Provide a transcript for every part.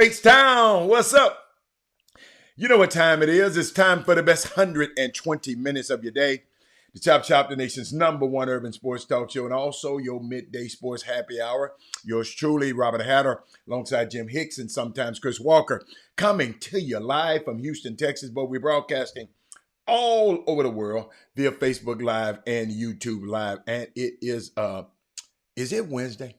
H-Town, what's up? You know what time it is. It's time for the best 120 minutes of your day. The Chop Shop, the nation's #1 urban sports talk show, and also your midday sports happy hour. Yours truly, Robert Hatter, alongside Jim Hicks and sometimes Chris Walker, coming to you live from Houston, Texas. But we're broadcasting all over the world via Facebook Live and YouTube Live. And is it Wednesday?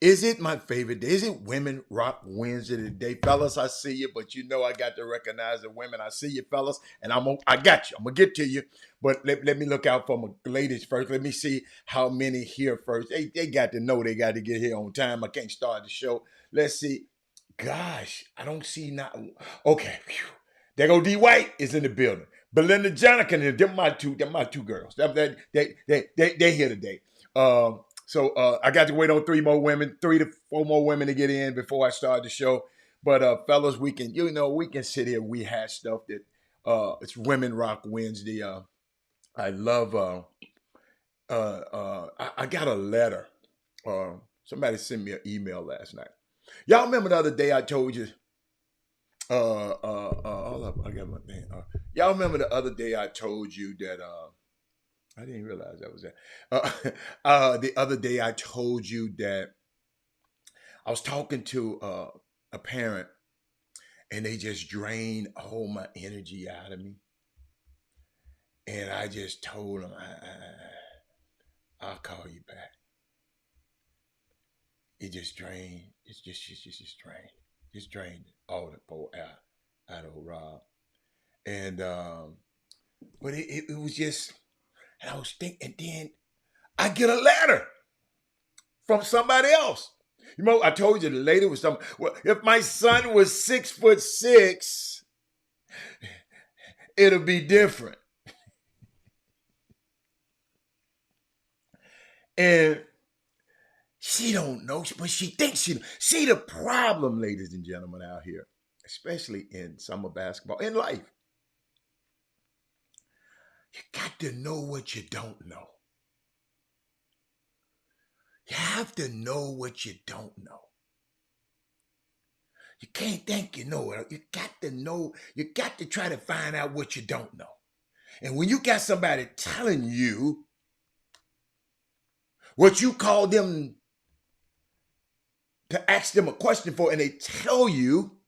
Is it my favorite day? Is it Women Rock Wednesday today? Fellas, I see you, but you know I got to recognize the women. I see you, fellas, and I got you. I'm going to get to you, but let me look out for my ladies first. Let me see how many here first. They got to know they got to get here on time. I can't start the show. Let's see. Gosh, I don't see not. Okay, phew. There go D. White is in the building. Belinda Jonican, they're my two girls. They here today. So I got to wait on three to four more women to get in before I start the show. But fellas, we can sit here. We have stuff that it's Women Rock Wednesday. I love. I got a letter. Somebody sent me an email last night. Y'all remember the other day I told you. Hold up, I got my thing. Y'all remember the other day I told you that. I didn't realize that was that. The other day I told you that I was talking to a parent and they just drained all my energy out of me. And I just told them, I'll call you back. It just drained. It's just drained. It's drained all the poor out of Rob. And, but it was just, and I was thinking, and then I get a letter from somebody else. You know, I told you the lady was something. Well, if my son was 6'6", it'll be different. And she don't know, but she thinks she. See the problem, ladies and gentlemen, out here, especially in summer basketball, in life. You got to know what you don't know. You have to know what you don't know. You can't think you know it. You got to know. You got to try to find out what you don't know. And when you got somebody telling you what you call them to ask them a question for, and they tell you,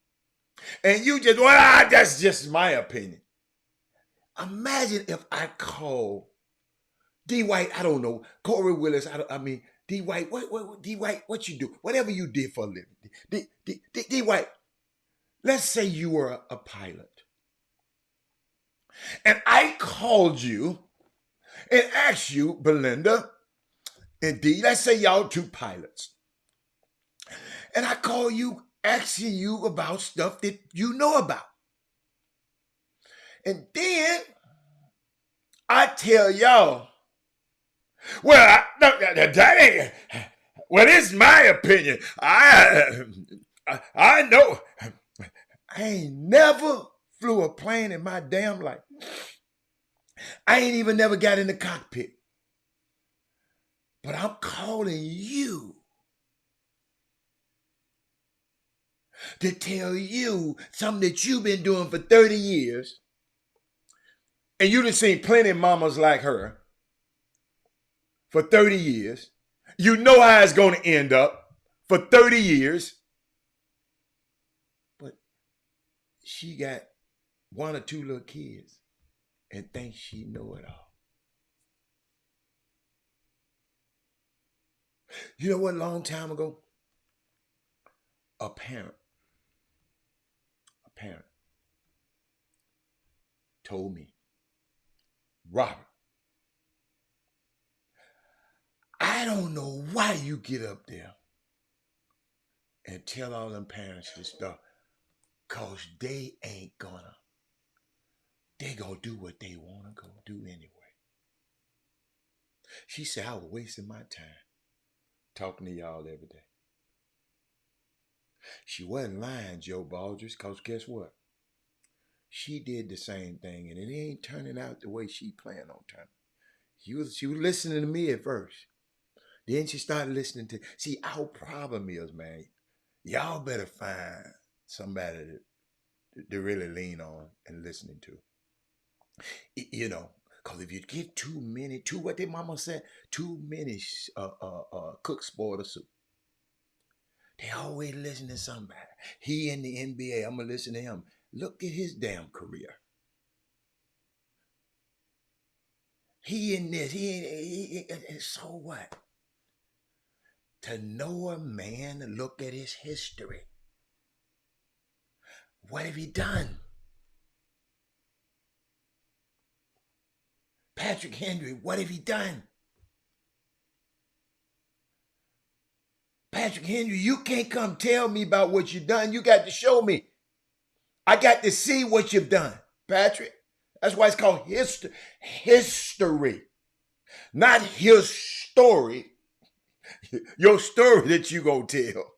and you just, well, that's just my opinion. Imagine if I call D. White, I don't know, Corey Willis, I mean, D. White, what D. White, what you do? Whatever you did for a living. D. White, let's say you were a pilot. And I called you and asked you, Belinda and D, let's say y'all two pilots. And I call you asking you about stuff that you know about. And then I tell y'all, well, that ain't. Well, it's my opinion. I know. I ain't never flew a plane in my damn life. I ain't even never got in the cockpit. But I'm calling you to tell you something that you've been doing for 30 years. And you done seen plenty of mamas like her for 30 years. You know how it's going to end up for 30 years. But she got one or two little kids and thinks she know it all. You know what, a long time ago? A parent told me, Robert, I don't know why you get up there and tell all them parents this stuff, because they gonna do what they want to go do anyway. She said, I was wasting my time talking to y'all every day. She wasn't lying, Joe Baldress, because guess what? She did the same thing, and it ain't turning out the way she planned on turning. She was listening to me at first. Then she started listening to. See, our problem is, man, Y'all better find somebody to really lean on and listening to. You know, because if you get too many, too what their mama said, too many cooks spoil the soup. They always listen to somebody. He in the NBA, I'm gonna listen to him. Look at his damn career. He in this, so what? To know a man, look at his history. What have he done? Patrick Henry, what have he done? Patrick Henry, you can't come tell me about what you've done. You got to show me. I got to see what you've done, Patrick. That's why it's called history. Not his story. Your story that you gonna tell.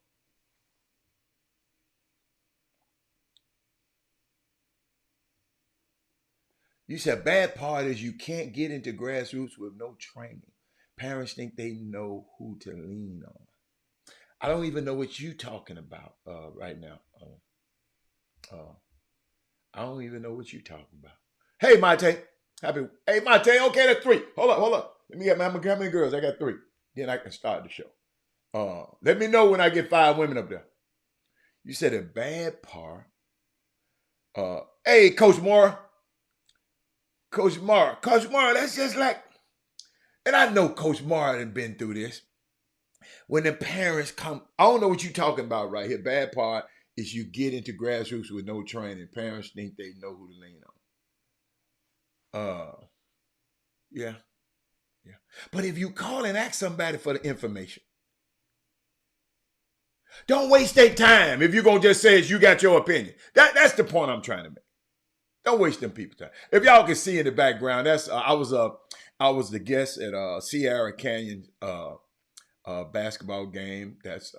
You said bad part is you can't get into grassroots with no training. Parents think they know who to lean on. I don't even know what you talking about right now. I don't even know what you talking about. Hey, Mate. Hey, Mate. Okay, that's 3. Hold up. Let me get how many girls? I got 3. Then I can start the show. Let me know when I get 5 women up there. You said a bad part. Hey, Coach Moore. Coach Moore, that's just like, and I know Coach Moore had been through this. When the parents come, I don't know what you're talking about right here. Bad part is you get into grassroots with no training. Parents think they know who to lean on. Yeah. But if you call and ask somebody for the information, don't waste their time if you're going to just say you got your opinion. That's the point I'm trying to make. Don't waste them people's time. If y'all can see in the background, that's I was the guest at Sierra Canyon basketball game. That's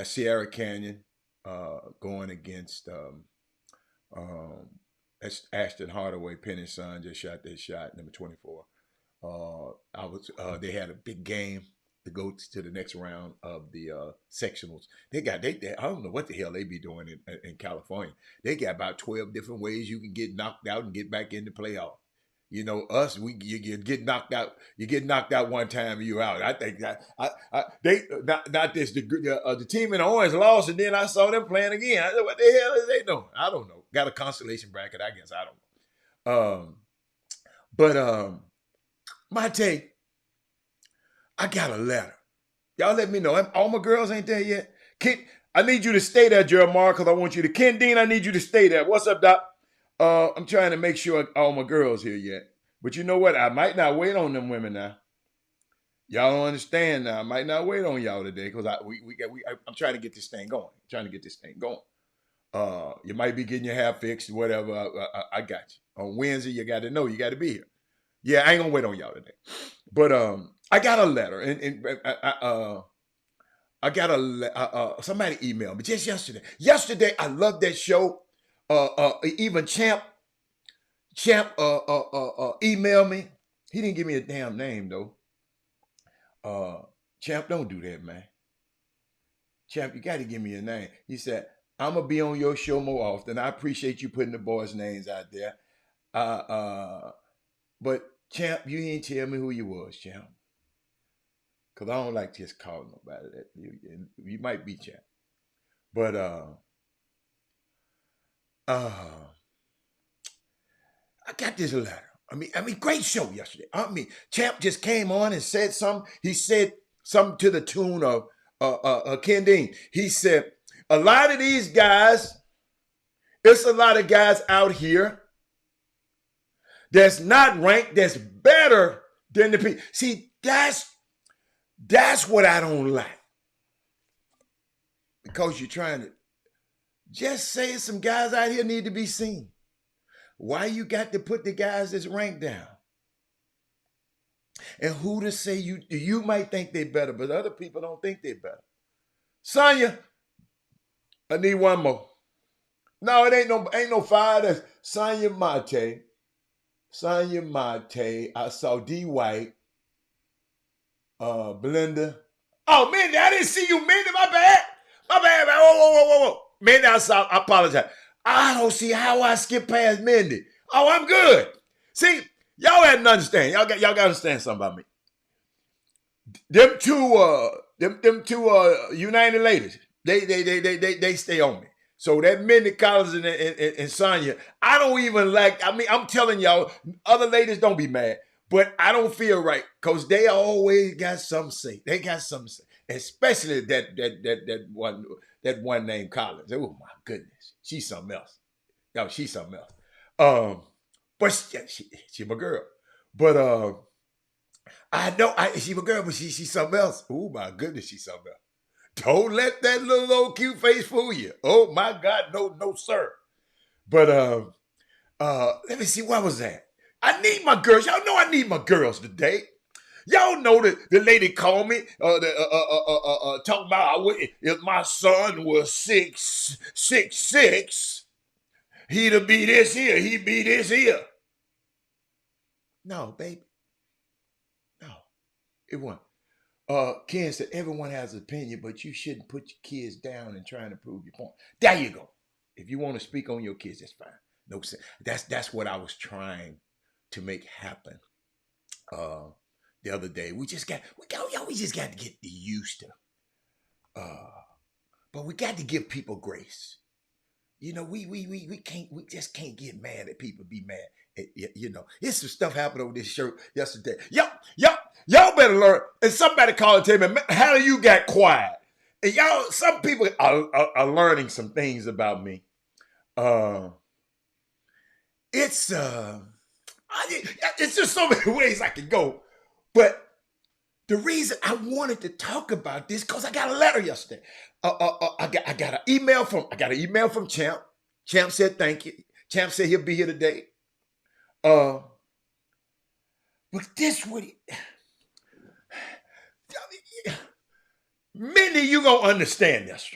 Sierra Canyon going against that's Ashton Hardaway. Penny's son just shot that shot, number 24. They had a big game to go to the next round of the sectionals. They I don't know what the hell they be doing in California. They got about 12 different ways you can get knocked out and get back in the playoff. You know, us, you get knocked out. You get knocked out one time, and you're out. I think that the team in the orange lost, and then I saw them playing again. I said, what the hell is they doing? I don't know. Got a consolation bracket, I guess. I don't know. But my take, I got a letter. Y'all let me know. All my girls ain't there yet. I need you to stay there, Jeremiah, because I want you to. Ken Dean, I need you to stay there. What's up, Doc? I'm trying to make sure all my girls here yet. But you know what? I might not wait on them women now. Y'all don't understand now. I might not wait on y'all today because I'm trying to get this thing going. You might be getting your hair fixed, whatever. I got you. On Wednesday, you got to know. You got to be here. Yeah, I ain't gonna wait on y'all today. But I got a letter, and I got somebody emailed me just yesterday. Yesterday, I love that show. Even Champ emailed me. He didn't give me a damn name though. Champ, don't do that, man. Champ, you got to give me a name. He said, I'm gonna be on your show more often. I appreciate you putting the boys' names out there. But Champ, you ain't tell me who you was, Champ. Because I don't like just calling nobody that. You might be Champ. But I got this letter. I mean, great show yesterday. Champ just came on and said something. He said something to the tune of Ken Dean. He said, a lot of these guys, it's a lot of guys out here that's not ranked, that's better than the people. See, that's what I don't like. Because you're trying to just say some guys out here need to be seen. Why you got to put the guys that's ranked down? And who to say you might think they're better, but other people don't think they're better. Sonya, I need one more. No, it ain't no 5. That's Sonya Mate. Sonya Mate. I saw D White. Belinda. Oh, Mindy, I didn't see you, Mindy. My bad. My bad, man. Whoa. Man, I apologize. I don't see how I skip past Mindy. Oh, I'm good. See, y'all hadn't understand. Y'all got to understand something about me. Them two United ladies, they stay on me. So that Mindy Collins and Sonya, I don't even like. I mean, I'm telling y'all, other ladies don't be mad, but I don't feel right because they always got something to say. They got something to say, especially that one named Collins. Oh my goodness, she's something else. No, she's something else. But she my girl. But I know she's my girl, but she's something else. Oh my goodness, she's something else. Don't let that little old cute face fool you. Oh my God, no, sir. But let me see, what was that? I need my girls. Y'all know I need my girls today. Y'all know that the lady called me talking about if my son was 6'6", he'd be this here, he'd be this here. No, baby. No, it wasn't. Ken said everyone has an opinion, but you shouldn't put your kids down and trying to prove your point. There you go. If you want to speak on your kids, that's fine. No sense. That's what I was trying to make happen. The other day, we just got to get used to. But we got to give people grace. You know, we just can't get mad at people. Be mad. You know, it's some stuff happened over this shirt yesterday. Y'all better learn. And somebody called and tell me, how do you got quiet? And y'all, some people are learning some things about me. It's just so many ways I can go. But the reason I wanted to talk about this because I got a letter yesterday. I got an email from Champ. Champ said thank you. Champ said he'll be here today. But this would many you gonna understand this.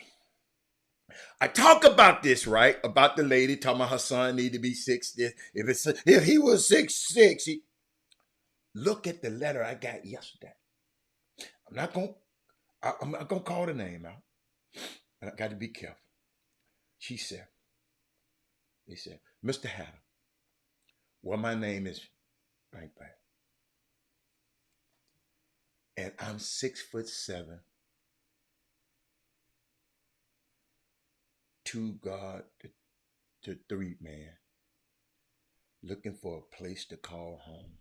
I talk about this, right? About the lady talking about her son need to be 6. If he was 6'6", look at the letter I got yesterday. I'm not gonna call the name out. I got to be careful. He said, Mr. Hatter, well, my name is blank. And I'm 6'7", 2 guard to 3 man, looking for a place to call home.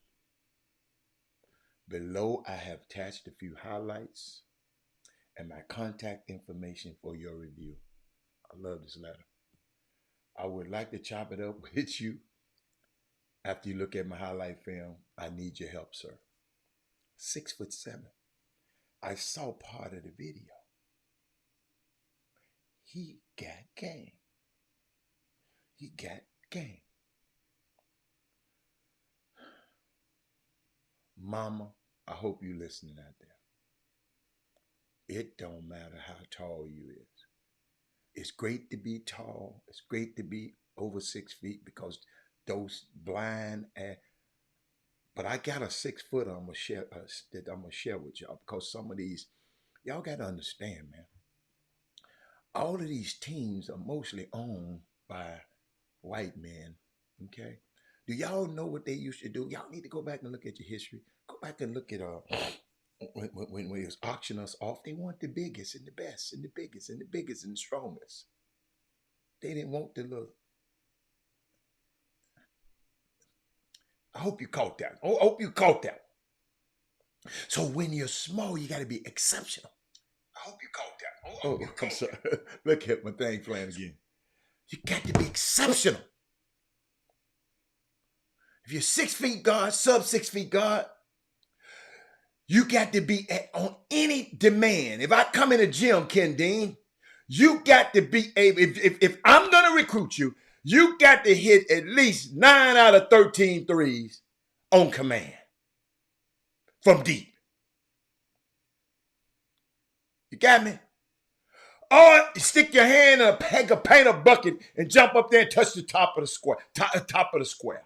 Below, I have attached a few highlights and my contact information for your review. I love this letter. I would like to chop it up with you after you look at my highlight film. I need your help, sir. 6'7". I saw part of the video. He got game. He got game. Mama, I hope you listening out there. It don't matter how tall you is. It's great to be tall. It's great to be over 6 feet because those blind but I got a 6 foot I'm gonna share with y'all because some of these y'all gotta understand, man. All of these teams are mostly owned by white men. Okay, do y'all know what they used to do? Y'all need to go back and look at your history. Go back and look at when it was auctioning us off. They want the biggest and the best and the biggest and the biggest and the strongest. They didn't want the little. I hope you caught that. I hope you caught that. So when you're small, you got to be exceptional. I hope you caught that. Oh, I'm sorry. Look at my thing playing again. You got to be exceptional. If you're 6 feet guard, sub 6 feet guard, you got to be on any demand. If I come in a gym, Ken Dean, you got to be able, if I'm going to recruit you, you got to hit at least 9 out of 13 threes on command from deep. You got me? Or stick your hand in a paint bucket and jump up there and touch the top of the square. Top of the square.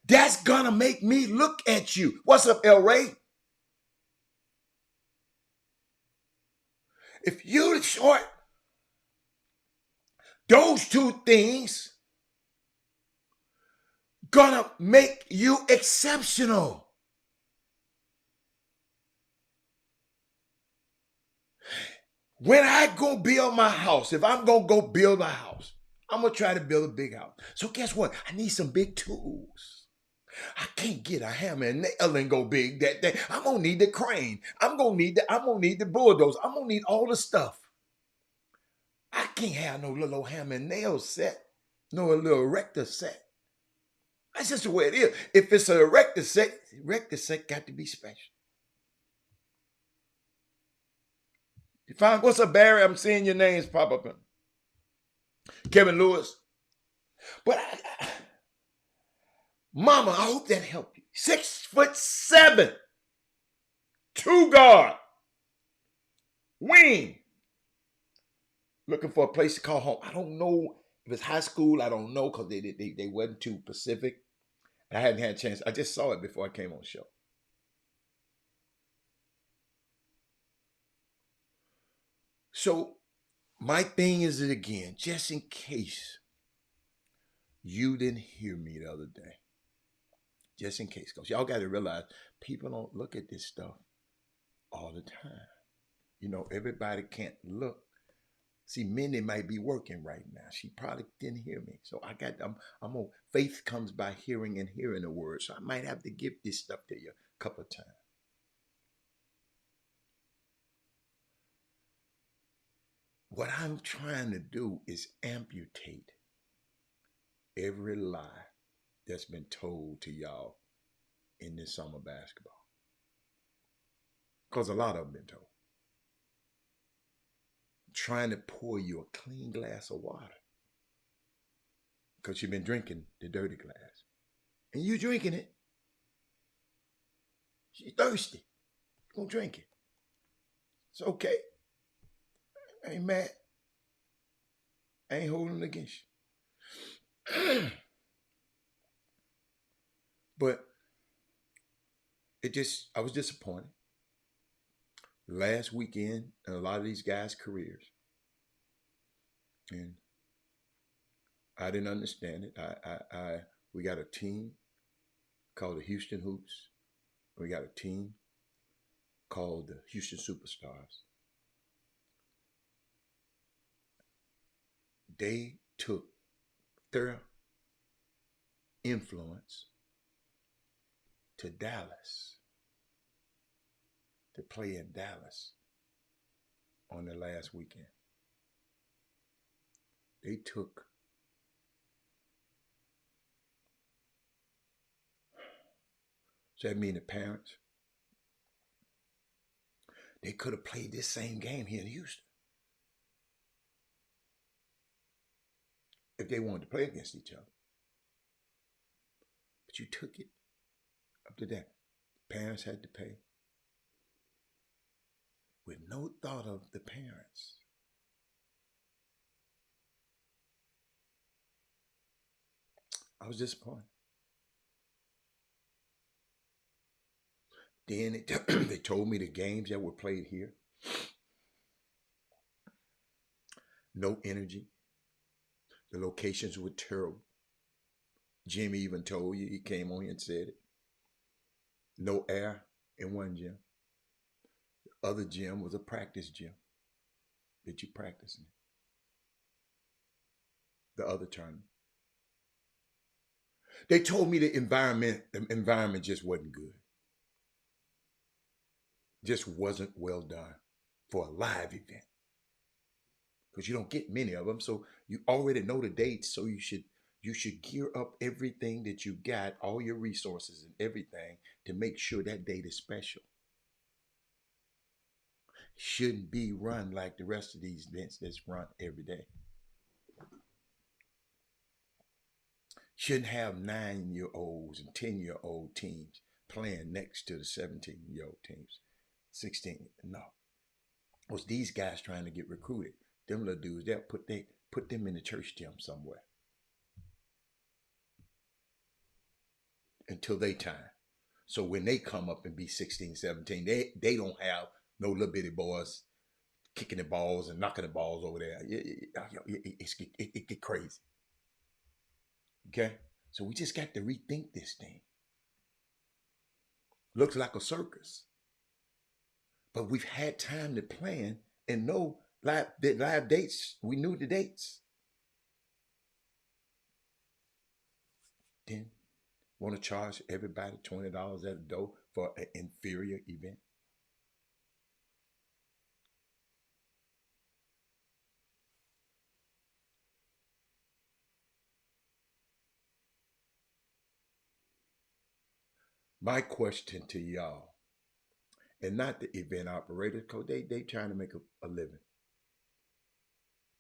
That's gonna make me look at you. What's up, El Ray? If you're short, Those two things gonna make you exceptional. When I go build my house, if I'm gonna go build a house, I'm gonna try to build a big house. So guess what? I need some big tools. I can't get a hammer and nail and go big that day. I'm gonna need the crane. I'm gonna need the bulldozer. I'm gonna need all the stuff. I can't have no little hammer and nail set, no little erector set. That's just the way it is. If it's an erector set got to be special. You find what's up, Barry? I'm seeing your names pop up. Kevin Lewis. But Mama, I hope that helped you. 6'7", 2 guard, wing. Looking for a place to call home. I don't know if it's high school. I don't know because they wasn't too Pacific. I hadn't had a chance. I just saw it before I came on the show. So my thing is it again, just in case you didn't hear me the other day. Just in case, because y'all got to realize people don't look at this stuff all the time. You know, everybody can't look. See, Minnie might be working right now. She probably didn't hear me. So I'm on, faith comes by hearing and hearing the word. So I might have to give this stuff to you a couple of times. What I'm trying to do is amputate every lie that's been told to y'all in this summer basketball. Because a lot of them been told. I'm trying to pour you a clean glass of water. Because you've been drinking the dirty glass. And you drinking it. You're thirsty. You're going to drink it. It's okay. I ain't mad. I ain't holding it against you. But I was disappointed. Last weekend in a lot of these guys' careers. And I didn't understand it. We got a team called the Houston Hoops. We got a team called the Houston Superstars. They took their influence to Dallas to play in Dallas on the last weekend. They took so that means the parents, they could have played this same game here in Houston if they wanted to play against each other. But you took it up to that. Parents had to pay with no thought of the parents. I was disappointed. Then they told me the games that were played here, no energy. The locations were terrible. Jimmy even told you, he came on here and said it. No air in one gym. The other gym was a practice gym that you practice in. The other tournament. They told me the environment just wasn't good. Just wasn't well done for a live event. Because you don't get many of them, so you already know the dates, so you should gear up everything that you got, all your resources and everything to make sure that date is special. Shouldn't be run like the rest of these events that's run every day. Shouldn't have 9-year-olds and 10-year-old teams playing next to the 17-year-old teams. 16, no. It was these guys trying to get recruited. Them little dudes, they'll put them in the church gym somewhere until they time. So when they come up and be 16, 17, they don't have no little bitty boys kicking the balls and knocking the balls over there. It get crazy. Okay? So we just got to rethink this thing. Looks like a circus. But we've had time to plan and know live dates. We knew the dates. Then want to charge everybody $20 at the door for an inferior event? My question to y'all, and not the event operators, because they trying to make a living.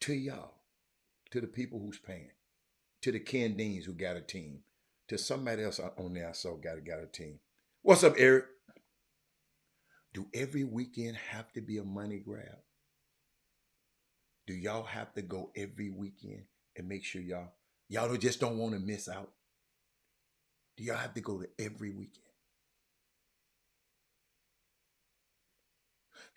To y'all, to the people who's paying, to the Ken Deans who got a team, to somebody else on there I saw got a team. What's up, Eric? Do every weekend have to be a money grab? Do y'all have to go every weekend and make sure y'all just don't want to miss out? Do y'all have to go to every weekend?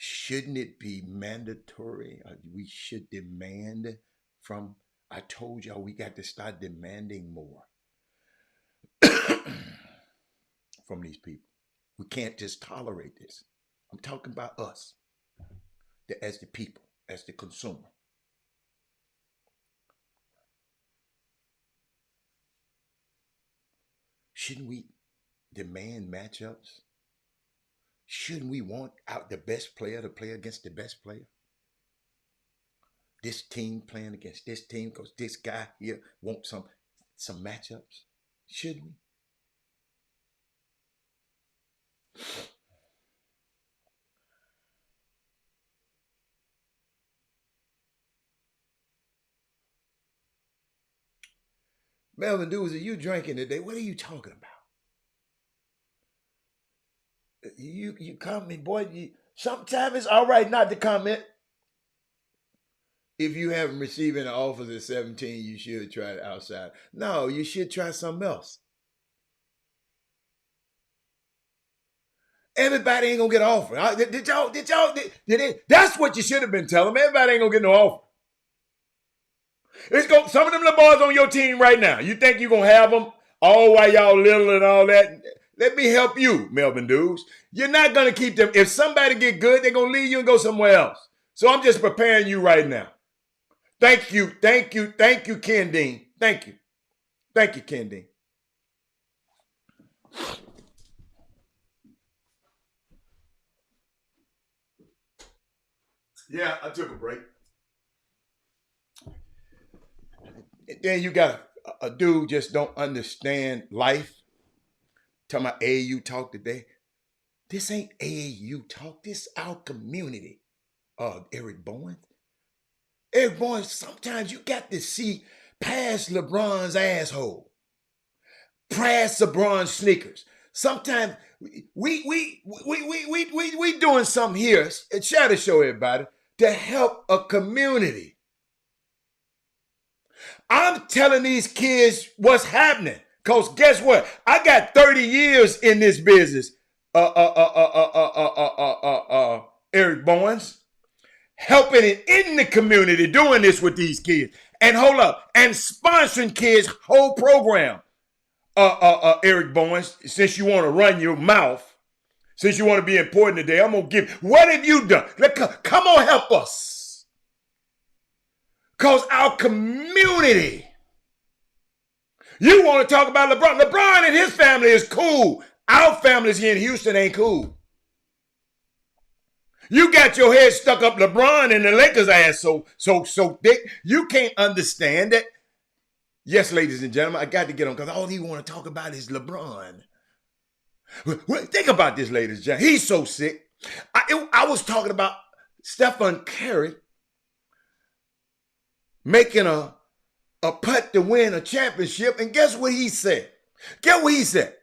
Shouldn't it be mandatory? We should demand from, I told y'all we got to start demanding more from these people. We can't just tolerate this. I'm talking about us, as the people, as the consumer. Shouldn't we demand matchups? Shouldn't we want out the best player to play against the best player? This team playing against this team because this guy here wants some matchups? Shouldn't we? Melvin Dudes, are you drinking today? What are you talking about? You comment, boy. Sometimes it's all right not to comment. If you haven't received an offer at 17, you should try it outside. No, you should try something else. Everybody ain't gonna get an offer. That's what you should have been telling them. Everybody ain't gonna get no offer. Some of them little boys on your team right now. You think you're gonna have them all while y'all little and all that? Let me help you, Melvin Dudes. You're not gonna keep them. If somebody get good, they're gonna leave you and go somewhere else. So I'm just preparing you right now. Thank you, Ken Dean. Thank you, Ken Dean. Yeah, I took a break. Then you got a dude just don't understand life. Talking about AAU talk today. This ain't AAU talk. This our community. Eric Bowen. Eric Bowen, sometimes you got to see past LeBron's asshole. Past LeBron's sneakers. Sometimes we doing something here. Share the show, everybody, to help a community. I'm telling these kids what's happening. Because guess what? I got 30 years in this business, Eric Bowens, helping it in the community, doing this with these kids. And hold up, and sponsoring kids' whole program. Eric Bowens, since you want to run your mouth, since you want to be important today, I'm going to give, what have you done? Come on, help us. Because our community, you want to talk about LeBron. LeBron and his family is cool. Our families here in Houston ain't cool. You got your head stuck up LeBron and the Lakers ass so thick. You can't understand that. Yes, ladies and gentlemen, I got to get on because all you want to talk about is LeBron. Think about this, ladies and gentlemen. He's so sick. I was talking about Stephen Curry making a putt to win a championship, and guess what he said? Guess what he said?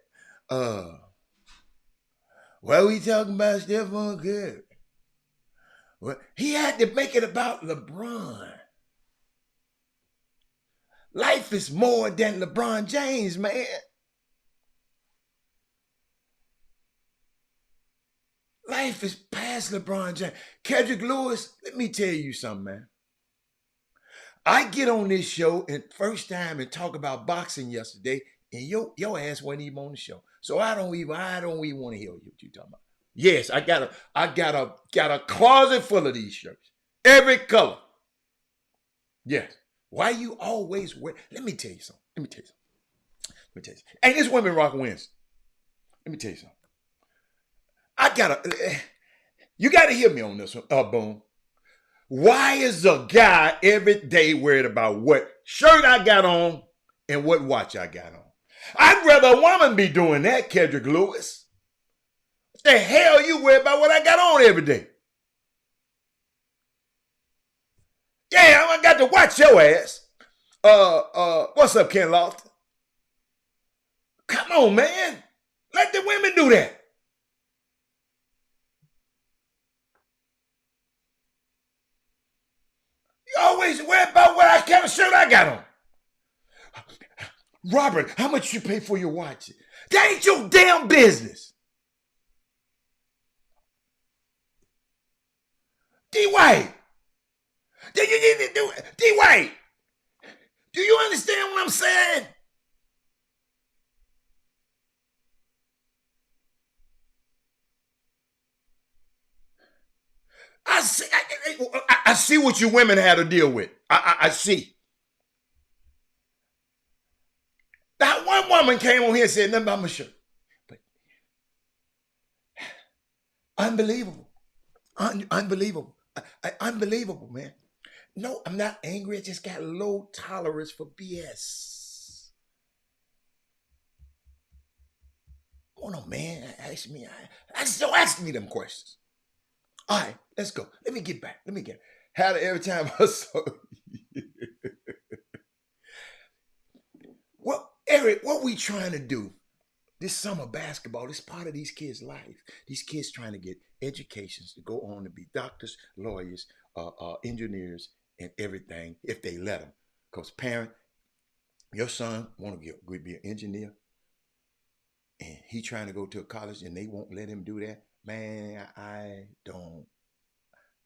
Well, we talking about Stephen Curry. Well, he had to make it about LeBron. Life is more than LeBron James, man. Life is past LeBron James. Kendrick Lewis, let me tell you something, man. I get on this show and first time and talk about boxing yesterday, and your ass wasn't even on the show. So I don't even want to hear what you talking about. Yes, I got a closet full of these shirts. Every color. Yes. Why you always wear? Let me tell you something. Ain't this women rock wins? Let me tell you something. You gotta hear me on this one, Boom. Why is a guy every day worried about what shirt I got on and what watch I got on? I'd rather a woman be doing that, Kendrick Lewis. What the hell you worried about what I got on every day? Yeah, I got to watch your ass. What's up, Ken Lofton? Come on, man. Let the women do that. You always worry about what kind of shirt I got on. Robert, how much you pay for your watch? That ain't your damn business. D-White. D-White. Do you understand what I'm saying? I see what you women had to deal with. I see. That one woman came on here and said nothing about my shirt. But unbelievable. Unbelievable. Unbelievable, man. No, I'm not angry. I just got low tolerance for BS. Oh no, man. Ask me. Don't ask me them questions. All right, let's go. Let me get back. Had it every time I saw you. Well, Eric, what we trying to do this summer basketball is part of these kids' life. These kids trying to get educations to go on to be doctors, lawyers, engineers, and everything if they let them. Because parent, your son want to be an engineer, and he trying to go to a college and they won't let him do that. Man, I don't.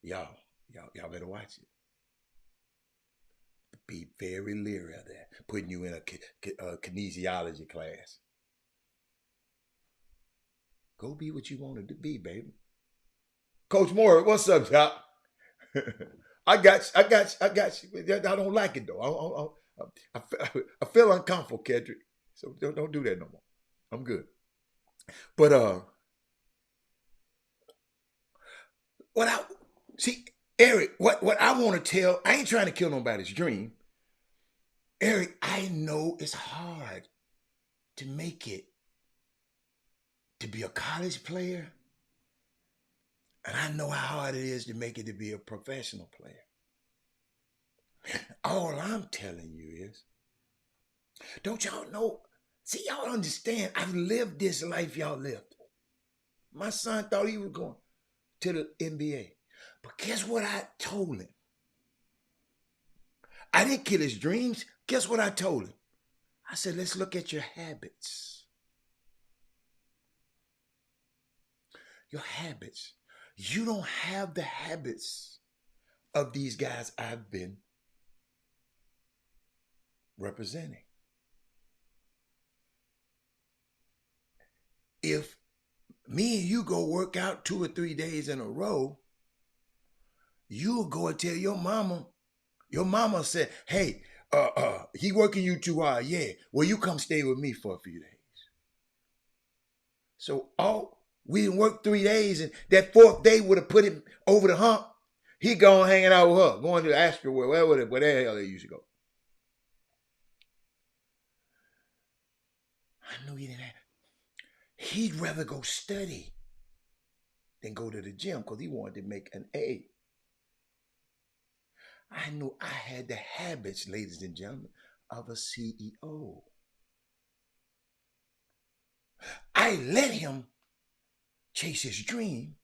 Y'all better watch it. Be very leery of that. Putting you in a kinesiology class. Go be what you want to be, baby. Coach Moore, what's up, Chop? I got you. I don't like it though. I feel uncomfortable, Kendrick. So don't do that no more. I'm good. But Eric, what I want to tell, I ain't trying to kill nobody's dream. Eric, I know it's hard to make it to be a college player. And I know how hard it is to make it to be a professional player. All I'm telling you is, don't y'all know? See, y'all understand, I've lived this life y'all lived. My son thought he was going to the NBA. But guess what I told him? I didn't kill his dreams. Guess what I told him? I said, let's look at your habits. Your habits. You don't have the habits of these guys I've been representing. If me and you go work out 2 or 3 days in a row, you'll go and tell your mama. Your mama said, hey, he working you too hard. Yeah, well, you come stay with me for a few days. So we didn't work 3 days, and that 4th day would have put him over the hump. He going hanging out with her, going to the Astro World, where the hell they used to go. I knew he didn't have. He'd rather go study than go to the gym because he wanted to make an A. I knew I had the habits, ladies and gentlemen, of a CEO. I let him chase his dream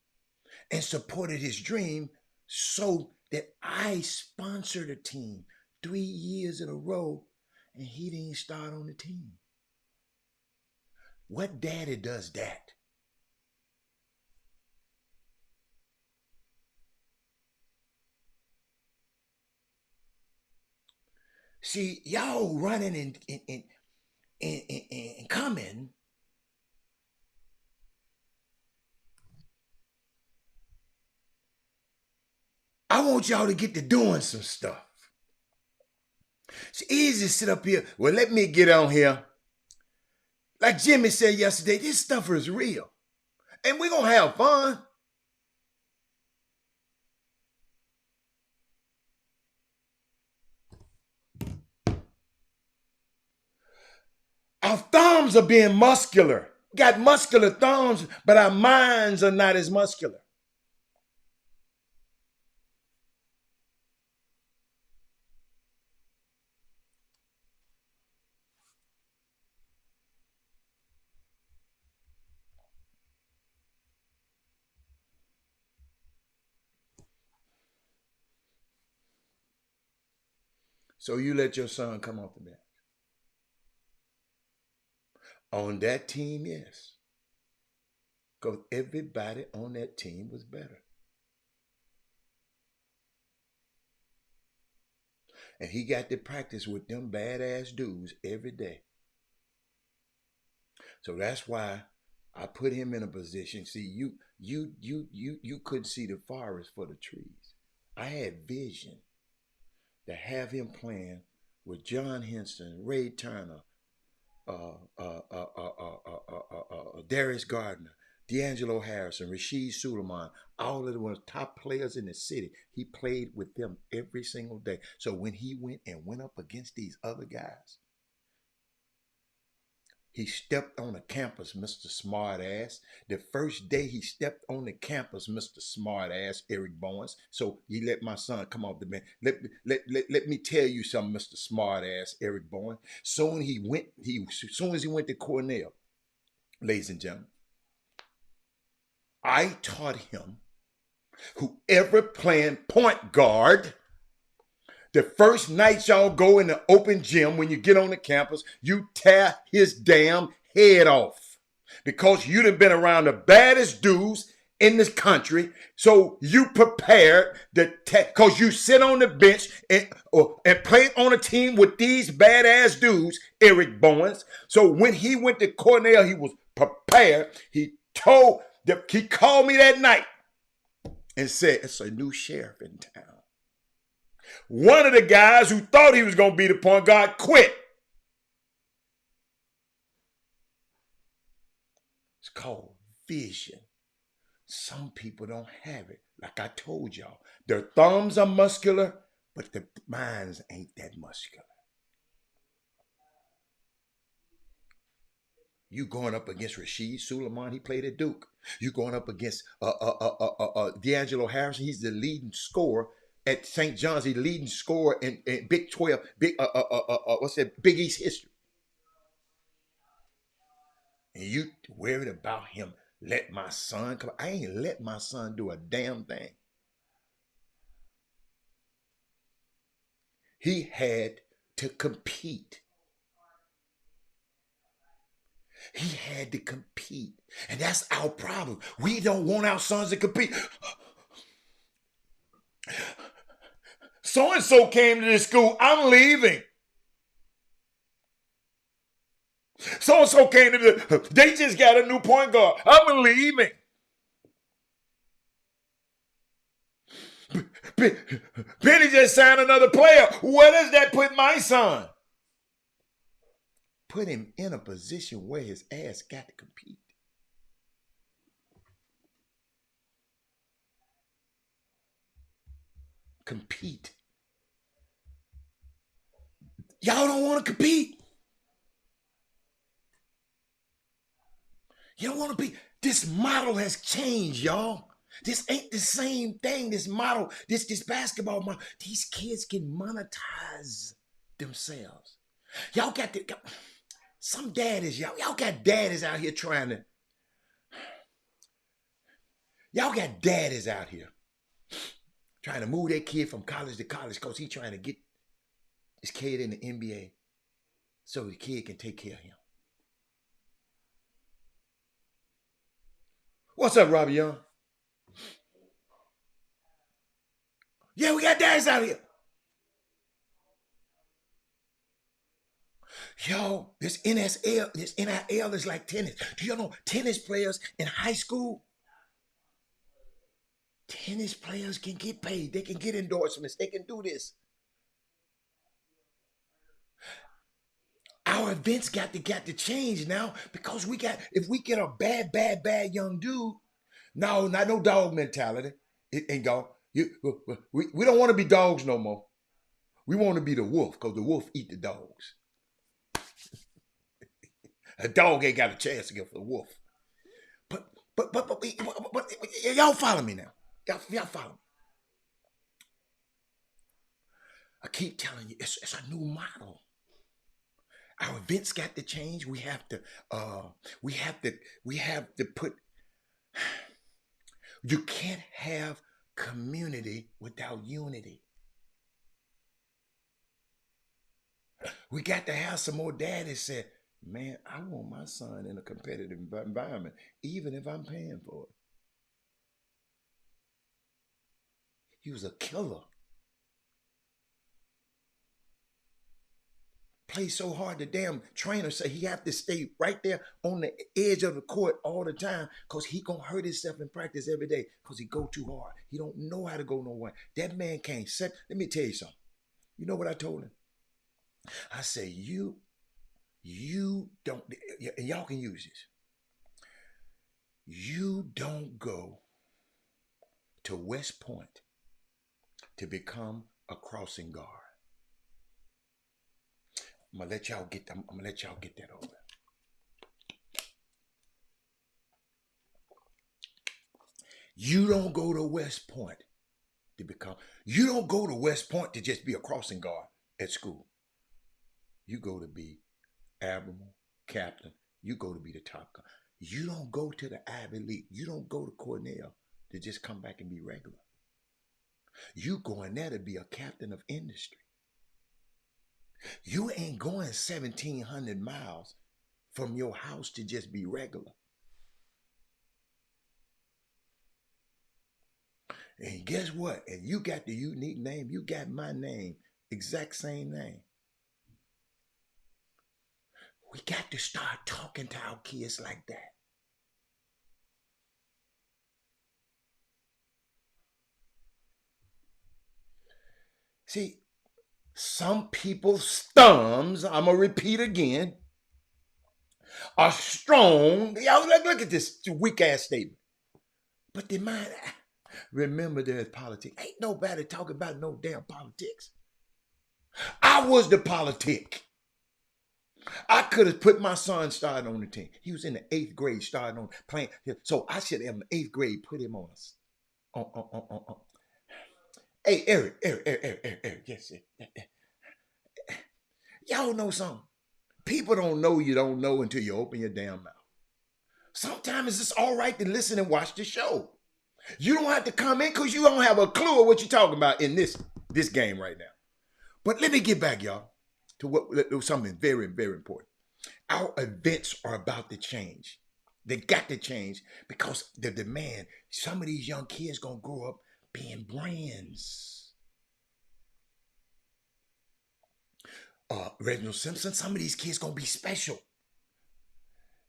and supported his dream so that I sponsored a team 3 years in a row, and he didn't start on the team. What daddy does that? See, y'all running and coming. I want y'all to get to doing some stuff. It's easy to sit up here. Well, let me get on here. Like Jimmy said yesterday, this stuff is real. And we're going to have fun. Our thumbs are being muscular. We got muscular thumbs, but our minds are not as muscular. So you let your son come off the bench. On that team, yes. Because everybody on that team was better. And he got to practice with them badass dudes every day. So that's why I put him in a position. See, you couldn't see the forest for the trees. I had vision to have him playing with John Henson, Ray Turner, Darius Gardner, D'Angelo Harrison, Rasheed Suleiman, all of the ones top players in the city. He played with them every single day. So when he went up against these other guys, he stepped on the campus, Mr. Smartass. The first day he stepped on the campus, Mr. Smartass, Eric Bowens. So he let my son come off the bench. Let me tell you something, Mr. Smartass, Eric Bowens. Soon as he went to Cornell, ladies and gentlemen, I taught him whoever playing point guard, the first night y'all go in the open gym, when you get on the campus, you tear his damn head off. Because you done been around the baddest dudes in this country. So you prepared because you sit on the bench and play on a team with these badass dudes, Eric Bowens. So when he went to Cornell, he was prepared. He called me that night and said, it's a new sheriff in town. One of the guys who thought he was going to be the point guard quit. It's called vision. Some people don't have it. Like I told y'all, their thumbs are muscular, but their minds ain't that muscular. You going up against Rasheed Suleiman, he played at Duke. You going up against D'Angelo Harrison, he's the leading scorer at St. John's. He's the leading scorer in Big 12, Big East history. And you worried about him, let my son come. I ain't let my son do a damn thing. He had to compete. He had to compete. And that's our problem. We don't want our sons to compete. So-and-so came to this school. I'm leaving. So-and-so came to the... They just got a new point guard. I'm leaving. Penny just signed another player. Where does that put my son? Put him in a position where his ass got to compete. Compete. Y'all don't want to compete. You don't want to be. This model has changed, y'all. This ain't the same thing. This model, this basketball model. These kids can monetize themselves. Y'all got to. Some daddies, y'all got daddies out here trying to. Y'all got daddies out here trying to move their kid from college to college because he's trying to get his kid in the NBA so the kid can take care of him. What's up, Robbie Young? Yeah, we got daddies out here. Yo, this NSL, this NIL is like tennis. Do you know tennis players in high school? Tennis players can get paid. They can get endorsements. They can do this. Our events got to change now because if we get a bad young dude, no, not no dog mentality. It ain't go. We don't want to be dogs no more. We want to be the wolf because the wolf eat the dogs. A dog ain't got a chance against the wolf. But y'all follow me now. Y'all follow me. I keep telling you, it's a new model. Our events got to change. We have to put. You can't have community without unity. We got to have some more daddies say, man, I want my son in a competitive environment, even if I'm paying for it. He was a killer. Played so hard, the damn trainer said he have to stay right there on the edge of the court all the time because he gonna hurt himself in practice every day because he go too hard. He don't know how to go nowhere. That man can't set. Let me tell you something. You know what I told him? I say, you don't, and y'all can use this. You don't go to West Point to become a crossing guard. I'm gonna let y'all get that over. You don't go to West Point to become. You don't go to West Point to just be a crossing guard at school. You go to be admiral, captain. You go to be the top guy. You don't go to the Ivy League. You don't go to Cornell to just come back and be regular. You going there to be a captain of industry. You ain't going 1,700 miles from your house to just be regular. And guess what? And you got the unique name. You got my name. Exact same name. We got to start talking to our kids like that. See, some people's thumbs, I'm going to repeat again, are strong. Y'all look at this weak ass statement. But they mind, remember there's politics. Ain't nobody talking about no damn politics. I was the politic. I could have put my son starting on the team. He was in the 8th grade starting on playing. So I should have in the 8th grade put him on us. Hey, Eric, yes. Y'all know something. People don't know you don't know until you open your damn mouth. Sometimes it's just all right to listen and watch the show. You don't have to come in because you don't have a clue of what you're talking about in this game right now. But let me get back, y'all, to something very, very important. Our events are about to change. They got to change because the demand, some of these young kids going to grow up being brands. Reginald Simpson, some of these kids going to be special.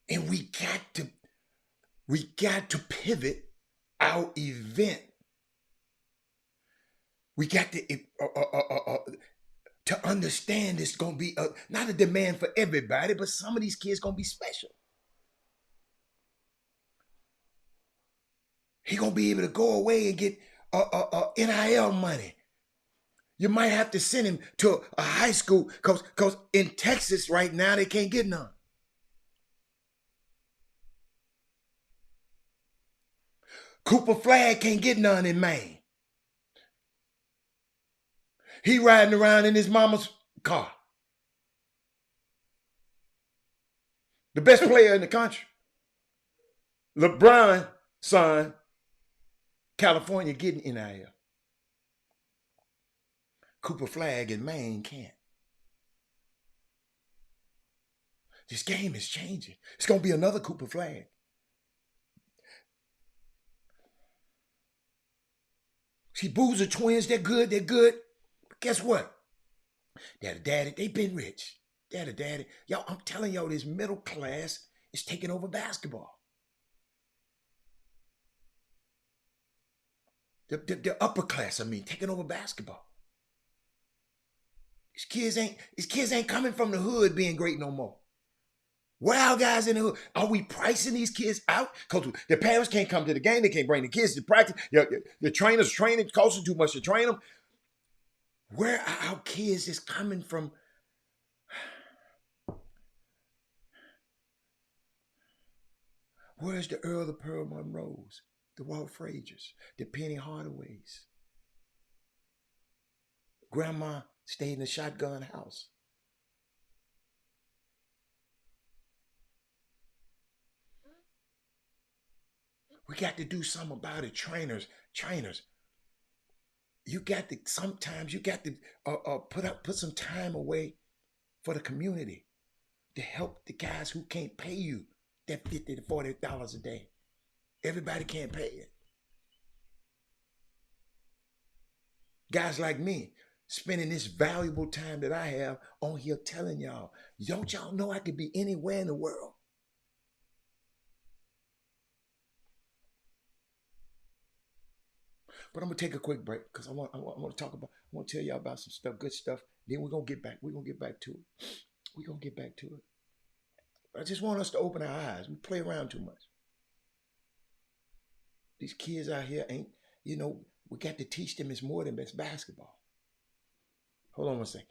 And we got to pivot our event. We got to understand it's going to be not a demand for everybody, but some of these kids going to be special. He going to be able to go away and get NIL money. You might have to send him to a high school because in Texas right now, they can't get none. Cooper Flagg can't get none in Maine. He riding around in his mama's car. The best player in the country. LeBron, son, California getting NIL. Cooper Flagg in Maine can't. This game is changing. It's going to be another Cooper Flagg. See, Boozer twins, they're good. But guess what? Daddy, they've been rich. Daddy. Y'all, I'm telling y'all, this middle class is taking over basketball. The upper class, I mean, taking over basketball. These kids ain't coming from the hood being great no more. Where our guys in the hood? Are we pricing these kids out? Because the parents can't come to the game. They can't bring the kids to practice. The trainers training costing too much to train them. Where are our kids is coming from? Where's the Earl of Pearl Monroes, the Walt Frasers, the Penny Hardaways? Grandma stayed in the shotgun house. We got to do something about it. Trainers. You got to, sometimes you got to put some time away for the community to help the guys who can't pay you that $50 to $40 a day. Everybody can't pay it. Guys like me, spending this valuable time that I have on here telling y'all, don't y'all know I could be anywhere in the world? But I'm gonna take a quick break because I want to tell y'all about some stuff, good stuff. Then we're gonna get back to it. We're gonna get back to it. But I just want us to open our eyes. We play around too much. These kids out here ain't, we got to teach them it's more than best basketball. Hold on one second.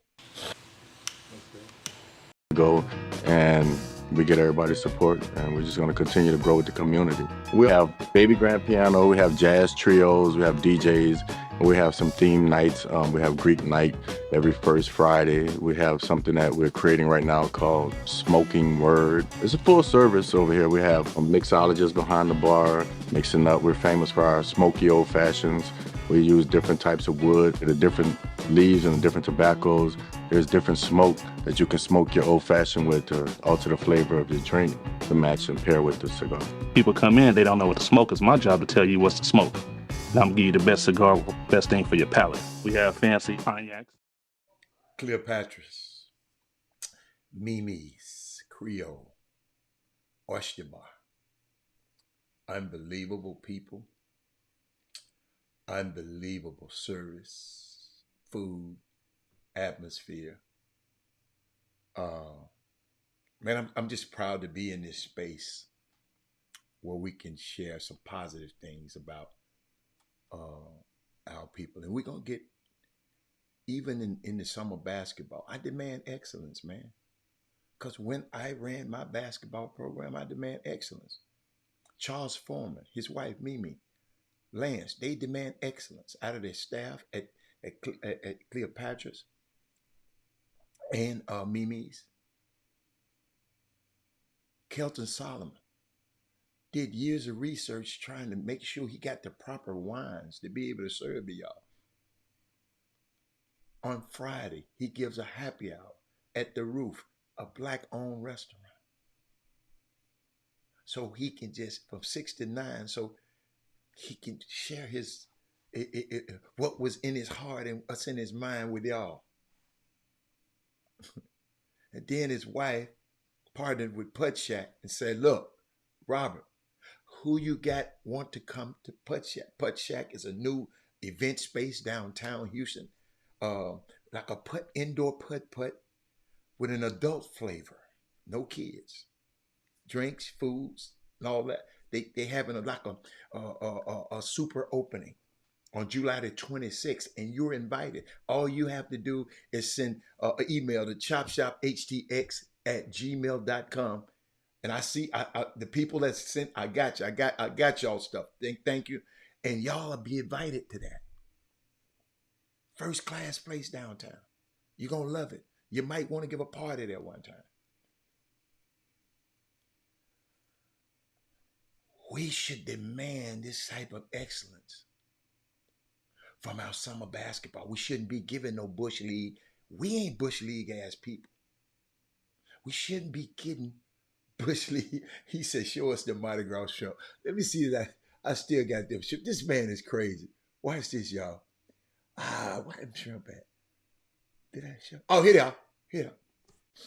Go and we get everybody's support, and we're just going to continue to grow with the community. We have baby grand piano, we have jazz trios, we have DJs, and we have some theme nights. We have Greek night every first Friday. We have something that we're creating right now called Smoking Word. It's a full service over here. We have a mixologist behind the bar mixing up. We're famous for our smoky old fashions. We use different types of wood, the different leaves and the different tobaccos. There's different smoke that you can smoke your old fashioned with to alter the flavor of your drink to match and pair with the cigar. People come in, they don't know what to smoke. It's my job to tell you what's to smoke. And I'm gonna give you the best cigar, best thing for your palate. We have fancy cognacs. Cleopatra's, Mimi's, Creole, Oyster Bar. Unbelievable people. Unbelievable service, food, atmosphere. Man, I'm just proud to be in this space where we can share some positive things about our people. And we're going to get, even in the summer basketball, I demand excellence, man. Because when I ran my basketball program, I demand excellence. Charles Foreman, his wife, Mimi, Lance, they demand excellence out of their staff at Cleopatra's and Mimi's. Kelton Solomon did years of research trying to make sure he got the proper wines to be able to serve to y'all. On Friday, he gives a happy hour at the Roof, a Black-owned restaurant. So he can just, from 6 to 9, so he can share his what was in his heart and what's in his mind with y'all. And then his wife partnered with Putt Shack and said, look, Robert, who you got want to come to Putt Shack? Putt Shack is a new event space downtown Houston, like a indoor putt with an adult flavor, no kids, drinks, foods, and all that. They having a super opening on July the 26th, and you're invited. All you have to do is send an email to chopshophtx@gmail.com. And I see the people that sent, I got you. I got y'all stuff. Thank you. And y'all will be invited to that. First class place downtown. You're going to love it. You might want to give a party there one time. We should demand this type of excellence from our summer basketball. We shouldn't be giving no Bush League. We ain't Bush League ass people. We shouldn't be getting Bush League. He said, show us the Mardi Gras show. Let me see that. I still got them. This man is crazy. Watch this, y'all. Where them shrimp at? Did I show? Oh, here they are. Here.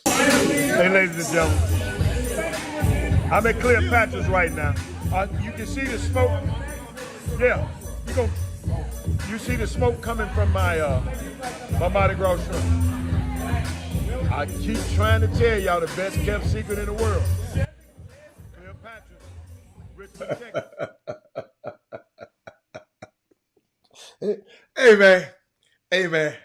Hey, ladies and gentlemen, I'm at Cleopatra's right now. You can see the smoke. Yeah, you see the smoke coming from my Mardi Gras shrimp. I keep trying to tell y'all the best kept secret in the world. Cleopatra's, Richmond, Texas. Hey man, hey man.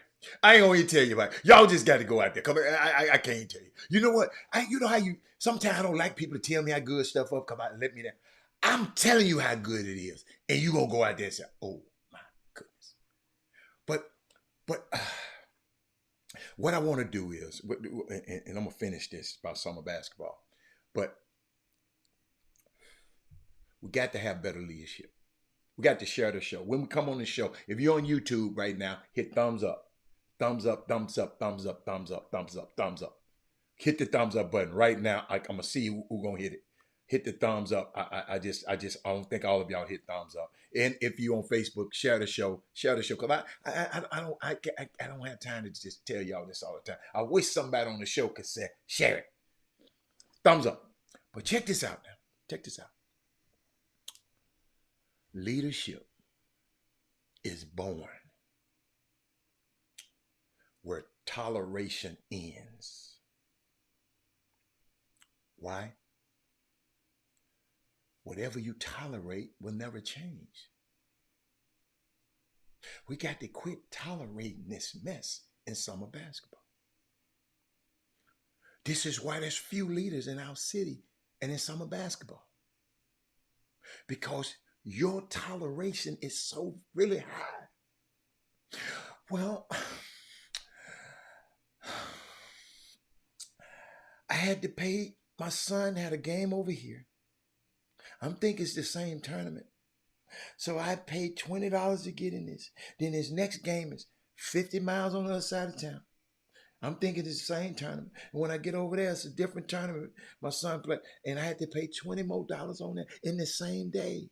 I ain't gonna even tell you about it. Y'all just got to go out there. Come on, I can't tell you. You know what? You know how you sometimes I don't like people to tell me how good stuff up. Come out and let me down. I'm telling you how good it is, and you gonna go out there and say, "Oh my goodness." But what I want to do is, and I'm gonna finish this about summer basketball. But we got to have better leadership. We got to share the show. When we come on the show, if you're on YouTube right now, hit thumbs up. Thumbs up, thumbs up, thumbs up, thumbs up, thumbs up, thumbs up. Hit the thumbs up button right now. I'm gonna see who gonna hit it. Hit the thumbs up. I don't think all of y'all hit thumbs up. And if you on Facebook, share the show. Share the show. Cause I don't have time to just tell y'all this all the time. I wish somebody on the show could say share it. Thumbs up. But check this out now. Check this out. Leadership is born where toleration ends. Why? Whatever you tolerate will never change. We got to quit tolerating this mess in summer basketball. This is why there's few leaders in our city and in summer basketball. Because your toleration is so really high. Well, I had to pay, my son had a game over here. I'm thinking it's the same tournament. So I paid $20 to get in this. Then his next game is 50 miles on the other side of town. I'm thinking it's the same tournament. And when I get over there, it's a different tournament. My son played, and I had to pay $20 more on that in the same day.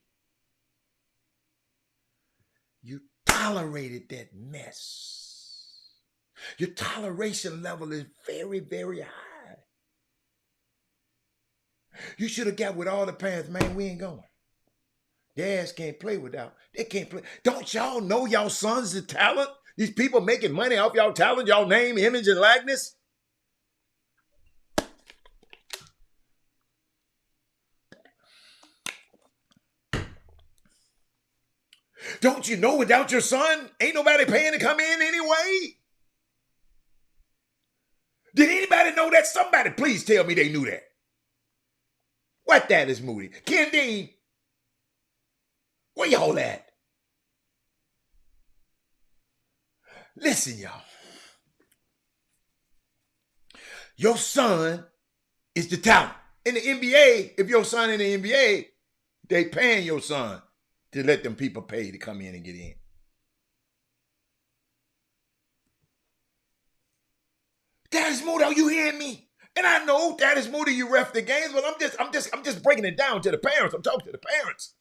You tolerated that mess. Your toleration level is very, very high. You should have got with all the parents, man, we ain't going. Their ass can't play without. They can't play. Don't y'all know y'all sons is talent? These people making money off y'all talent, y'all name, image, and likeness? Don't you know without your son, ain't nobody paying to come in anyway? Did anybody know that? Somebody please tell me they knew that. What that is Moody? Ken Dean, where y'all at? Listen, y'all. Your son is the talent. In the NBA, if your son in the NBA, they paying your son to let them people pay to come in and get in. Daddy's Moody, are you hearing me? And I know Daddy's Moody, you ref the games, but I'm just breaking it down to the parents. I'm talking to the parents.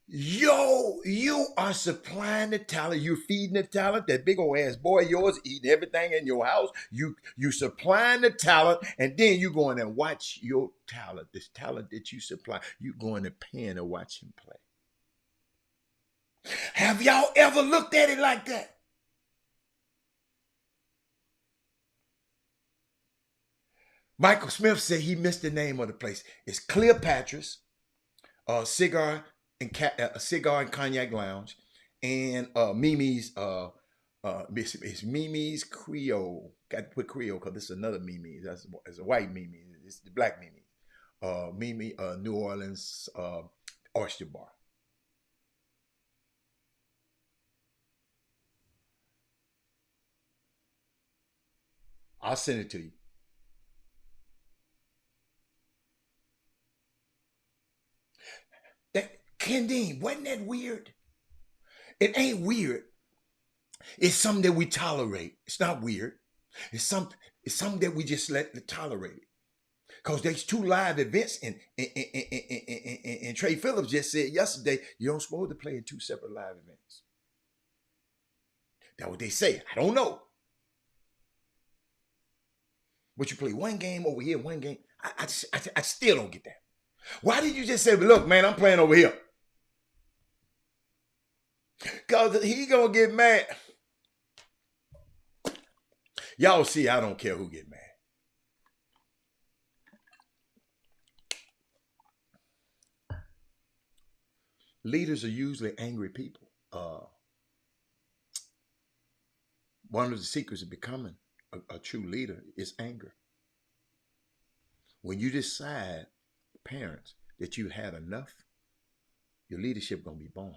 Yo, you are supplying the talent. You're feeding the talent. That big old ass boy of yours eating everything in your house. You supplying the talent, and then you going and watch your talent, this talent that you supply. You going to pen to watch him play. Have y'all ever looked at it like that? Michael Smith said he missed the name of the place. It's Cleopatra's Cigar and Cognac Lounge, and Mimi's. It's Mimi's Creole. Got to put Creole because this is another Mimi. It's a white Mimi. It's the black Mimi. Mimi New Orleans Oyster Bar. I'll send it to you. That Ken Dean, wasn't that weird? It ain't weird. It's something that we tolerate. It's not weird. It's something that we just let tolerate. Because there's 2 live events, and Trey Phillips just said yesterday, you don't supposed to play in 2 separate live events. That's what they say. I don't know. But you play one game over here, one game. I still don't get that. Why did you just say, look, man, I'm playing over here? Because he going to get mad. Y'all see, I don't care who get mad. Leaders are usually angry people. One of the secrets of becoming a true leader is anger. When you decide, parents, that you had enough, your leadership gonna be born.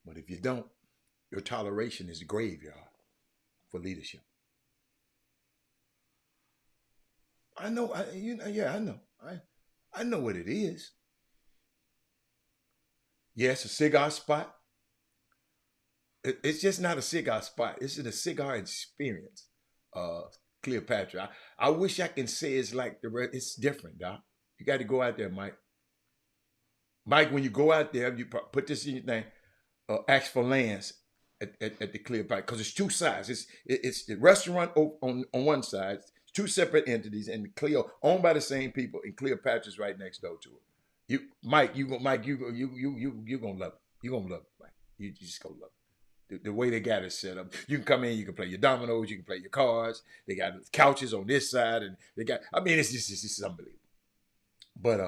But if you don't, your toleration is a graveyard for leadership. I know, I know. I know what it is. Yeah, it's a cigar spot. It's just not a cigar spot. It's a cigar experience. Cleopatra. I wish I can say it's like the rest. It's different, Doc. You got to go out there, Mike. Mike, when you go out there, you put this in your thing. Ask for Lance at the Cleopatra, because it's two sides. It's the restaurant on one side, two separate entities, and Cleo owned by the same people, and Cleopatra's right next door to it. Mike, you gonna love it. You gonna love it, Mike. You just gonna love it. The way they got it set up. You can come in, you can play your dominoes, you can play your cards. They got couches on this side, and they got. I mean, it's just unbelievable. But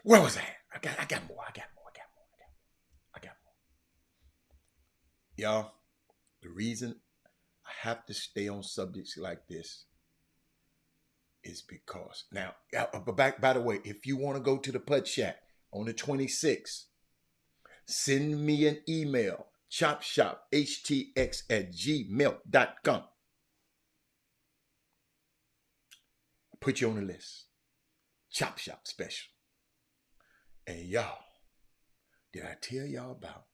where was I? I got more. Y'all, the reason I have to stay on subjects like this is because now, by the way, if you want to go to the Putt Shack on the 26th, send me an email, chopshophtx@gmail.com. Put you on the list. Chop Shop special. And y'all, did I tell y'all about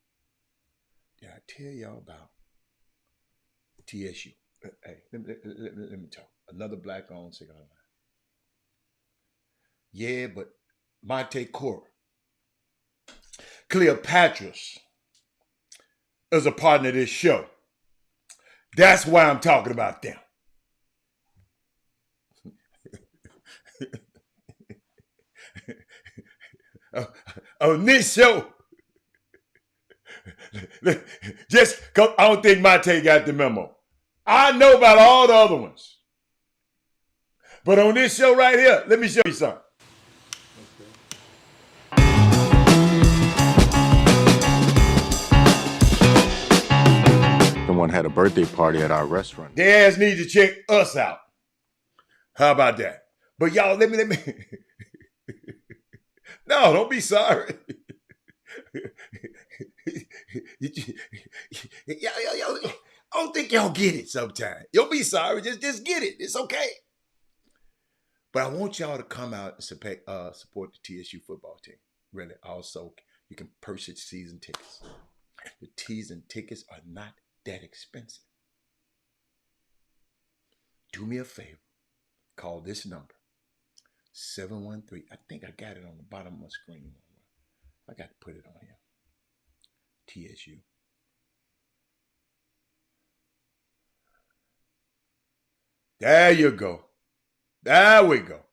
TSU? Hey, let me talk. Another black-owned cigar line. Yeah, but Monte Cora, Cleopatra's is a partner of this show. That's why I'm talking about them. On this show, just because I don't think Monte got the memo. I know about all the other ones. But on this show right here, let me show you something. Someone had a birthday party at our restaurant. Their ass need to check us out. How about that? But y'all, let me. No, don't be sorry. I don't think y'all get it sometimes. You'll be sorry. Just get it. It's okay. But I want y'all to come out and support the TSU football team. Really. Also, you can purchase season tickets. The season tickets are not that expensive. Do me a favor. Call this number. 713. I think I got it on the bottom of my screen. I got to put it on here. TSU. There you go. There we go.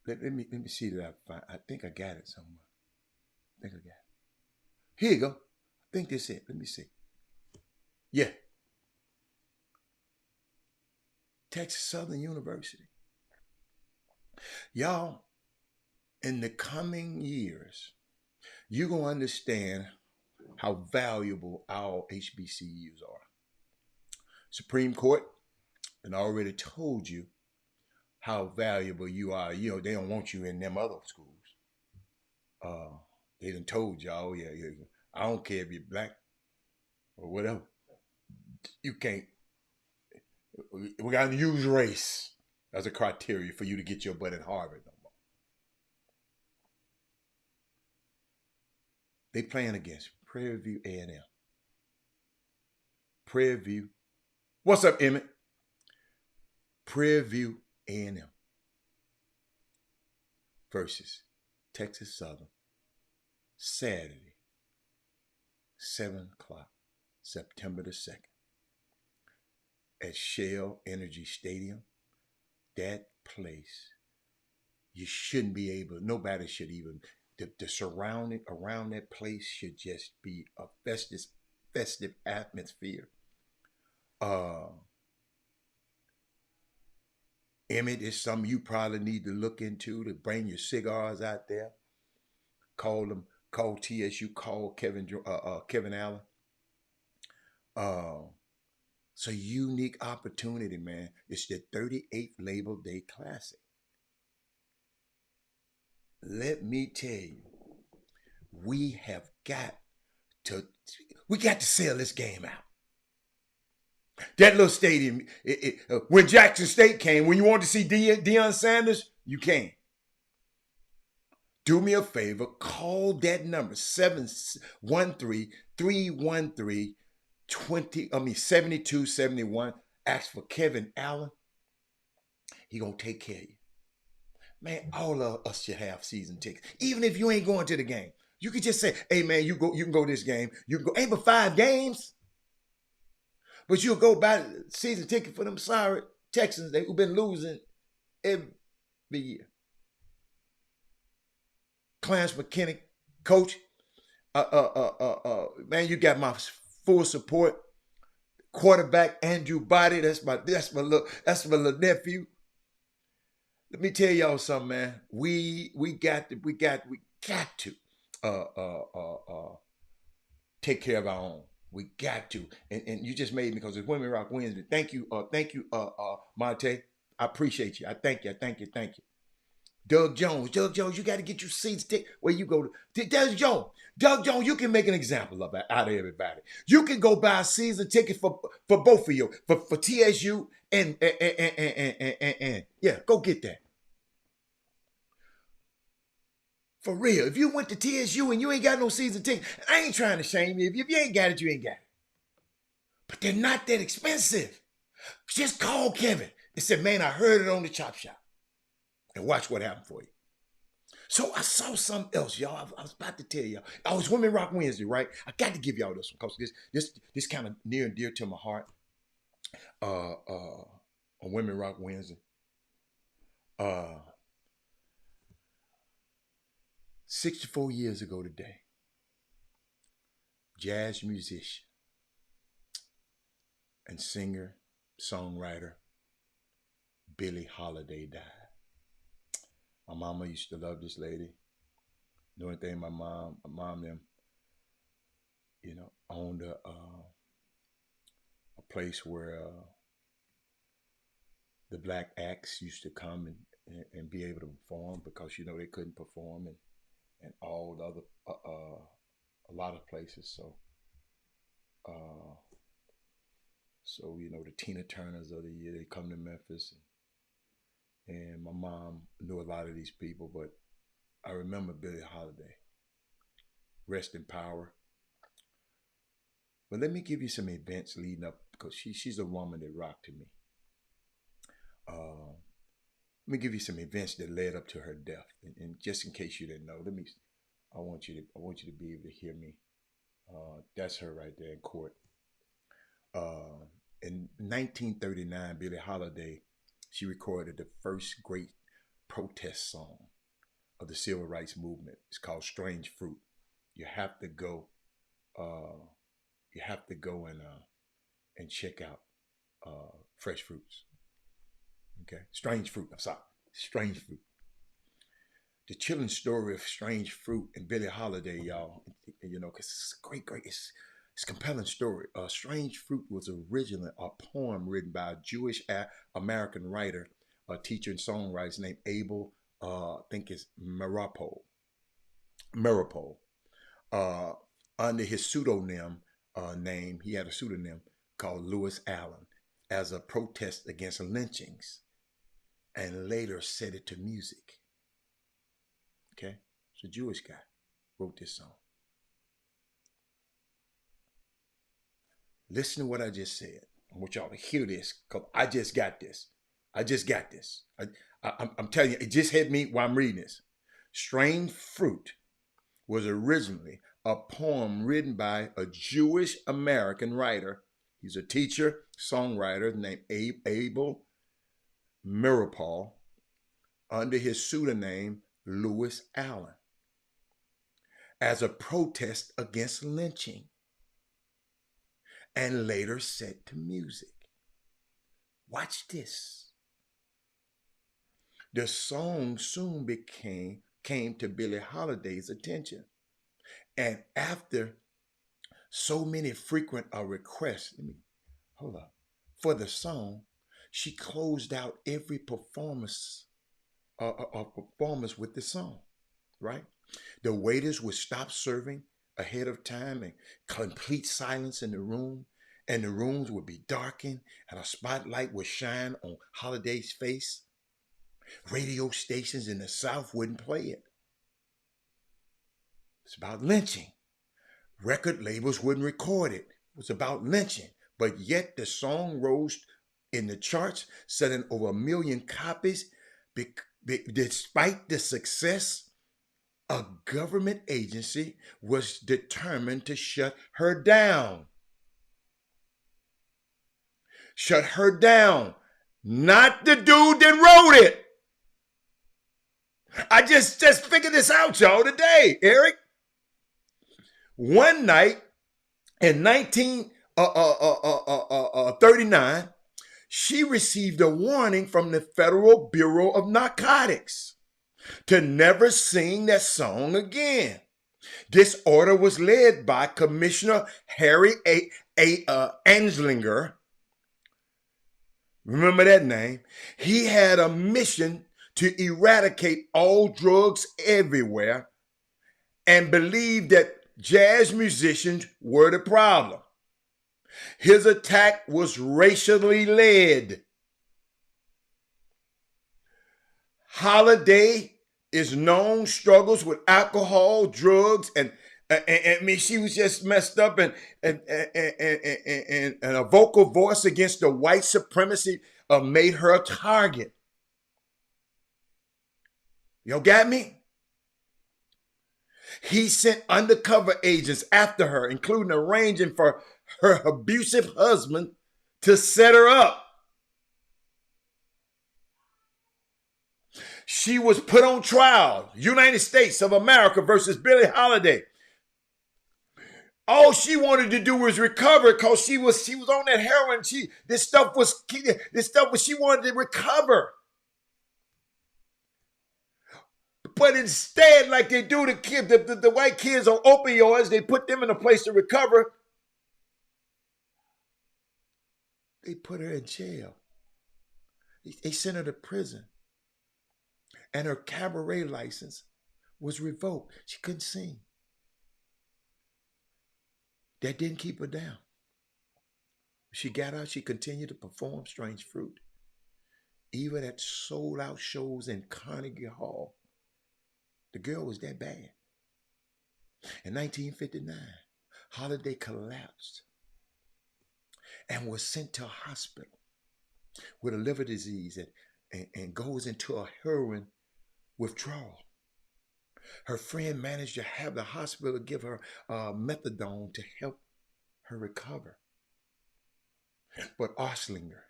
Let me see that I find. I think I got it somewhere. Here you go. I think that's it. Let me see. Yeah. Texas Southern University. Y'all, in the coming years, you're going to understand how valuable our HBCUs are. Supreme Court and already told you how valuable you are. You know, they don't want you in them other schools. They done told y'all, yeah, I don't care if you're black or whatever. You can't. We got to use race as a criteria for you to get your butt in Harvard no more. They playing against Prairie View A&M. Prairie View. What's up, Emmett? Prairie View A&M versus Texas Southern Saturday, 7 o'clock, September the 2nd, at Shell Energy Stadium. That place, you shouldn't be able, nobody should even, the surrounding around that place should just be a festive atmosphere. Emmett is something you probably need to look into, to bring your cigars out there. Call TSU, call Kevin Allen. It's a unique opportunity, man. It's the 38th Labor Day Classic. Let me tell you, we got to sell this game out. That little stadium, when Jackson State came, when you wanted to see Deion Sanders, you came. Do me a favor, call that number, 713-313-7271. Ask for Kevin Allen. He gonna take care of you. Man, all of us should have season tickets. Even if you ain't going to the game. You could just say, hey man, you can go this game. You can go, ain't but 5 games. But you'll go buy the season ticket for them sorry Texans who've been losing every year. Clarence McKinney, coach, man, you got my full support. Quarterback Andrew Body, that's my little nephew. Let me tell y'all something, man. We got to take care of our own. We got to. And you just made me, because it's Women Rock Wednesday. Thank you, Monte. I appreciate you. I thank you. Doug Jones, you got to get your seats. Where you go to Doug Jones, you can make an example out of everybody. You can go buy a season ticket for both of you, for TSU and yeah, go get that. For real, if you went to TSU and you ain't got no season ticket, I ain't trying to shame you. If you ain't got it, you ain't got it. But they're not that expensive. Just call Kevin and say, man, I heard it on the Chop Shop. And watch what happened for you. So I saw something else, y'all. I was about to tell y'all. Oh, it's Women Rock Wednesday, right? I got to give y'all this one, because this kind of near and dear to my heart. On Women Rock Wednesday. 64 years ago today, jazz musician and singer, songwriter Billie Holiday died. My mama used to love this lady. The only thing my mom them, owned a place where the black acts used to come and be able to perform, because they couldn't perform and all the other a lot of places. So the Tina Turners of the year, they come to Memphis. And my mom knew a lot of these people, but I remember Billie Holiday. Rest in power. But let me give you some events leading up, because she's a woman that rocked to me. Let me give you some events that led up to her death, and just in case you didn't know, I want you to be able to hear me. That's her right there in court. In 1939, Billie Holiday, she recorded the first great protest song of the civil rights movement. It's called "Strange Fruit." You have to go. And check out Fresh Fruits. Okay, Strange Fruit. I'm sorry, Strange Fruit. The chilling story of Strange Fruit and Billie Holiday, y'all. Because it's a great. It's a compelling story. Strange Fruit was originally a poem written by a Jewish American writer, teacher, and songwriter named Abel. I think it's Meropole. Under his pseudonym name, he had a pseudonym called Lewis Allen, as a protest against lynchings, and later set it to music. Okay, it's a Jewish guy wrote this song. Listen to what I just said. I want y'all to hear this, because I just got this. I'm telling you, it just hit me while I'm reading this. Strange Fruit was originally a poem written by a Jewish American writer. He's a teacher, songwriter named Abel Mirapol, under his pseudonym Lewis Allen, as a protest against lynching, and later set to music. Watch this. The song soon came to Billie Holiday's attention. And after so many frequent requests, for the song, she closed out every performance with the song, right? The waiters would stop serving ahead of time and complete silence in the room, and the rooms would be darkened and a spotlight would shine on Holiday's face. Radio stations in the South wouldn't play it. It's about lynching. Record labels wouldn't record it. It was about lynching. But yet the song rose in the charts, selling over 1 million copies. Despite the success, a government agency was determined to shut her down. Shut her down. Not the dude that wrote it. I just figured this out, y'all, today, Eric. One night in 1939, she received a warning from the Federal Bureau of Narcotics to never sing that song again. This order was led by Commissioner Harry Anslinger. Remember that name? He had a mission to eradicate all drugs everywhere and believed that jazz musicians were the problem. His attack was racially led. Holiday is known struggles with alcohol, drugs, and I mean, she was just messed up, and a vocal voice against the white supremacy made her a target. Y'all got me? He sent undercover agents after her, including arranging for her abusive husband to set her up. She was put on trial, United States of America versus Billie Holiday. All she wanted to do was recover because she was on that heroin. She wanted to recover. But instead, like they do the white kids on opioids, they put them in a place to recover. They put her in jail. They sent her to prison. And her cabaret license was revoked. She couldn't sing. That didn't keep her down. She got out, she continued to perform Strange Fruit, even at sold-out shows in Carnegie Hall. The girl was that bad. In 1959, Holiday collapsed and was sent to a hospital with a liver disease and goes into a heroin withdrawal. Her friend managed to have the hospital give her methadone to help her recover. But Anslinger,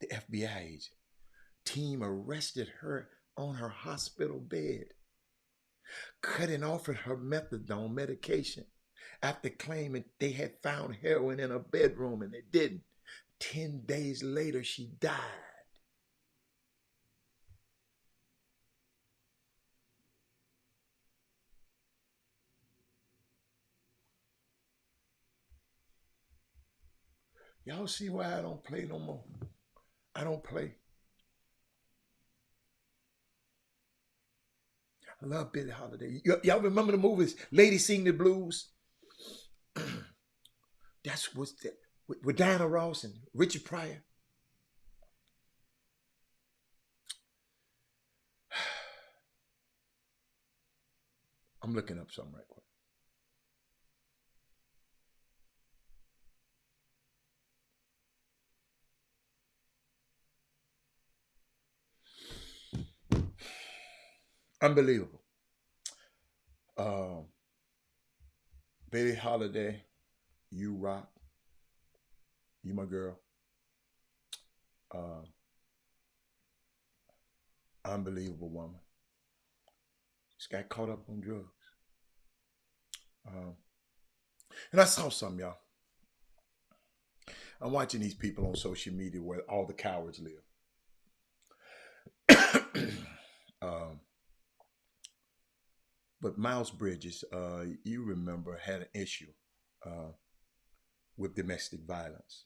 the FBI agent, team arrested her on her hospital bed, cutting off her methadone medication after claiming they had found heroin in her bedroom, and they didn't. 10 days later, she died. Y'all see why I don't play no more? I don't play. I love Billie Holiday. Y'all remember the movies Lady Sing the Blues? That's what's that with Diana Ross and Richard Pryor. I'm looking up something right quick. Unbelievable. Billie Holiday, you rock. You my girl. Uh, Unbelievable woman. Just got caught up on drugs. Um, and I saw some, y'all. I'm watching these people on social media where all the cowards live. um, but Miles Bridges, you remember, had an issue uh, with domestic violence.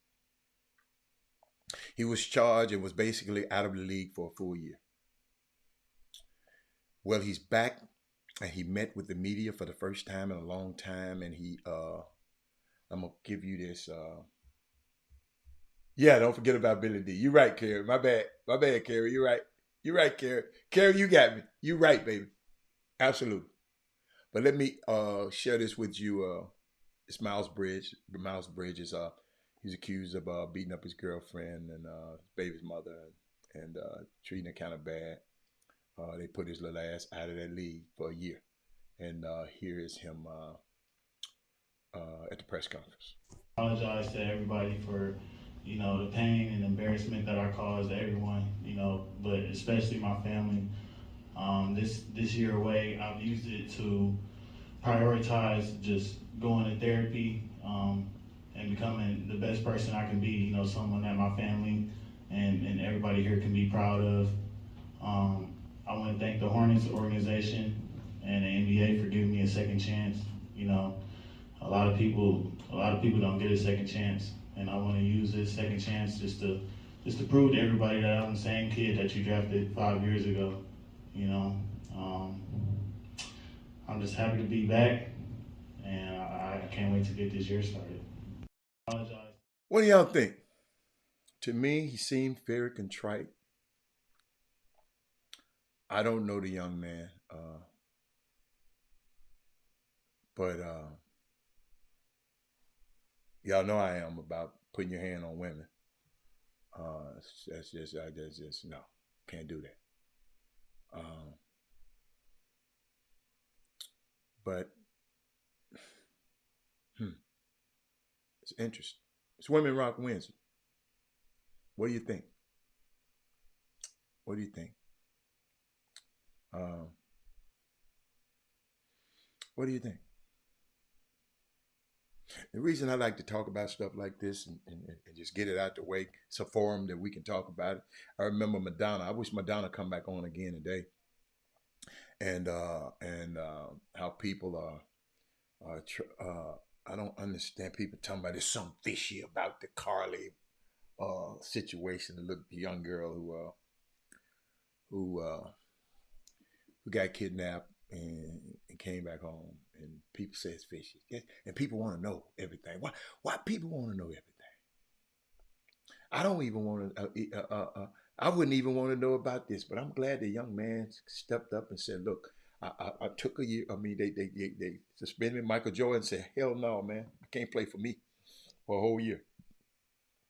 He was charged and was basically out of the league for a full year. Well, he's back and he met with the media for the first time in a long time. And I'm going to give you this. Yeah, don't forget about Billy D. You're right, Carrie. My bad. My bad, Carrie. You're right. You're right, Carrie. Carrie, you got me. You're right, baby. Absolutely. But let me share this with you. It's Miles Bridges. Miles Bridges. He's accused of beating up his girlfriend and his baby's mother and treating her kind of bad. They put his little ass out of that league for a year. And here is him at the press conference. I apologize to everybody for, the pain and embarrassment that I caused everyone, but especially my family. This year away, I've used it to prioritize just going to therapy and becoming the best person I can be. Someone that my family and everybody here can be proud of. I want to thank the Hornets organization and the NBA for giving me a second chance. A lot of people don't get a second chance, and I want to use this second chance just to prove to everybody that I'm the same kid that you drafted 5 years ago. I'm just happy to be back, and I can't wait to get this year started. I apologize. What do y'all think? To me, he seemed very contrite. I don't know the young man, but y'all know I am about putting your hand on women. That's just no, can't do that. But it's interesting. It's Women Rock Wednesday. What do you think? What do you think? What do you think? The reason I like to talk about stuff like this and just get it out the way, it's a forum that we can talk about it. I remember Madonna. I wish Madonna come back on again today. And how people are I don't understand people talking about there's something fishy about the Carly situation. The little young girl who got kidnapped and came back home, and people say it's fishy. And people want to know everything. Why people want to know everything? I don't even want to. I wouldn't even want to know about this, but I'm glad the young man stepped up and said, "Look, I took a year. I mean, they suspended Michael Jordan and said, hell no, man, I can't play for me for a whole year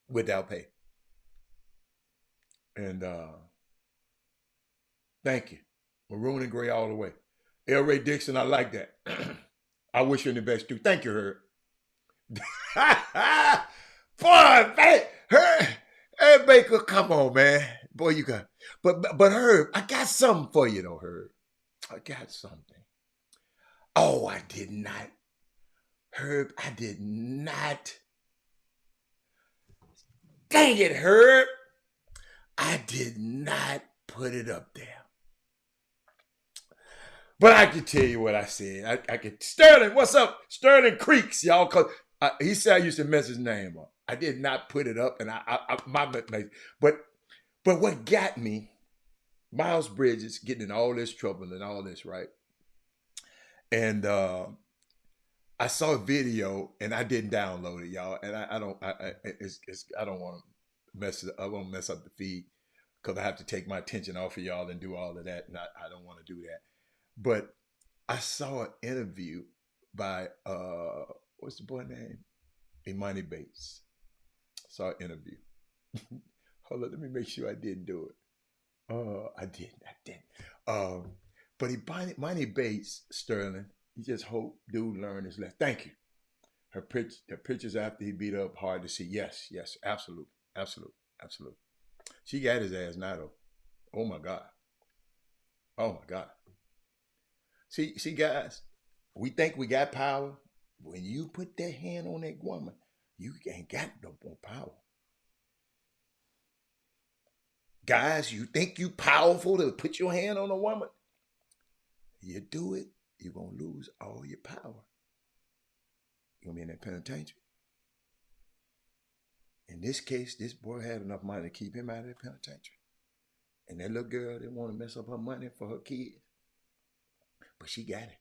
without pay." And thank you, maroon and gray all the way. L. Ray Dixon, I like that. I wish you the best too. Thank you, Herb. Boy, man, Herb, hey Baker, come on, man. Boy, you got, but Herb, I got something for you though, Herb. I got something. Oh, I did not. Herb, I did not. Dang it, Herb. I did not put it up there. But I can tell you what I said. I could. Sterling, what's up? Sterling Creeks, y'all. Cause he said I used to mess his name up. I did not put it up, and but what got me, Miles Bridges getting in all this trouble and all this, right? And I saw a video, and I didn't download it, y'all. And I don't want to mess it. I won't mess up the feed because I have to take my attention off of y'all and do all of that, and I don't want to do that. But I saw an interview by what's the boy name? Imani Bates. Saw an interview. Hold on, let me make sure I didn't do it. I didn't. But Imani Bates, Sterling, he just hope dude learn his lesson. Thank you. the pictures after he beat her up, hard to see. Yes, yes, absolute, absolute, absolute. She got his ass now though. Oh my God. Oh my God. See, guys, we think we got power. When you put that hand on that woman, you ain't got no more power. Guys, you think you powerful to put your hand on a woman? You do it, you're gonna lose all your power. You're gonna be in that penitentiary. In this case, this boy had enough money to keep him out of the penitentiary. And that little girl didn't want to mess up her money for her kids. But she got it.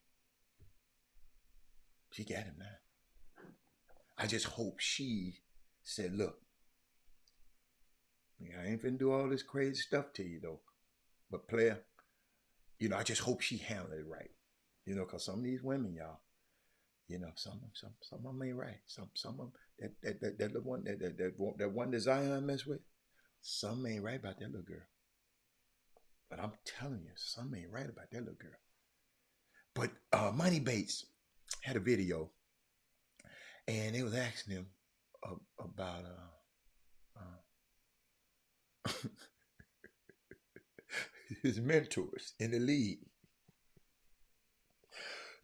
She got him now. I just hope she said, look, I ain't finna do all this crazy stuff to you though. But player, I just hope she handled it right. Because some of these women, y'all, some of them ain't right. Some of them, that one that Zion messed with, some ain't right about that little girl. But I'm telling you, some ain't right about that little girl. But Money Bates had a video, and they was asking him about his mentors in the league.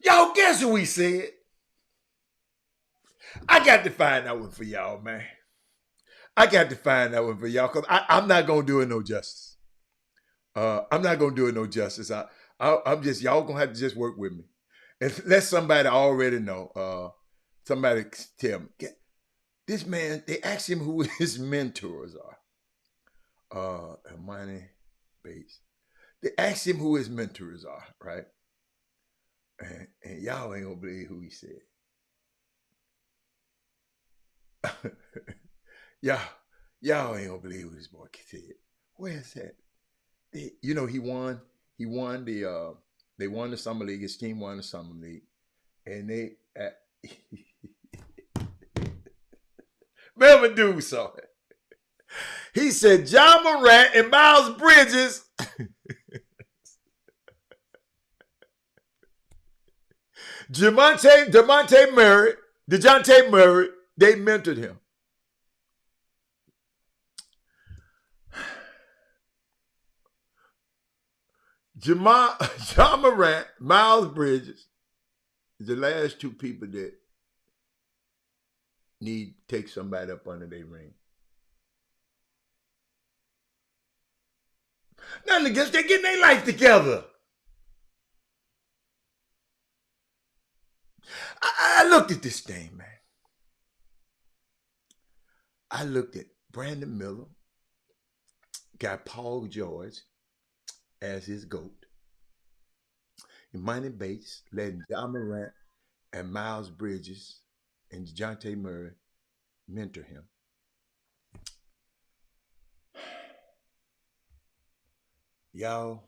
Y'all guess who he said? I got to find that one for y'all, man. I got to find that one for y'all because I'm not going to do it no justice. I'm not going to do it no justice. I'm just, y'all going to have to just work with me. And let somebody already know. Somebody tell me. This man, they asked him who his mentors are. Money Bates. They asked him who his mentors are, right? And y'all ain't gonna believe who he said. y'all ain't gonna believe who this boy said. Where's that? He won. He won they won the summer league. His team won the summer league, and they remember dude saw it. He said John Morant and Miles Bridges DeJounte Murray, they mentored him. John Morant, Miles Bridges is the last two people that need to take somebody up under their ring. Nothing against, they're getting their life together. I looked at this thing, man. I looked at Brandon Miller, got Paul George as his GOAT. And Money Bates letting John Morant and Miles Bridges and DeJounte Murray mentor him. Y'all,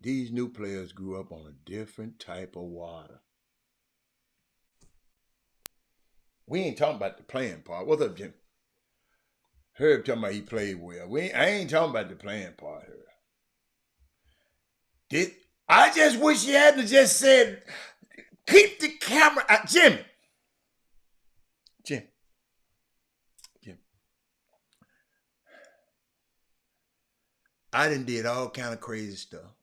these new players grew up on a different type of water. We ain't talking about the playing part. What's up, Jim? Herb talking about he played well. I ain't talking about the playing part, Herb. I just wish he hadn't just said, keep the camera out. Jim. I done did all kind of crazy stuff.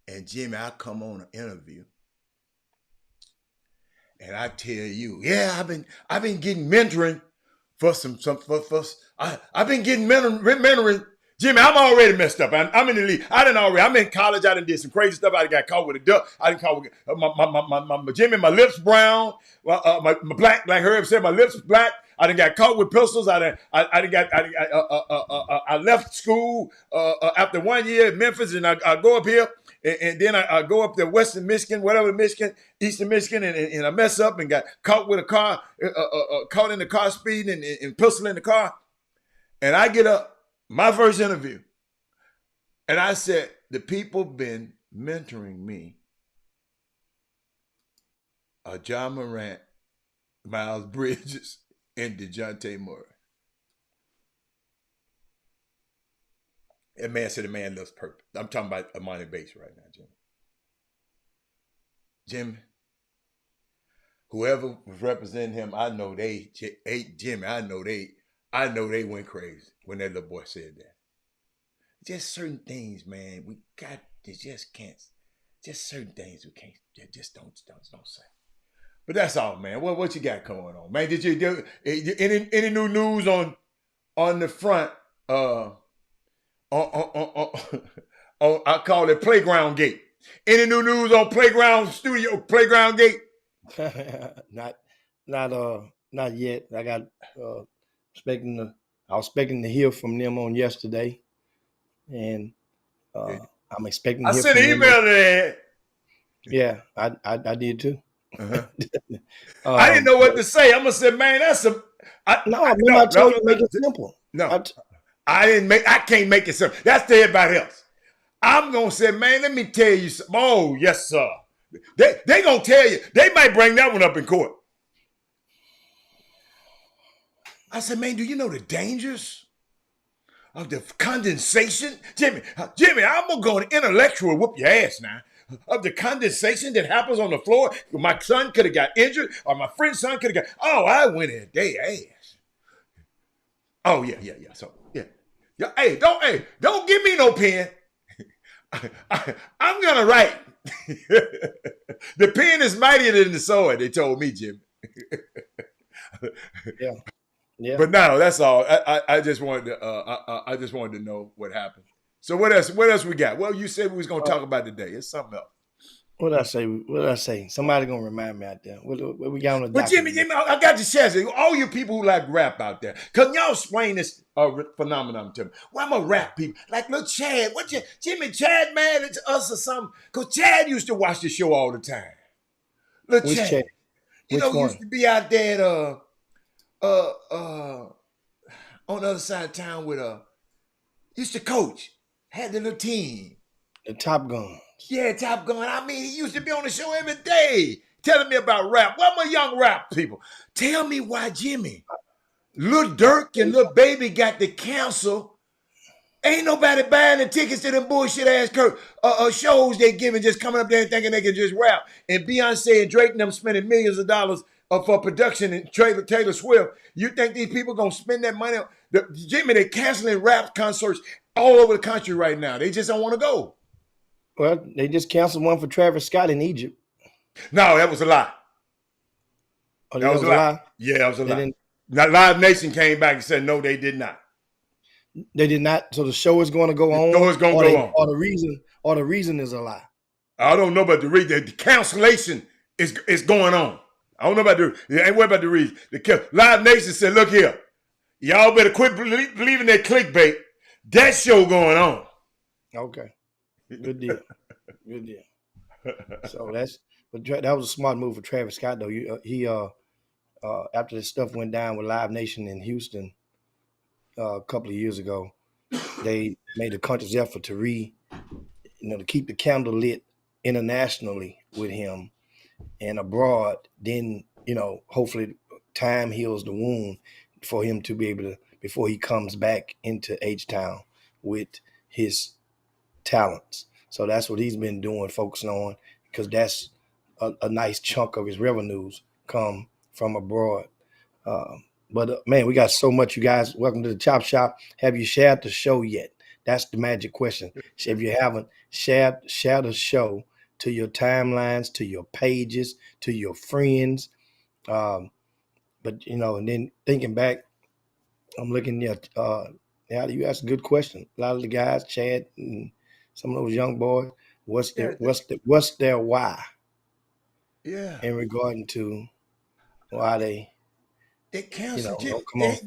And Jimmy, I come on an interview and I tell you, yeah, I've been getting mentoring for I've been getting mentoring. Jimmy, I'm already messed up. I'm in the league. I'm in college. I done did some crazy stuff. I done got caught with a duck. I done caught with my Jimmy, my lips brown. My black, like Herb said, my lips black. I done got caught with pistols. I left school after 1 year in Memphis, and I go up here, and then I go up to Western Michigan, whatever Michigan, Eastern Michigan, and I mess up and got caught with a car, caught in the car speeding and pistol in the car. And I get up, my first interview, and I said, the people been mentoring me John Morant, Miles Bridges, and DeJounte Murray. That man said the man looks perfect. I'm talking about Money Bates right now, Jim. Jim, whoever was representing him, I know they ate Jimmy. I know they went crazy when that little boy said that. Just certain things, man. We got to just can't. Just certain things we can't. Just don't say. But that's all, man. What you got going on, man? Did you do any new news on the front? I call it Playground Gate. Any new news on Playground Gate? Not yet. I was expecting to hear from them on yesterday, and I'm expecting to I hear sent from an them. email to that. Yeah, I did too. Uh-huh. I didn't know what to say. I'm gonna say, man, that's some. I told you make it simple. No, I can't make it simple. That's to everybody else. I'm gonna say, man, let me tell you something. Oh, yes, sir. They gonna tell you. They might bring that one up in court. I said, man, do you know the dangers of the condensation? Jimmy, I'm gonna go and intellectual whoop your ass now. Of the condensation that happens on the floor. My son could have got injured, or my friend's son could have got. Oh, I went in their ass. Oh yeah. So yeah. Hey, don't give me no pen. I'm gonna write. The pen is mightier than the sword. They told me, Jim. Yeah. But no, that's all. I just wanted to know what happened. So what else? What else we got? Well, you said we was gonna talk about today. It's something else. What did I say? Somebody gonna remind me out there. What we got on the But document? Jimmy, I got to share this. All you people who like rap out there, cause y'all explain this phenomenon to me. Well, I'm a rap people. Like, look, Chad, Jimmy, Chad mad at us or something? Cause Chad used to watch the show all the time. Look, Which Chad, Chad? Which one? used to be out there on the other side of town with used to coach, had the little team. The Top Gun. Yeah, Top Gun. I mean, he used to be on the show every day telling me about rap. Well, my young rap people, tell me why Jimmy, Lil Durk and Lil Baby got to cancel. Ain't nobody buying the tickets to them bullshit ass shows they giving, just coming up there and thinking they can just rap. And Beyonce and Drake and them spending millions of dollars for production and Taylor Swift. You think these people gonna spend that money? Jimmy, they canceling rap concerts all over the country right now. They just don't want to go. Well, they just canceled one for Travis Scott in Egypt. No, that was a lie. Oh, that was a lie? Yeah, that was a lie. Now, Live Nation came back and said, no, they did not. They did not. So the show is going to go on. The show is going to go on. Or the reason is a lie. I don't know about the reason. The cancellation is going on. I don't know about ain't worried about the reason. Live Nation said, look here, y'all better quit believing that clickbait. That show going on. Okay. Good deal. Good deal. So that was a smart move for Travis Scott, though. He after this stuff went down with Live Nation in Houston a couple of years ago, they made a conscious effort to keep the candle lit internationally with him and abroad. Then, hopefully time heals the wound for him to be able to, before he comes back into H-Town with his talents. So that's what he's been doing, focusing on, because that's a nice chunk of his revenues come from abroad. But man, we got so much, you guys. Welcome to the Chop Shop. Have you shared the show yet? That's the magic question. If you haven't, share the show to your timelines, to your pages, to your friends. But and then thinking back, I'm looking at you asked a good question. A lot of the guys, Chad and some of those young boys, what's their why? Yeah. In regarding to why they canceled. Come on.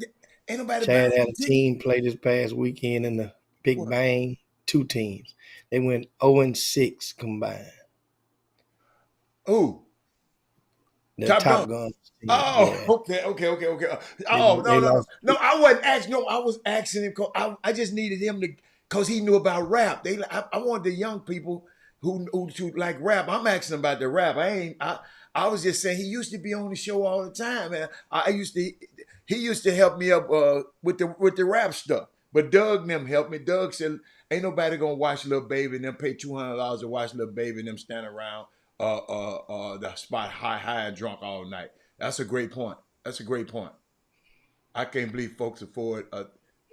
Ain't nobody. Chad had a team play this past weekend in the Big Bang. 2 teams. They went 0-6 combined. Ooh. The Top Gun. Oh, yeah. Okay. Oh, no. I wasn't asking. No, I was asking him. I just needed him to, because he knew about rap. I wanted the young people who like rap. I'm asking about the rap. I was just saying he used to be on the show all the time, man. He used to help me up with the rap stuff. But Doug and them helped me. Doug said, ain't nobody gonna watch Lil Baby and them pay $200 to watch Lil Baby and them stand around the spot high and drunk all night. That's a great point. That's a great point. I can't believe folks afford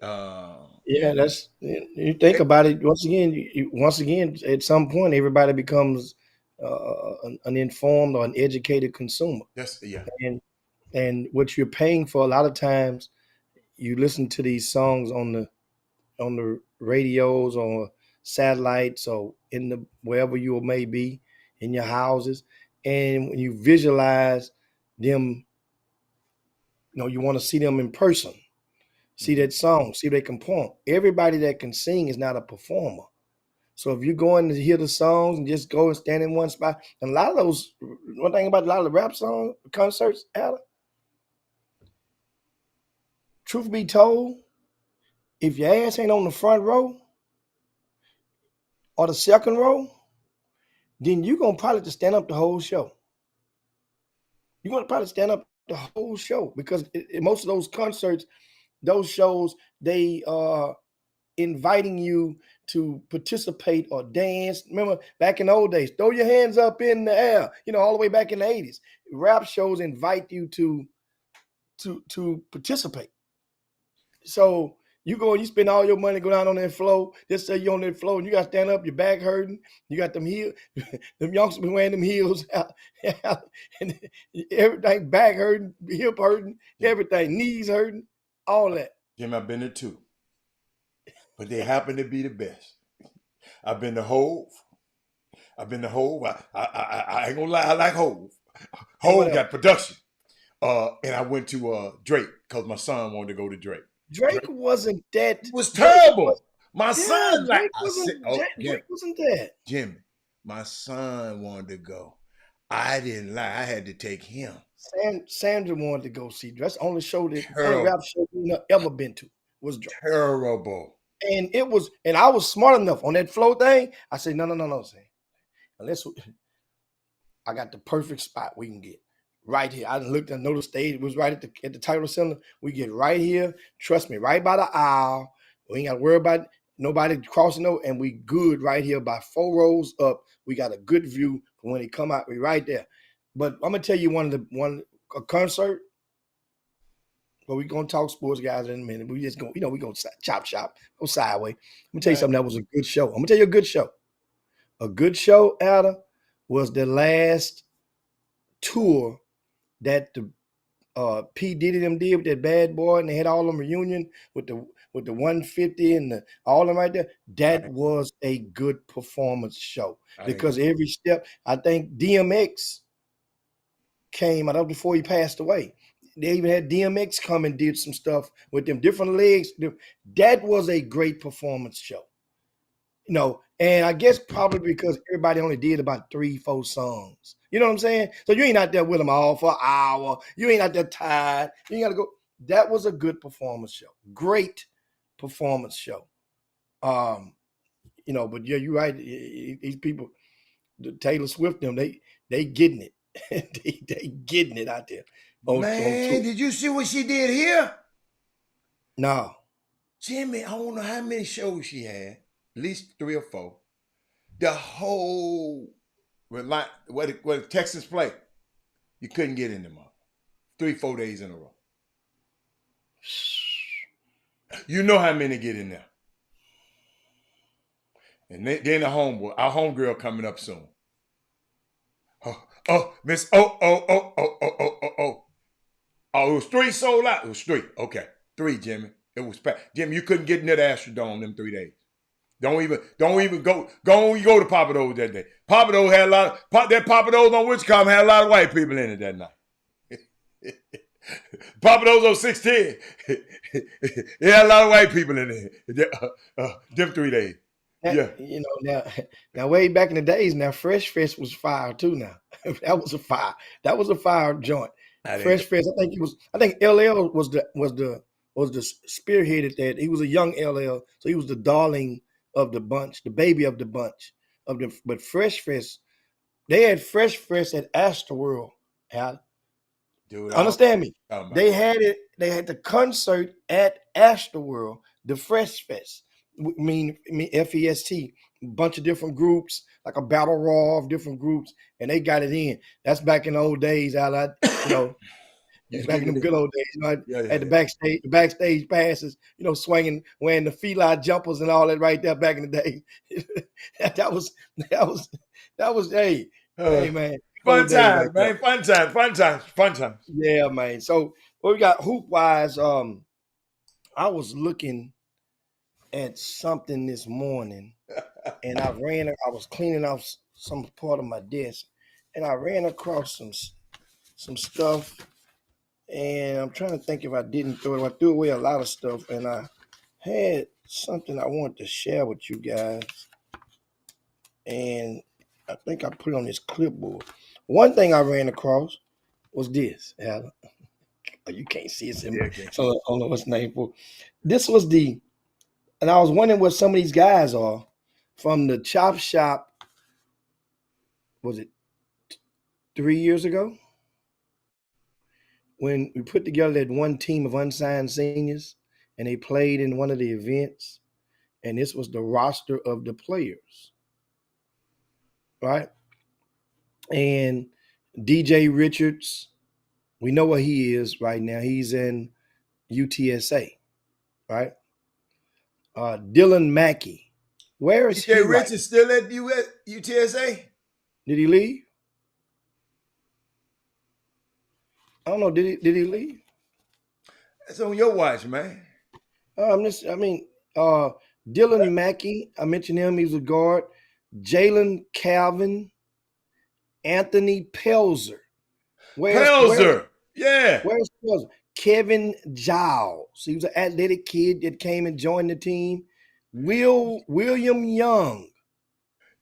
Yeah, that's you think about it once again. Once again, at some point, everybody becomes an informed or an educated consumer, that's yeah. and what you're paying for a lot of times, you listen to these songs on the radios or satellites or in the wherever you may be in your houses, and when you visualize them, you want to see them in person, see that song, see they can perform. Everybody that can sing is not a performer. So if you're going to hear the songs and just go and stand in one spot, and a lot of those, one thing about a lot of the rap song concerts, Adam, truth be told, if your ass ain't on the front row or the second row, then you're gonna probably just stand up the whole show. You're gonna probably stand up the whole show because most of those concerts, those shows, they are inviting you to participate or dance. Remember back in the old days, throw your hands up in the air. All the way back in the 80s, rap shows invite you to participate. So you go and you spend all your money, go down on that floor. Just say you're on that floor and you got to stand up, your back hurting. You got them heel, them youngsters been wearing them heels, and everything, back hurting, hip hurting, everything, knees hurting, all that. Jim, I've been to two, but they happen to be the best. I've been to Hove. I've been to Hove. I ain't gonna lie, I like Hove. Hove got production. And I went to Drake because my son wanted to go to Drake. Drake wasn't that. It was terrible. My Drake son Drake wasn't that. Jimmy, my son wanted to go. I didn't lie. I had to take him. Sandra wanted to go see. That's the only show only Terrible. rap show we've ever been to was Drake. Terrible. And I was smart enough on that flow thing. I said, no, Sam. Unless I got the perfect spot we can get. Right here. I looked and noticed the stage was right at the title center. We get right here. Trust me, right by the aisle. We ain't got to worry about nobody crossing over, and we good right here by 4 rows up. We got a good view for when they come out. We right there. But I'm gonna tell you a concert. But we're gonna talk sports guys in a minute. We just go, we gonna chop shop, go sideways. Let me tell you something that was a good show. I'm gonna tell you a good show. A good show, Ada, was the last tour that the P. Diddy them did with that Bad Boy, and they had all them reunion with the 150 and all them right there. That was a good performance show because every step, I think DMX came out before he passed away. They even had DMX come and did some stuff with them different legs. That was a great performance show. And I guess probably because everybody only did about 3-4 songs. You know what I'm saying? So you ain't out there with them all for an hour. You ain't out there tired. You ain't got to go. That was a good performance show. Great performance show. But yeah, you're right. These people, the Taylor Swift, them, they getting it. they getting it out there. Man, did you see what she did here? No. Jimmy, I don't know how many shows she had. At least 3 or 4. The whole what Texas play, you couldn't get in them up 3-4 days in a row. You know how many get in there. And then the homeboy, our homegirl coming up soon. Miss Oh, it was 3 sold out. It was 3. Okay. 3, Jimmy. It was packed. Jimmy, you couldn't get in that Astrodome them 3 days. Don't even go to Papa Do's that day. Papa Do's had Papa Do's on Wichita had a lot of white people in it that night. Papa Do's on 610. It had a lot of white people in it. Them 3 days. Now way back in the days, now Fresh Fest was fire too. Now that was a fire. That was a fire joint. Fresh Fest. I think LL was the spearheaded that. He was a young LL, so he was the darling of the bunch, the baby of the bunch but Fresh Fest, they had Fresh Fest at Astroworld. Dude, understand me? They had the concert at Astroworld, the Fresh Fest. I mean FEST. bunch of different groups, like a battle royal of different groups, and they got it in. That's back in the old days, back in them good old days, at the backstage passes, swinging, wearing the feli jumpers and all that right there back in the day. that was, hey, man. Fun times, man. Fun times. Yeah, man. So what we got hoop wise, I was looking at something this morning and I was cleaning off some part of my desk and I ran across some stuff. And I'm trying to think if I didn't throw it. I threw away a lot of stuff, and I had something I wanted to share with you guys. And I think I put it on this clipboard. One thing I ran across was this. Alan. You can't see it, so I don't know what's the name for. This was and I was wondering what some of these guys are from the Chop Shop. Was it 3 years ago? When we put together that one team of unsigned seniors and they played in one of the events, and this was the roster of the players, right? And DJ Richards, we know where he is right now. He's in UTSA, right? Dylan Mackey, where is DJ Richards still at UTSA? Did he leave? I don't know. Did he leave? That's on your watch, man. Dylan Mackey, I mentioned him. He's a guard. Jalen Calvin, Anthony Pelzer. Pelzer? Yeah. Where's Pelzer? Kevin Giles. He was an athletic kid that came and joined the team. William Young.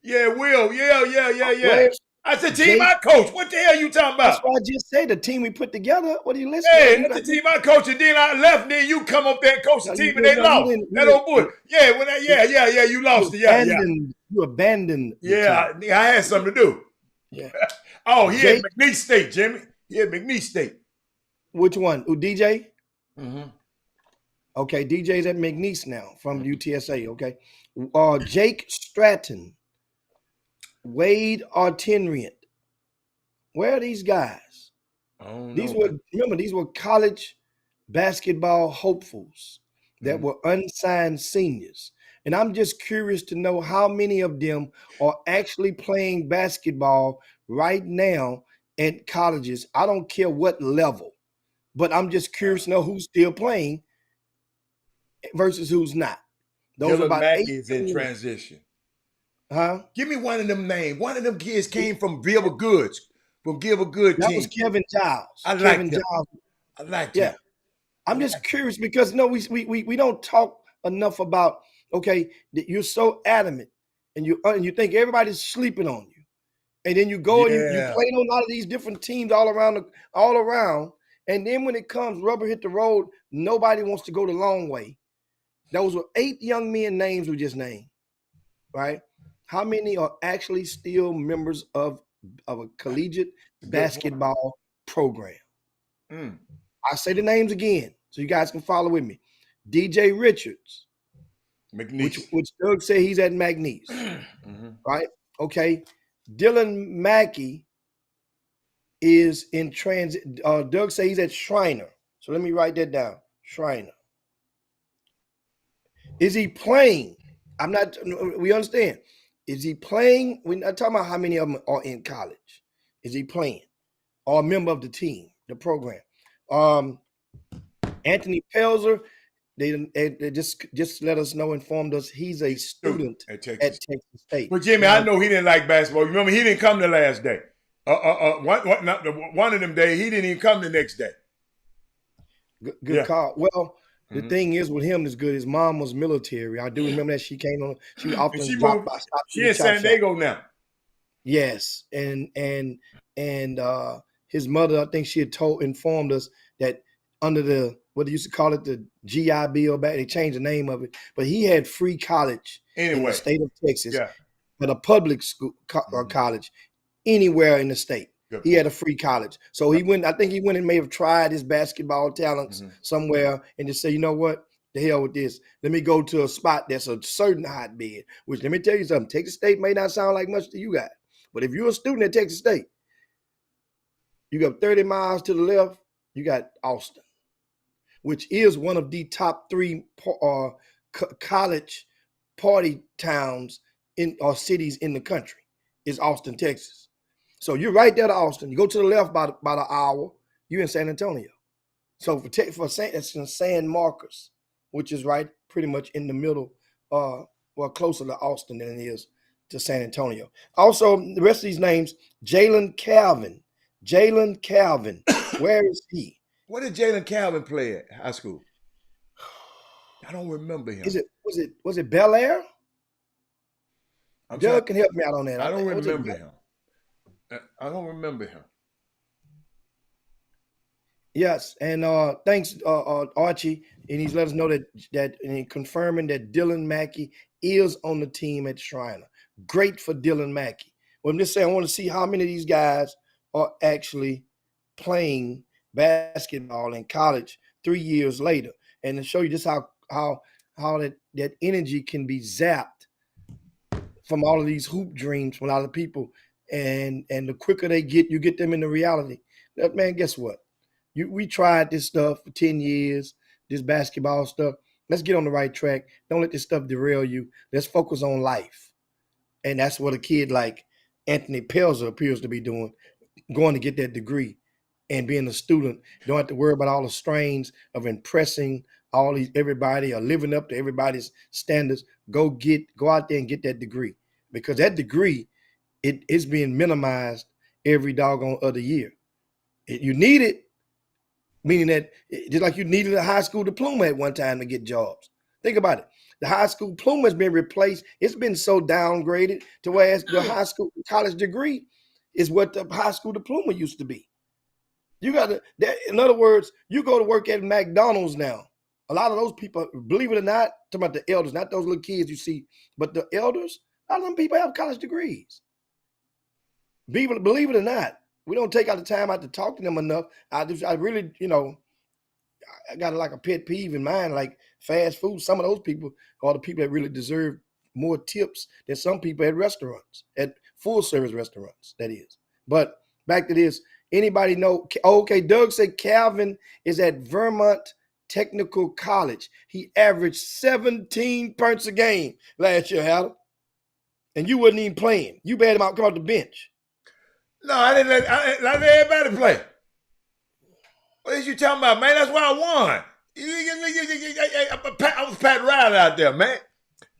Yeah, Will. Yeah. That's the team I coach. What the hell you talking about? That's what I just said. The team we put together. What are you listening? Hey, that's the team I coach, and then I left. And then you come up there and coach the team, and they lost. That old boy. Yeah. You lost it. Yeah. You abandoned. Yeah, I had something to do. Yeah. Oh, he had McNeese State, Jimmy. He had McNeese State. Which one? DJ? Mm-hmm. Okay, DJ's at McNeese now from UTSA. Okay. Jake Stratton. Wade Artenriant. Where are these guys? These were college basketball hopefuls that were unsigned seniors. And I'm just curious to know how many of them are actually playing basketball right now at colleges. I don't care what level, but I'm just curious to know who's still playing versus who's not. Those Dylan Mackey is in transition. Huh? Give me one of them names. One of them kids came from Gilbert Goods. From Gilbert Goods team. That was Kevin Giles. I like that. Yeah. I'm just curious because we don't talk enough about, okay, that you're so adamant and you think everybody's sleeping on you. And then you go and you play on a lot of these different teams all around. And then when it comes rubber hit the road, nobody wants to go the long way. Those were 8 young men names we just named, right? How many are actually still members of a collegiate basketball program? I say the names again so you guys can follow with me. DJ Richards, McNeese, which Doug said he's at McNeese, right? Okay. Dylan Mackey is in transit. Doug said he's at Shriner. So let me write that down. Shriner. Is he playing? We understand. Is he playing? We're not talking about how many of them are in college. Is he playing? Or a member of the team, the program? Anthony Pelzer, they just let us know, informed us he's a student at Texas State. But Jimmy, I know he didn't like basketball. You remember he didn't come the last day. One of them days, he didn't even come the next day. Good call. Well, the thing is with him is good. His mom was military. I do remember that she came on. She often dropped by. She in San Diego now. Yes, and his mother, I think she had informed us that under the what they used to call it, the GI Bill back, they changed the name of it, but he had free college in the state of Texas, at a public school college anywhere in the state. He had a free college. So he went, I think he went and may have tried his basketball talents somewhere and just say, you know what, The hell with this. Let me go to a spot that's a certain hotbed, which let me tell you something. Texas State may not sound like much to you guys, but if you're a student at Texas State, you got 30 miles to the left, you got Austin, which is one of the top 3 college party towns or cities in the country, is Austin, Texas. So you're right there to Austin. You go to the left about an hour, you're in San Antonio. So for San Marcos, which is right pretty much in the middle, closer to Austin than it is to San Antonio. Also, the rest of these names, Jalen Calvin. Where is he? Where did Jalen Calvin play at high school? I don't remember him. Was it Bel Air? Doug can help me out on that. I don't remember him. I don't remember him. Yes, and thanks, Archie, and he's let us know that and confirming that Dylan Mackey is on the team at Shriner. Great for Dylan Mackey. Well, I'm just saying, I want to see how many of these guys are actually playing basketball in college 3 years later, and to show you just how that energy can be zapped from all of these hoop dreams from a lot of people, and the quicker you get them into reality. Man, guess what? We tried this stuff for 10 years, this basketball stuff. Let's get on the right track. Don't let this stuff derail you. Let's focus on life. And that's what a kid like Anthony Pelzer appears to be doing, going to get that degree and being a student. Don't have to worry about all the strains of impressing everybody or living up to everybody's standards. Go out there and get that degree, because that degree, it's being minimized every doggone other year. You need it, meaning that just like you needed a high school diploma at one time to get jobs. Think about it. The high school diploma has been replaced. It's been so downgraded to whereas the college degree is what the high school diploma used to be. You got to, in other words, you go to work at McDonald's now. A lot of those people, believe it or not, talking about the elders, not those little kids you see, but the elders, a lot of them people have college degrees. Believe it or not, we don't take out the time out to talk to them enough. I really, I got like a pet peeve in mind, like fast food. Some of those people are the people that really deserve more tips than some people at restaurants, at full service restaurants, that is. But back to this, anybody know? Okay, Doug said Calvin is at Vermont Technical College. He averaged 17 points a game last year, Howard. And you wasn't even playing. You had him come out the bench. No, I didn't let everybody play. What is you talking about, man? That's why I won. I was Pat Riley out there, man.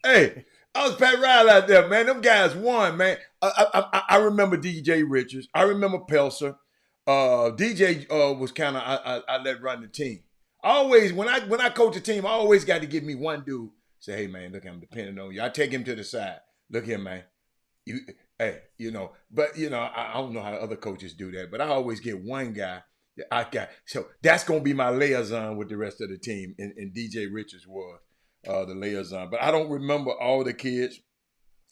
Hey, I was Pat Riley out there, man. Them guys won, man. I remember DJ Richards. I remember Pelzer. DJ was kind of I let run the team. Always when I coach a team, I always got to give me one dude. Say, hey man, look, I'm depending on you. I take him to the side. Look here, man. I don't know how other coaches do that, but I always get one guy that I got. So that's gonna be my liaison with the rest of the team. And DJ Richards was the liaison. But I don't remember all the kids,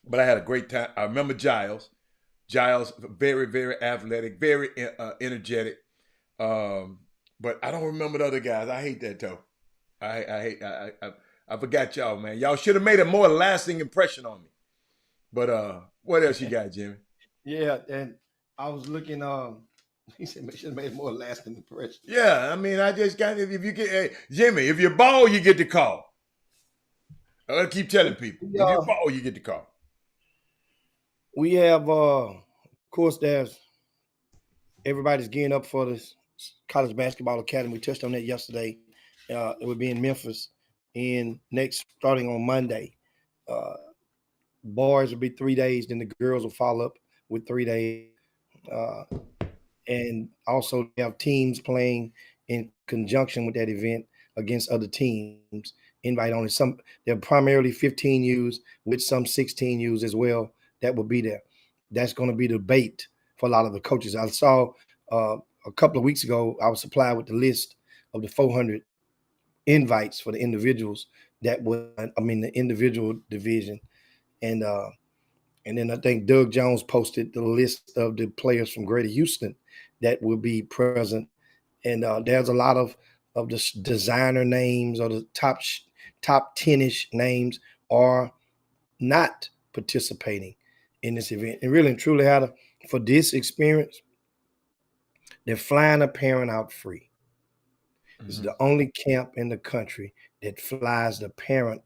but I had a great time. I remember Giles. Giles, very, very athletic, very energetic. But I don't remember the other guys. I hate that though. I forgot y'all, man. Y'all should have made a more lasting impression on me. But what else you got, Jimmy? Yeah, and I was looking. He said should have made a more lasting impression. Yeah, I mean, I just got if you get Jimmy, if you ball, you get the call. I keep telling people, if you ball, you get the call. We have, of course, everybody's gearing up for this college basketball academy. We touched on that yesterday. It will be in Memphis, and starting on Monday. Boys will be 3 days, then the girls will follow up with 3 days. And also they have teams playing in conjunction with that event against other teams. Invite only. They're primarily 15Us with some 16Us as well that will be there. That's going to be the bait for a lot of the coaches. I saw a couple of weeks ago, I was supplied with the list of the 400 invites for the individuals the individual division. And then I think Doug Jones posted the list of the players from Greater Houston that will be present. And there's a lot of the designer names or the top top 10-ish names are not participating in this event. And really and truly, for this experience, they're flying a parent out free. This is the only camp in the country that flies the parent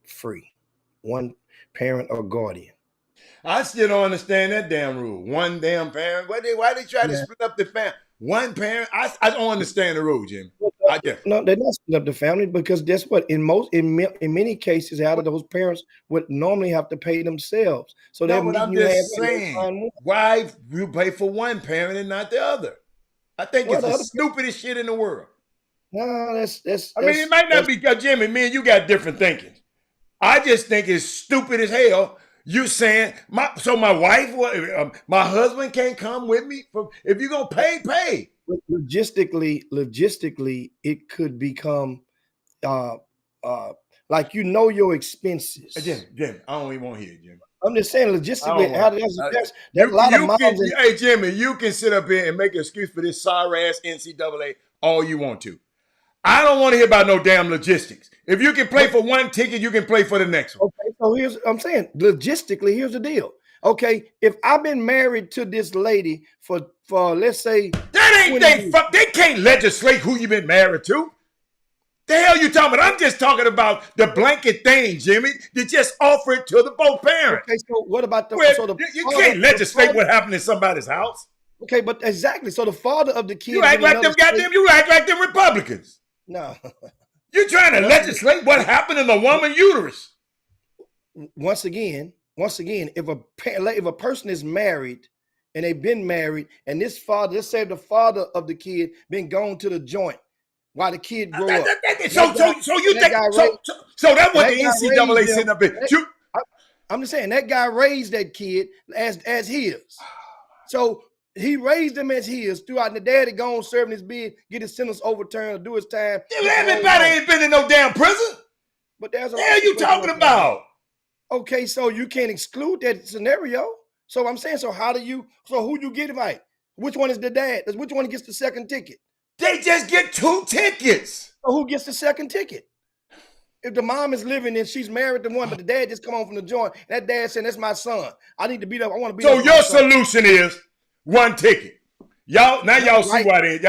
free. One parent or guardian. I still don't understand that damn rule. One damn parent. Why they try to split up the family? One parent. I don't understand the rule, Jim. No, they're not splitting up the family because that's what in many cases, out of those parents would normally have to pay themselves. So they're but I'm meeting you just halfway. saying, why you pay for one parent and not the other? I think it's the stupidest shit in the world. No, that's. I mean, it might not be because Jimmy, me and you got different thinking. I just think it's stupid as hell. You saying my wife, my husband can't come with me. If you're gonna pay. Logistically, it could become like your expenses. Jim, I don't even want to hear it, Jim. I'm just saying logistically, that's a lot of moms. Hey, Jimmy, you can sit up here and make an excuse for this sorry ass NCAA all you want to. I don't want to hear about no damn logistics. If you can play for one ticket, you can play for the next one. Okay, so I'm saying logistically, here's the deal. Okay, if I've been married to this lady for let's say that ain't they can't legislate who you've been married to. The hell you talking about? I'm just talking about the blanket thing, Jimmy. They just offer it to the both parents. Okay, so what about you can't legislate what happened in somebody's house. Okay, but exactly. So the father of the kid. You act like them goddamn. You act like them Republicans. No. You're trying to legislate what happened in the woman's uterus. Once again, if a person is married and they've been married, and this father, let's say the father of the kid been gone to the joint while the kid grew up. So that's what the NCAA sitting up there. I'm just saying that guy raised that kid as his. So he raised him as his throughout. The daddy gone serving his bid, get his sentence overturned, or do his time. Everybody ain't been in no damn prison. But there's what the hell you talking about? Okay, so you can't exclude that scenario. So I'm saying, so who you get right? Which one is the dad? Which one gets the second ticket? They just get 2 tickets. So who gets the second ticket? If the mom is living and she's married to one, but the dad just come home from the joint, and that dad saying, that's my son. I need to beat up. I want to beat up. So your solution is 1 ticket. Y'all see why they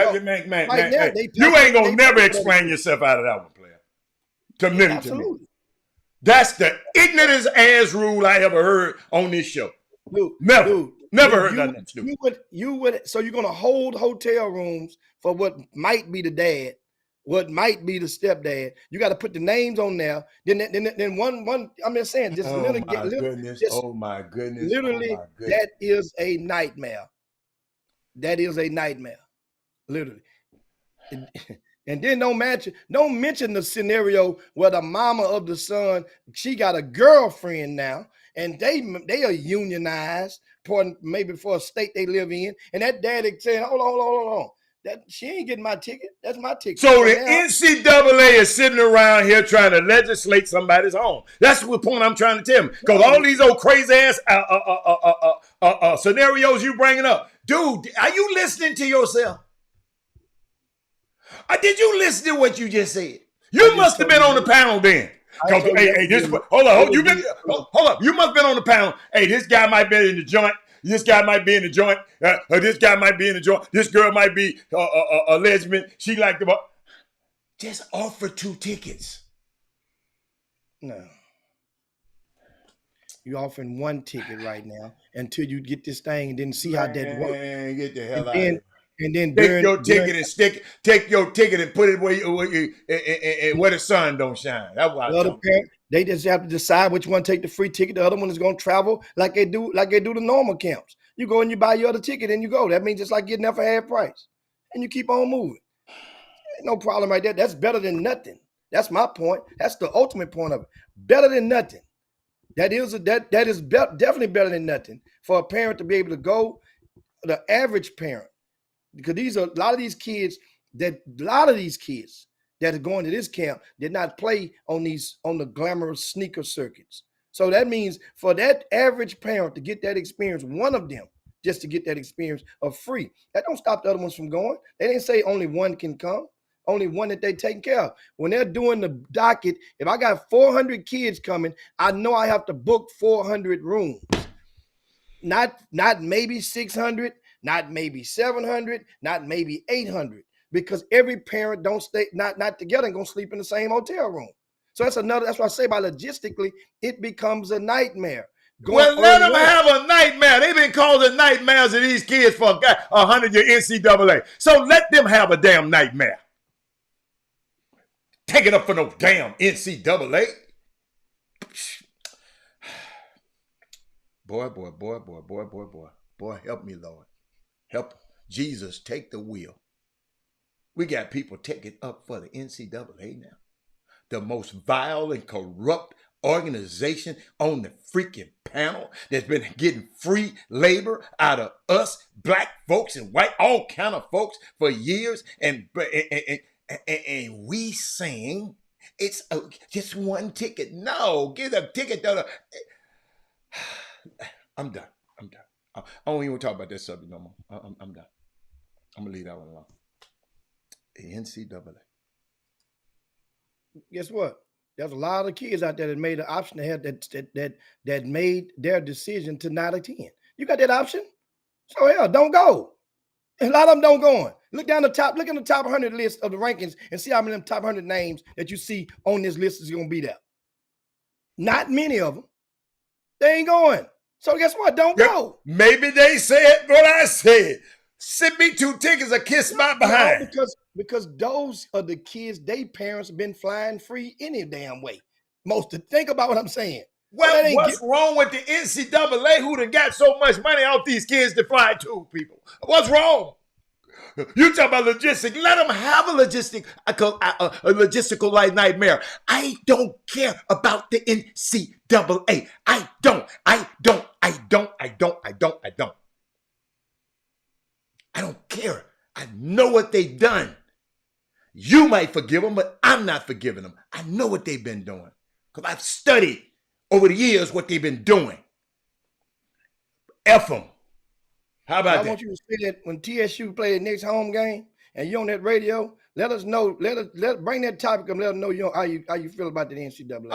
man. You ain't gonna never explain yourself out of that one, player. To me. That's the ignorant ass rule I ever heard on this show. Never heard nothing stupid. So you're gonna hold hotel rooms for what might be the dad, what might be the stepdad. You got to put the names on there. Then one. I'm just saying, just oh my goodness. Literally, that is a nightmare. That is a nightmare, literally. And then don't mention the scenario where the mama of the son, she got a girlfriend now, and they are unionized, maybe for a state they live in, and that daddy saying, hold on. That she ain't getting my ticket. That's my ticket. So the NCAA is sitting around here trying to legislate somebody's home. That's the point I'm trying to tell them. Because all these old crazy ass scenarios you bringing up, dude, are you listening to yourself? Did you listen to what you just said? You must have been on the panel then. Hold up. You must have been on the panel. Hey, this guy might be in the joint. This guy might be in the joint. This guy might be in the joint. This girl might be a lesbian. She like the just offer 2 tickets. No. You're offering 1 ticket right now until you get this thing and then see how that works. Get the hell out of here. And then take your ticket and put it where the sun don't shine. That's why they just have to decide which one take the free ticket. The other one is going to travel like they do the normal camps. You go and you buy your other ticket and you go. That means it's like getting there for half price. And you keep on moving. Ain't no problem right there. That's better than nothing. That's my point. That's the ultimate point of it. Better than nothing. That is definitely better than nothing for a parent to be able to go, the average parent. Because a lot of these kids that are going to this camp did not play on the glamorous sneaker circuits. So that means for that average parent to get that experience, one of them just to get that experience of free, that don't stop the other ones from going. They didn't say only one can come. only one that they taking care of. When they're doing the docket, if I got 400 kids coming, I know I have to book 400 rooms. Not maybe 600, not maybe 700, not maybe 800, because every parent don't stay not together and gonna sleep in the same hotel room. So that's what I say about logistically, it becomes a nightmare. Well, let them have a nightmare. They've been causing nightmares to these kids for 100-year NCAA. So let them have a damn nightmare. Take it up for no damn NCAA. Boy, help me, Lord. Help Jesus take the wheel. We got people taking up for the NCAA now. The most vile and corrupt organization on the freaking panel that's been getting free labor out of us, black folks and white, all kind of folks for years. And we saying it's just one ticket. No, give a ticket to the... I'm done. I don't even talk about that subject no more. I'm done. I'm going to leave that one alone. The NCAA. Guess what? There's a lot of kids out there that made an option that made their decision to not attend. You got that option? So hell, don't go. A lot of them don't go on. Look in the top 100 list of the rankings and see how many of them top 100 names that you see on this list is going to be there. Not many of them. They ain't going. So guess what? Don't go. Maybe they said what I said. Send me 2 tickets or kiss my behind. Because those are the kids, they parents have been flying free any damn way. Think about what I'm saying. Well, what's wrong with the NCAA who done got so much money off these kids to fly to, people? What's wrong? You talk about logistics. Let them have a logistical like nightmare. I don't care about the NCAA. I don't. I don't care. I know what they've done. You might forgive them, but I'm not forgiving them. I know what they've been doing because I've studied over the years what they've been doing. F them. How about that? I want you to say that when TSU play the next home game and you're on that radio, let us know. Bring that topic up. Let us know how you feel about the NCAA.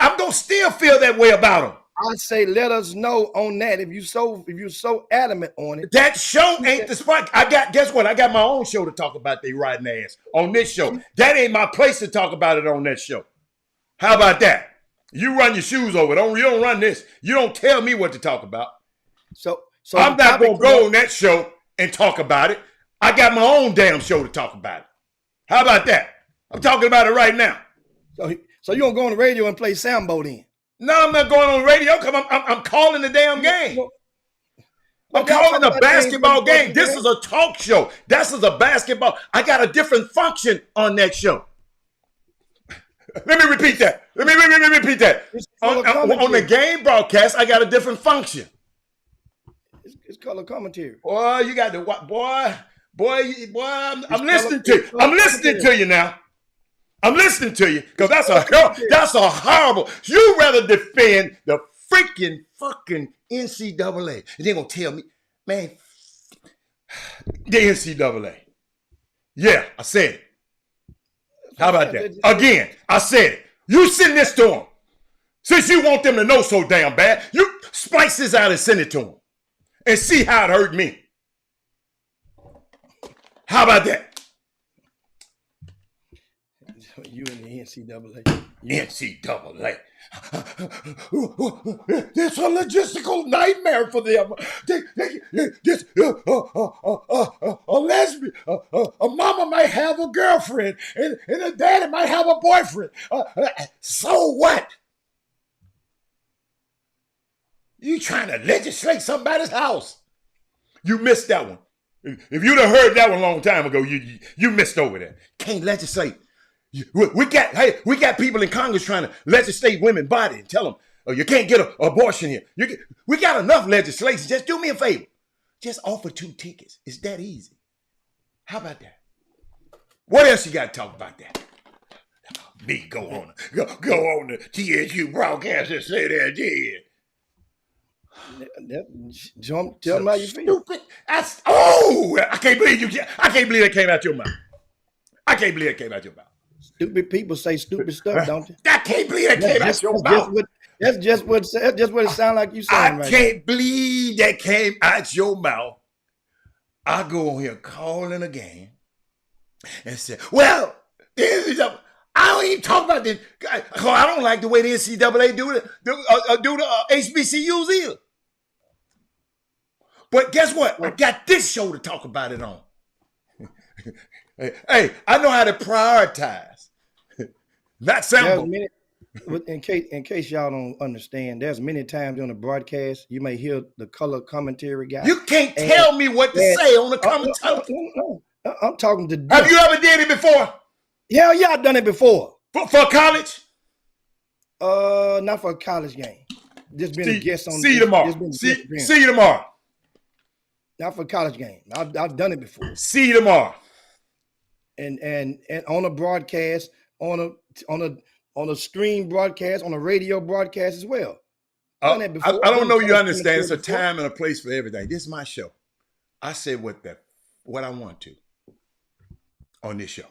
I'm gonna still feel that way about them. I say let us know on that if you're so adamant on it. That show ain't the spot. Guess what? I got my own show to talk about they riding ass on this show. That ain't my place to talk about it on that show. How about that? You run your shoes over. You don't run this. You don't tell me what to talk about. So I'm not gonna go on that show and talk about it. I got my own damn show to talk about it. How about that? I'm talking about it right now. So you don't go on the radio and play Sambo then? No, I'm not going on the radio because I'm calling the damn game. I'm calling a basketball game. This is a talk show. This is a basketball. I got a different function on that show. Let me repeat that. On the game broadcast, I got a different function. It's color commentary. Boy, you got to boy. I'm listening to you. I'm listening to you now. I'm listening to you because that's a horrible. You rather defend the freaking fucking NCAA. And they're gonna tell me, man, the NCAA. Yeah, I said it. How about that? Again, I said it. You send this to them. Since you want them to know so damn bad, you splice this out and send it to them. And see how it hurt me. How about that? You and the NCAA. NCAA. It's a logistical nightmare for them. A lesbian, a mama might have a girlfriend, and a daddy might have a boyfriend. So what? You trying to legislate somebody's house? You missed that one. If you'd have heard that one a long time ago, you missed over there. Can't legislate. We got people in Congress trying to legislate women's body and tell them, oh, you can't get an abortion here. We got enough legislation. Just do me a favor. Just offer 2 tickets. It's that easy. How about that? What else you got to talk about that? Me go on the TSU broadcast and say that did. Tell me how you feel. Stupid. I can't believe that came out your mouth. I can't believe it came out your mouth. Stupid people say stupid stuff, don't they? I can't believe that came out your mouth. That's just what it sounds like you saying I right can't believe that came out your mouth. I go on here calling a game and say, well, I don't even talk about this. I don't like the way the NCAA do the HBCUs either. But guess what? I got this show to talk about it on. Hey, I know how to prioritize. Not sample. In case y'all don't understand, there's many times on the broadcast you may hear the color commentary guy. You can't tell me what to say on the commentary. No. I'm talking to. Have you ever did it before? Hell yeah, I've done it before. For college? Not for a college game. Just been a guest on. See you tomorrow. See you tomorrow. Not for a college game. I've done it before. See you tomorrow. And on a broadcast, on a stream broadcast, on a radio broadcast as well. I don't know you understand. It's a time and a place for everything. This is my show. I say what I want to on this show.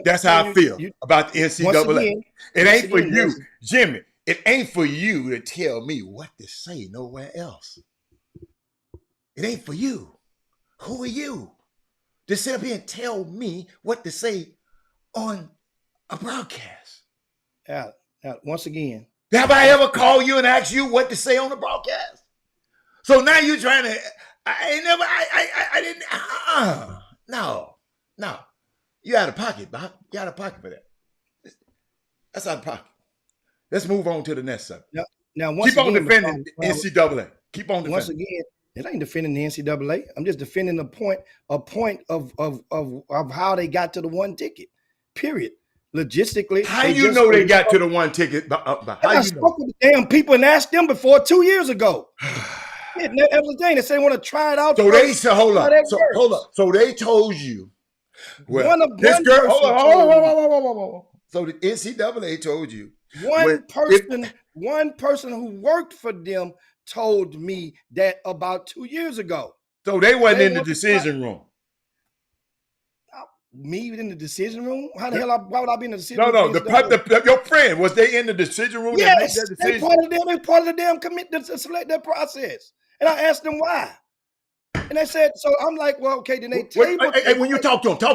That's how I feel about the NCAA. It ain't for you, Jimmy. It ain't for you to tell me what to say nowhere else. It ain't for you. Who are you to sit up here and tell me what to say on a broadcast? Now, once again. Have I ever called you and asked you what to say on the broadcast? So now you're trying to, I didn't, no. You out of pocket, Bob. You out of pocket for that. That's out of pocket. Let's move on to the next subject. Now once keep on again, defending NCAA. Keep on defending. Once again, it ain't defending the NCAA. I'm just defending a point of how they got to the one ticket. Period. Logistically, how you know they got to the one ticket? I spoke with the damn people and asked them before 2 years ago. That was the thing. They said they want to try it out. So they said, hold up. So they told you. Well, this girl. Hold on. So the NCAA told you. One person who worked for them told me that about 2 years ago. So they wasn't in the decision room. Me in the decision room? How the hell? Why would I be in the decision room? No. Your friend, was they in the decision room? Yes, they part of the damn commitment to select that process. And I asked them why. And they said, so I'm like, well, okay, then they tabled. Hey, when you talk to him. No.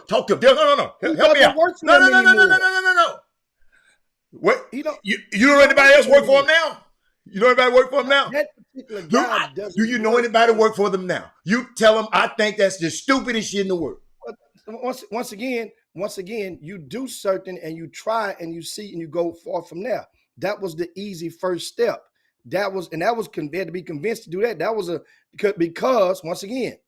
Help me out. No. What? You know anybody else work for him now? You know anybody work for him now? That particular guy doesn't. Do you know anybody work for them now? You tell them I think that's the stupidest shit in the world. Once again, you do certain and you try and you see and you go far from there. That was the easy first step. They had to be convinced to do that. That was because once again,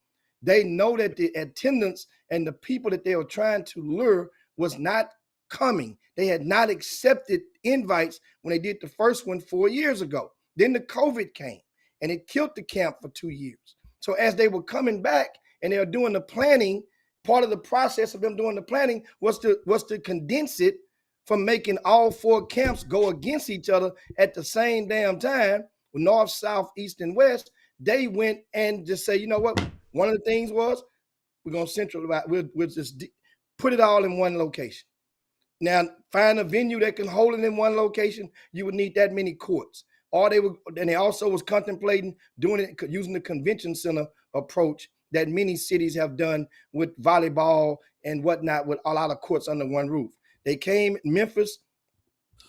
they know that the attendance and the people that they were trying to lure was not coming. They had not accepted invites when they did the first one 4 years ago. Then the COVID came and it killed the camp for 2 years. So as they were coming back and they were doing the planning, part of the process of them doing the planning was to condense it from making all 4 camps go against each other at the same damn time, north, south, east, and west. They went and just say, you know what? One of the things was we're going to centralize. We'll just put it all in one location. Now, find a venue that can hold it in one location. You would need that many courts. And they also was contemplating doing it using the convention center approach that many cities have done with volleyball and whatnot, with a lot of courts under one roof. They came, Memphis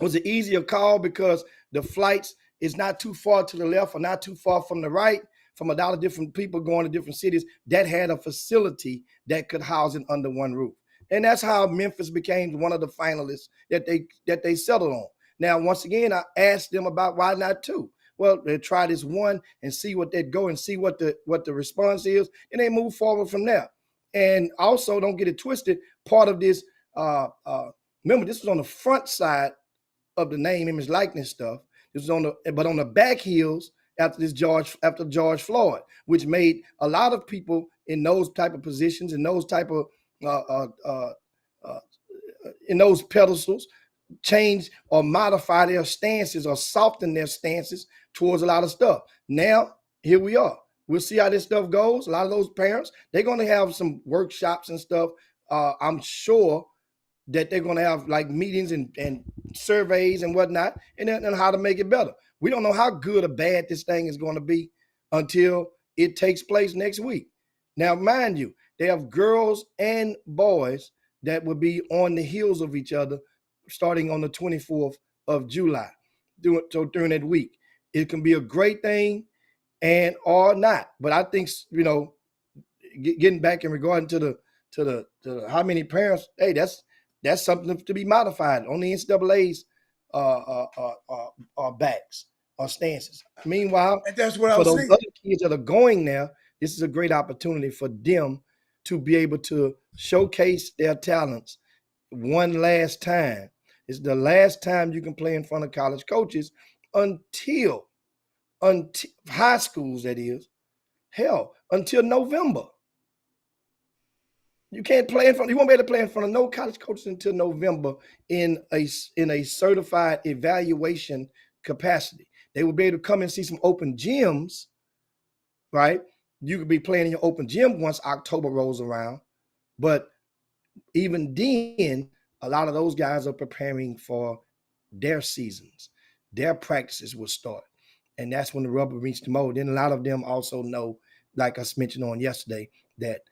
was an easier call because the flights is not too far to the left or not too far from the right, from a lot of different people going to different cities that had a facility that could house it under one roof. And that's how Memphis became one of the finalists that they settled on. Now, once again, I asked them about why not 2. Well, they try this one and see what they go and see what the response is, and they move forward from there. And also, don't get it twisted. Part of this, remember, this was on the front side of the name, image, likeness stuff. This was on the back heels after George Floyd, which made a lot of people in those type of positions, in those type of in those pedestals, change or modify their stances or soften their stances towards a lot of stuff. Now, here we are. We'll see how this stuff goes. A lot of those parents, they're going to have some workshops and stuff, I'm sure, that they're going to have like meetings and surveys and whatnot, and then how to make it better. We don't know how good or bad this thing is going to be until it takes place next week. Now, mind you, they have girls and boys that will be on the heels of each other starting on the 24th of July. So during that week, it can be a great thing and or not. But I think, you know, getting back in regarding to the how many parents, hey, that's something to be modified on the NCAA's backs or stances. Meanwhile, And that's what I for was those saying. other kids that are going now, this is a great opportunity for them to be able to showcase their talents one last time. It's the last time you can play in front of college coaches until high schools, that is, hell, until November. You can't play in front. You won't be able to play in front of no college coaches until November in a certified evaluation capacity. They will be able to come and see some open gyms, right? You could be playing in your open gym once October rolls around, but even then, a lot of those guys are preparing for their seasons. Their practices will start, and that's when the rubber meets the road. Then a lot of them also know, like I mentioned on yesterday, that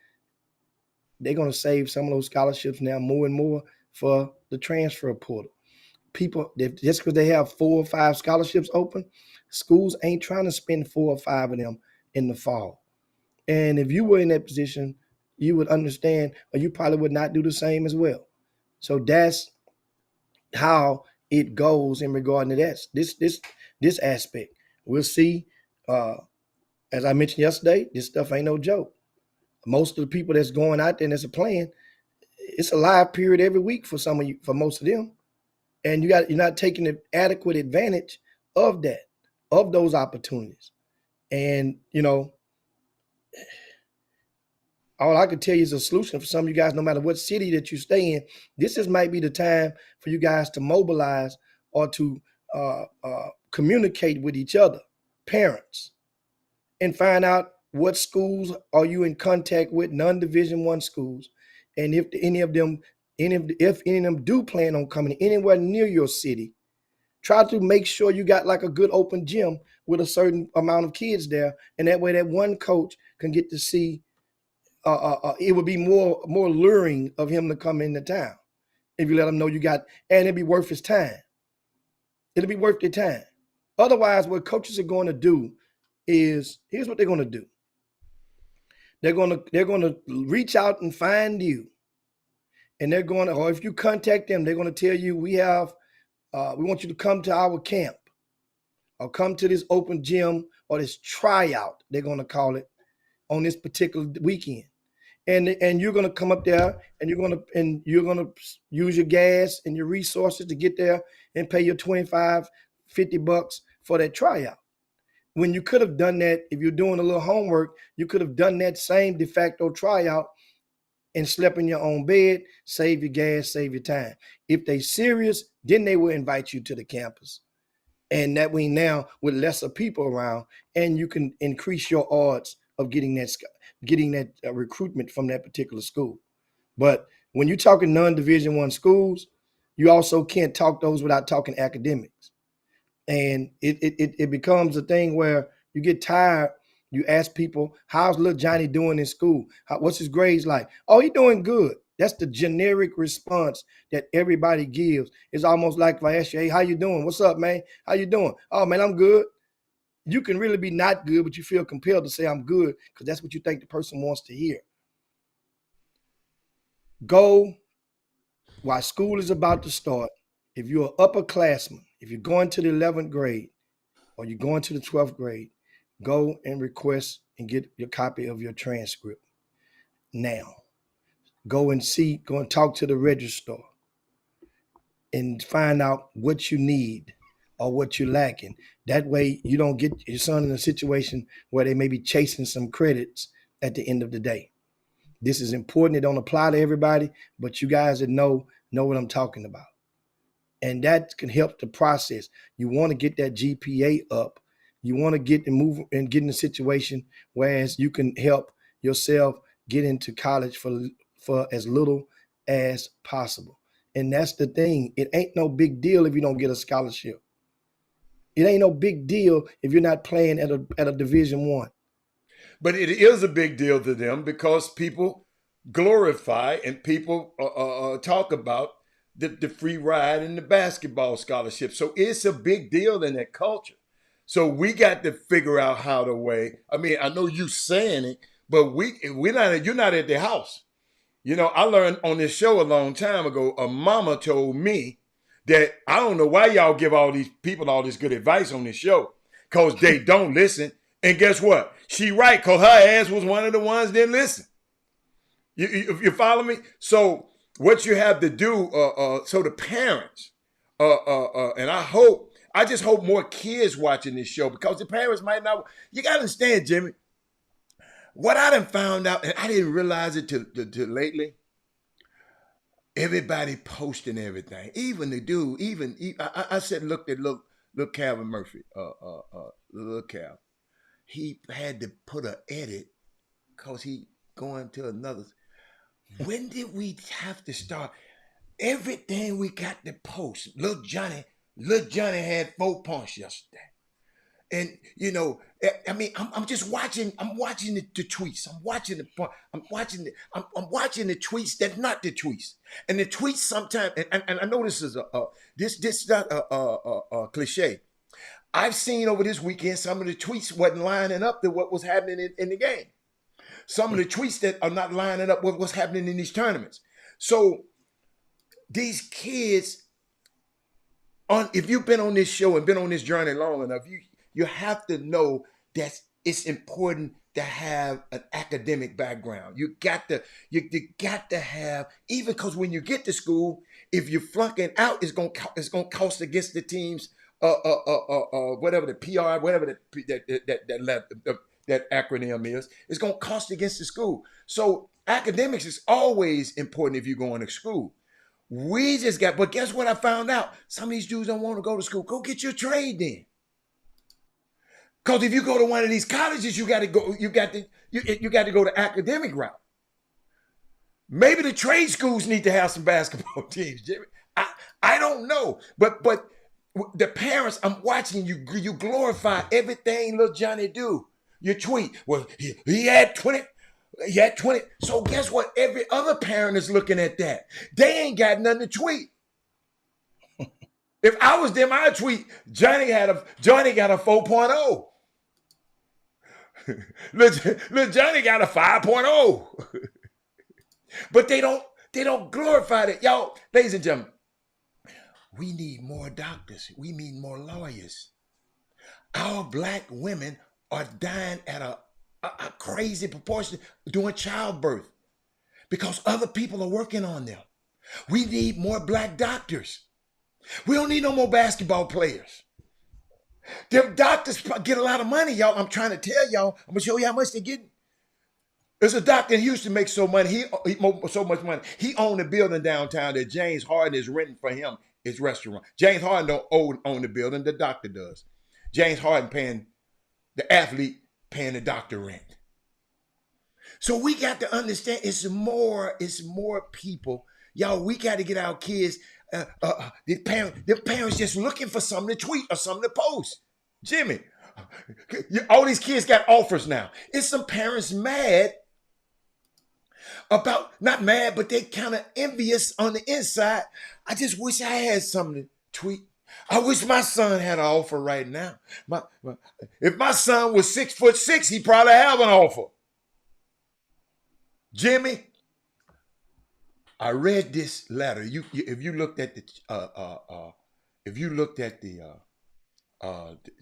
they're going to save some of those scholarships now more and more for the transfer portal. People, just because they have 4 or 5 scholarships open, schools ain't trying to spend 4 or 5 of them in the fall. And if you were in that position, you would understand, or you probably would not do the same as well. So that's how it goes in regard to that. This aspect. We'll see. As I mentioned yesterday, this stuff ain't no joke. Most of the people that's going out there and that's playing, it's a live period every week for some of you, for most of them, and you're not taking an adequate advantage of that, of those opportunities. And you know, all I could tell you is a solution for some of you guys, no matter what city that you stay in. Might be the time for you guys to mobilize or to communicate with each other, parents, and find out what schools are you in contact with, non-Division I schools, and if any of them do plan on coming anywhere near your city, try to make sure you got like a good open gym with a certain amount of kids there, and that way that one coach can get to see. It would be more luring of him to come into town if you let him know you got, and it'd be worth his time. It'll be worth their time. Otherwise, what coaches are going to do is, here's what they're going to do. They're going to reach out and find you, and they're going to, or if you contact them, they're going to tell you, we want you to come to our camp, or come to this open gym, or this tryout, they're going to call it, on this particular weekend. And you're going to come up there, and you're going to use your gas and your resources to get there and pay your $25, $50 for that tryout. When you could have done that, if you're doing a little homework, you could have done that same de facto tryout and slept in your own bed, save your gas, save your time. If they serious, then they will invite you to the campus. And that way now, with lesser people around, and you can increase your odds of getting that recruitment from that particular school. But when you're talking non-Division I schools, you also can't talk those without talking academics. And it becomes a thing where you get tired. You ask people, how's little Johnny doing in school? What's his grades like? Oh, he's doing good. That's the generic response that everybody gives. It's almost like if I ask you, hey, how you doing? What's up, man? How you doing? Oh, man, I'm good. You can really be not good, but you feel compelled to say I'm good because that's what you think the person wants to hear. Go while school is about to start. If you're an upperclassman, if you're going to the 11th grade or you're going to the 12th grade, go and request and get your copy of your transcript now. Go and talk to the registrar and find out what you need or what you're lacking. That way you don't get your son in a situation where they may be chasing some credits at the end of the day. This is important. It don't apply to everybody, but you guys that know what I'm talking about. And that can help the process. You want to get that GPA up. You want to get and move and get in a situation whereas you can help yourself get into college for as little as possible. And that's the thing. It ain't no big deal if you don't get a scholarship. It ain't no big deal if you're not playing at a Division One. But it is a big deal to them because people glorify and people talk about the free ride and the basketball scholarship. So it's a big deal in that culture. So we got to figure out how to way. I mean, I know you saying it, but we're not. You're not at the house. You know, I learned on this show a long time ago. A mama told me that I don't know why y'all give all these people all this good advice on this show because they don't listen. And guess what? She right, because her ass was one of the ones that didn't listen. You follow me? So what you have to do, so the parents, and I just hope more kids watching this show because the parents might not. You got to understand, Jimmy, what I done found out, and I didn't realize it till lately, everybody posting everything. Even the dude, I said, look at Calvin Murphy, little Cal. He had to put an edit because he going to another. When did we have to start? Everything we got to post. Little Johnny had 4 points yesterday. And you know, I mean, I'm just watching. I'm watching the tweets. I'm watching I'm watching the tweets that's not the tweets. And the tweets sometimes, and I know this is this not a cliche. I've seen over this weekend some of the tweets wasn't lining up to what was happening in the game. Some of the tweets that are not lining up with what's happening in these tournaments. So these kids, if you've been on this show and been on this journey long enough, you have to know that it's important to have an academic background. You got to have, even because when you get to school, if you're flunking out, it's gonna cost against the teams. Whatever the PR, whatever that acronym is, it's gonna cost against the school. So academics is always important if you're going to school. But guess what I found out? Some of these dudes don't want to go to school. Go get your trade then. Because if you go to one of these colleges, you got to go the academic route. Maybe the trade schools need to have some basketball teams, Jimmy. I don't know. But the parents, I'm watching you glorify everything little Johnny do. You tweet, well, he had 20. He had 20. So guess what? Every other parent is looking at that. They ain't got nothing to tweet. If I was them, I'd tweet, Johnny got a 4.0. Little Johnny got a 5.0. But they don't glorify that. Y'all, ladies and gentlemen, we need more doctors. We need more lawyers. Our black women are dying at a crazy proportion doing childbirth because other people are working on them. We need more black doctors. We don't need no more basketball players. Them doctors get a lot of money, y'all. I'm trying to tell y'all. I'm going to show you how much they're getting. There's a doctor in Houston makes so much money. He owned a building downtown that James Harden is renting for him his restaurant. James Harden don't own the building. The doctor does. James Harden paying the athlete, paying the doctor rent. So we got to understand it's more people. Y'all, we got to get our kids, the parents just looking for something to tweet or something to post. Jimmy, all these kids got offers now. It's some parents mad about, not mad, but they kind of envious on the inside. I just wish I had something to tweet. I wish my son had an offer right now. If my son was 6'6", he'd probably have an offer. Jimmy, I read this letter. If you looked at the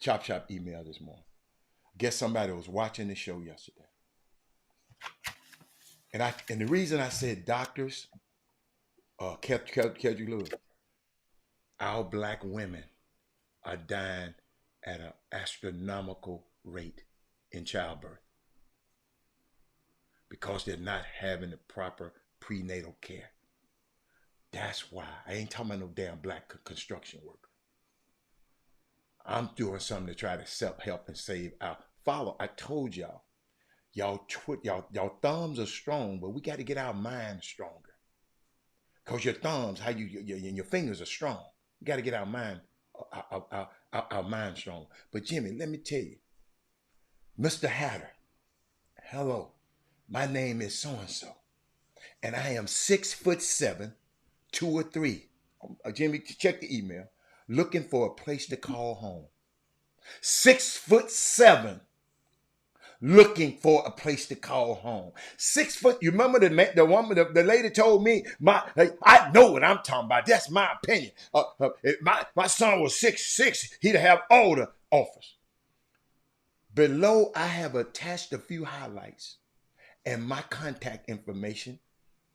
Chop Shop email this morning, I guess somebody was watching the show yesterday. And the reason I said doctors, kept you Lewis, our black women are dying at an astronomical rate in childbirth because they're not having the proper prenatal care. That's why. I ain't talking about no damn black construction worker. I'm doing something to try to self-help and save our follow. I told y'all, y'all thumbs are strong, but we got to get our minds stronger. Because your thumbs, how your fingers are strong. You got to get our mind, our mind strong. But Jimmy, let me tell you, Mr. Hatter, hello, my name is so-and-so, and I am 6'7", 2 or 3. Jimmy, check the email. Looking for a place to call home. 6'7", looking for a place to call home. 6 foot. You remember the woman, the lady told me, I know what I'm talking about. That's my opinion. If my son was 6'6", he'd have all the offers. Below, I have attached a few highlights and my contact information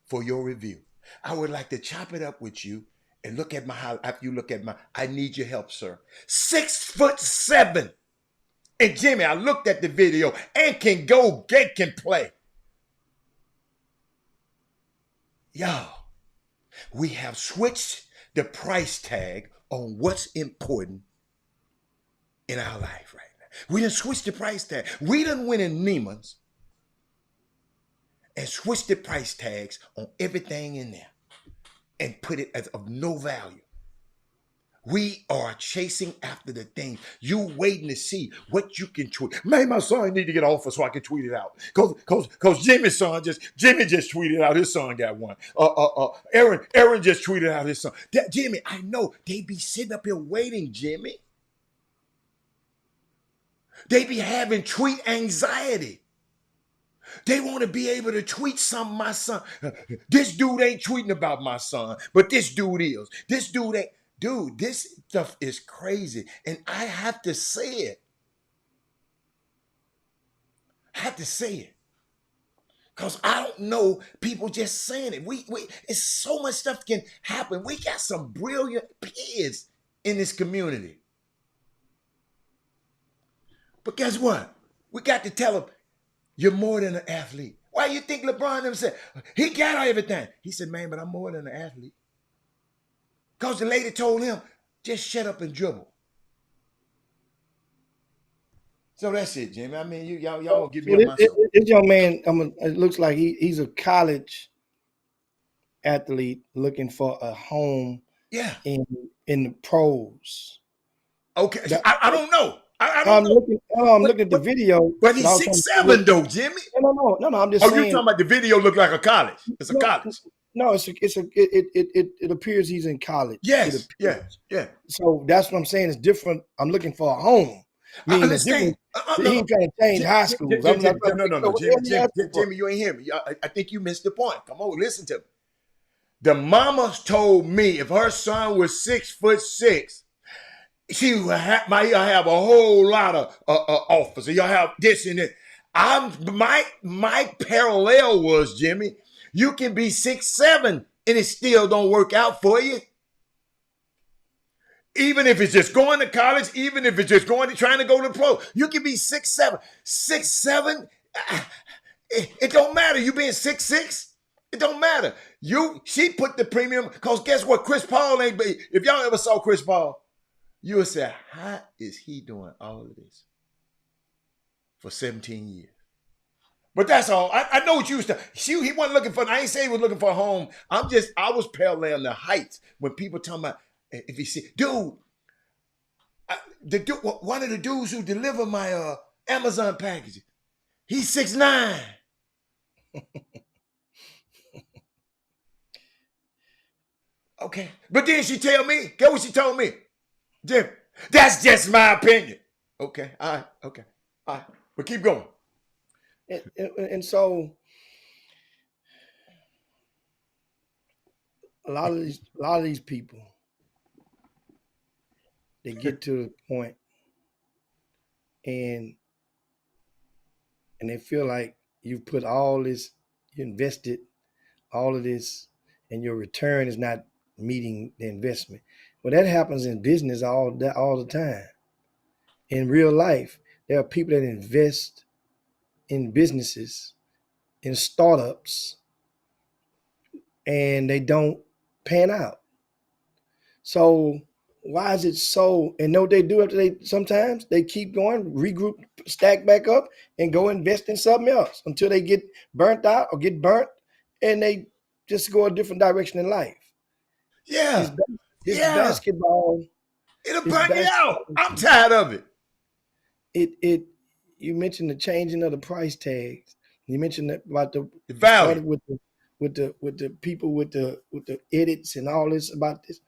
for your review. I would like to chop it up with you and look at my highlight. After you look at my, I need your help, sir. 6'7". And Jimmy, I looked at the video and can play. Y'all, we have switched the price tag on what's important in our life right now. We done switched the price tag. We done went in Neiman's and switched the price tags on everything in there and put it as of no value. We are chasing after the things. You waiting to see what you can tweet. Man, my son need to get off so I can tweet it out. Cause Jimmy just tweeted out his son got one. Aaron just tweeted out his son. Jimmy, I know they be sitting up here waiting, Jimmy. They be having tweet anxiety. They want to be able to tweet something, my son. This dude ain't tweeting about my son, but this dude is. This dude ain't. Dude, this stuff is crazy. And I have to say it. I have to say it. Because I don't know people just saying it. It's so much stuff can happen. We got some brilliant kids in this community. But guess what? We got to tell them, you're more than an athlete. Why you think LeBron them said, he got everything? He said, man, but I'm more than an athlete. Because the lady told him, just shut up and dribble. So that's it, Jimmy. I mean, y'all gonna give me up myself. This young man, it looks like he's a college athlete looking for a home in the pros. Okay, I don't know. I'm looking at the video. But he's 6'7" though, Jimmy. No. I'm just saying. Oh, you talking about the video look like a college. It's a college. No, it appears he's in college. Yes, yeah. So that's what I'm saying. It's different. I'm looking for a home. I understand. He ain't trying to change high schools. No, Jimmy, you ain't hear me. I think you missed the point. Come on, listen to me. The mama told me if her son was 6'6", she would have a whole lot of offers. Y'all have this and that. My parallel was, Jimmy, you can be 6'7" and it still don't work out for you. Even if it's just going to college, even if it's just trying to go to pro, you can be 6'7". 6'7", it don't matter. You being 6'6", it don't matter. She put the premium, because guess what? Chris Paul ain't, if y'all ever saw Chris Paul, you would say, how is he doing all of this for 17 years? But that's all. I know what you was talking. He wasn't looking for, I ain't saying he was looking for a home. I was paralleling the heights when people talking about, if he see, one of the dudes who deliver my Amazon packages, he's 6'9". Okay. But then she tell me, guess what she told me? Jim, that's just my opinion. Okay. All right. Okay. All right. But keep going. And so a lot of these people, they get to the point and they feel like you've put all this, you invested all of this, and your return is not meeting the investment. Well, that happens in business all the time. In real life, there are people that invest in businesses, in startups, and they don't pan out. So why is it so? And know what they do after sometimes they keep going, regroup, stack back up, and go invest in something else until they get burnt out or get burnt, and they just go a different direction in life. Yeah. His Yeah. basketball, It'll his burn you out. basketball. I'm tired of it. It. You mentioned the changing of the price tags. You mentioned that about The you started value. with the people with the edits and all this about this.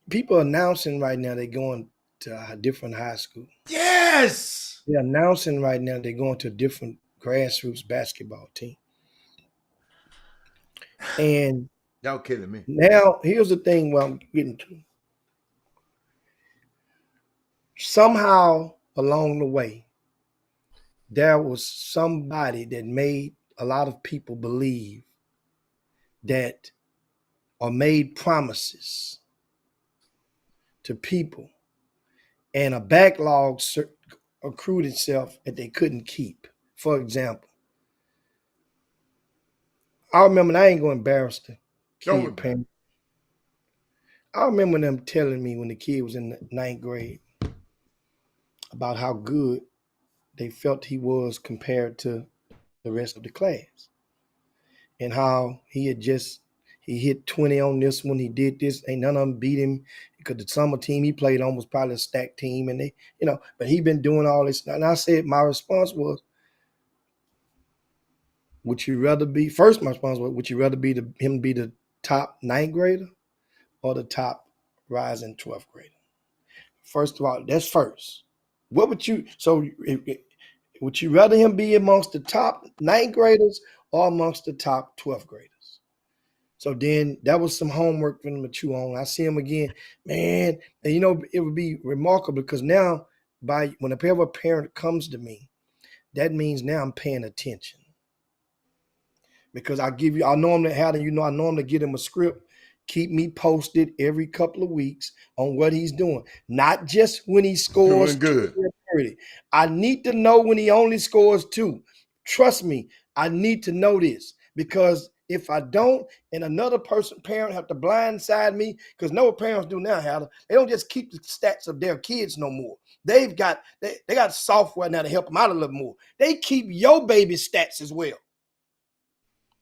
People are announcing right now they're going to a different high school. Yes. They're announcing right now they're going to a different grassroots basketball team. And Y'all killing me. now here's the thing where I'm getting to. Somehow along the way, there was somebody that made a lot of people believe that or made promises to people, and a backlog accrued itself that they couldn't keep. For example, I remember, and I ain't going to embarrass the Don't kid embarrass. parent. I remember them telling me when the kid was in the ninth grade about how good they felt he was compared to the rest of the class, and how he hit 20 on this one. He did this. Ain't none of them beat him because the summer team he played on was probably a stacked team, and they, but he been doing all this. And I said my response was, would you rather be first? My response was, would you rather be him be the top ninth grader or the top rising 12th grader? First of all, that's first. What would you? So, would you rather him be amongst the top ninth graders or amongst the top 12th graders? So then that was some homework for him to chew on. I see him again, man, and it would be remarkable because now, whenever a parent comes to me, that means now I'm paying attention. Because I normally give him a script, keep me posted every couple of weeks on what he's doing. Not just when he scores Doing good. 20 or 30. I need to know when he only scores 2. Trust me, I need to know this because if I don't, and another parent have to blindside me, because no parents do now, Hannah. They don't just keep the stats of their kids no more. They got software now to help them out a little more. They keep your baby stats as well.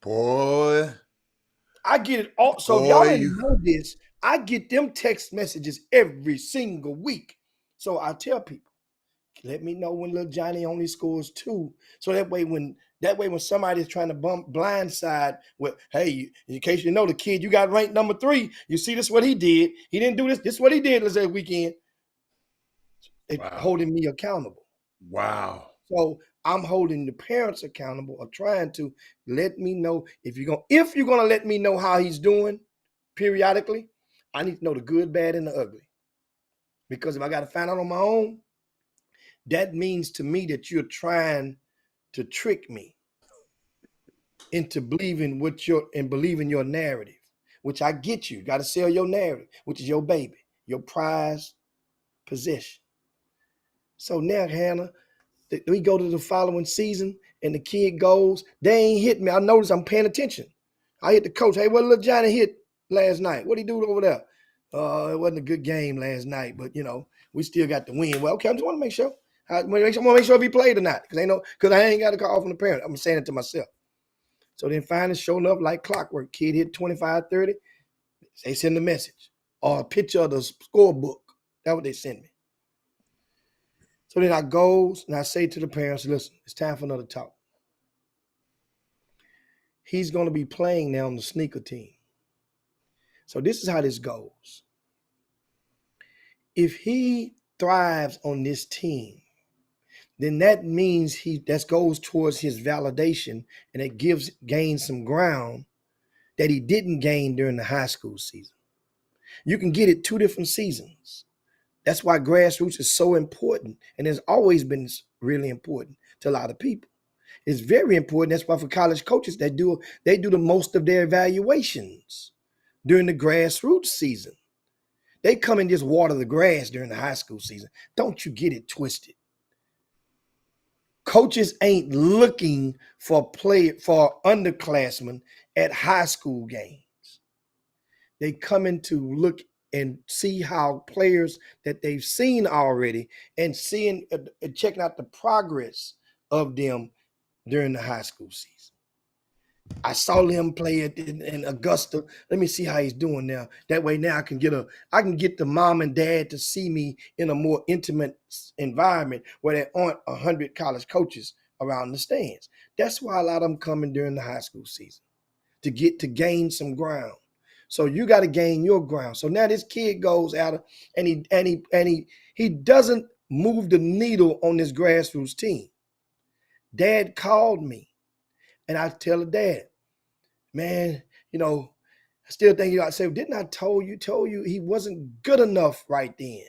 Boy. I get it all. So if y'all Boy, didn't know this, I get them text messages every single week. So I tell people, let me know when little Johnny only scores 2. So that way when somebody's trying to blindside with, hey, in case you know the kid you got ranked number 3, you see this what he did. He didn't do this. This is what he did last weekend. It's wow. holding me accountable. Wow. So I'm holding the parents accountable or trying to let me know if you're gonna let me know how he's doing periodically, I need to know the good, bad, and the ugly. Because if I got to find out on my own, that means to me that you're trying to trick me into believing your narrative, which I get you. You got to sell your narrative, which is your baby, your prized possession. So now, Hannah, we go to the following season and the kid goes, they ain't hit me. I notice I'm paying attention. I hit the coach. Hey, what little Johnny hit last night? What he do over there? It wasn't a good game last night, but we still got the win. Well, okay, I just want to make sure. I want to make sure if he played or not. Because I ain't got a call from the parent. I'm saying it to myself. So then finally, showing up like clockwork. Kid hit 25, 30. They send a message or a picture of the scorebook. That's what they send me. So then I goes and I say to the parents, listen, it's time for another talk. He's going to be playing now on the sneaker team. So this is how this goes. If he thrives on this team, then that means that goes towards his validation, and it gains some ground that he didn't gain during the high school season. You can get it 2 different seasons. That's why grassroots is so important, and has always been really important to a lot of people. It's very important. That's why for college coaches, they do the most of their evaluations during the grassroots season. They come and just water the grass during the high school season. Don't you get it twisted. Coaches ain't looking for underclassmen at high school games. They come in to look and see how players that they've seen already and checking out the progress of them during the high school season. I saw him play in Augusta. Let me see how he's doing now. That way now I can get the mom and dad to see me in a more intimate environment where there aren't 100 college coaches around the stands. That's why a lot of them coming during the high school season to gain some ground. So you got to gain your ground. So now this kid goes out and he doesn't move the needle on this grassroots team. Dad called me, and I tell the dad, man, I still think I say, didn't I told you he wasn't good enough right then?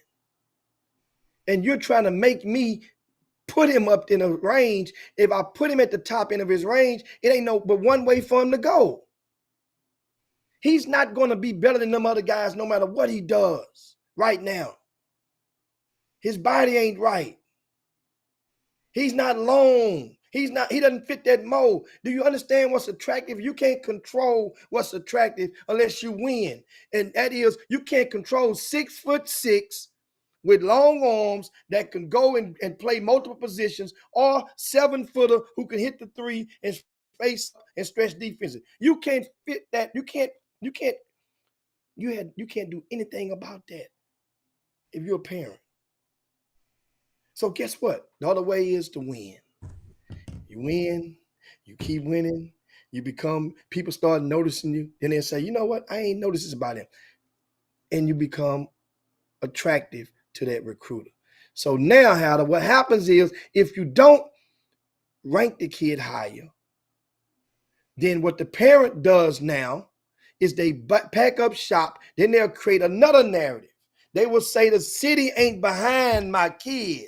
And you're trying to make me put him up in a range. If I put him at the top end of his range, it ain't no but one way for him to go. He's not going to be better than them other guys no matter what he does right now. His body ain't right. He's not long. He doesn't fit that mold. Do you understand what's attractive? You can't control what's attractive unless you win. And that is, you can't control 6'6" with long arms that can go and play multiple positions, or 7-footer who can hit the three and face and stretch defenses. You can't fit that. You can't do anything about that if you're a parent. So guess what? The other way is to win. You win, you keep winning, people start noticing you, then they say, you know what? I ain't noticed this about him. And you become attractive to that recruiter. So now, Howard, what happens is if you don't rank the kid higher, then what the parent does now is they pack up shop, then they'll create another narrative. They will say the city ain't behind my kid.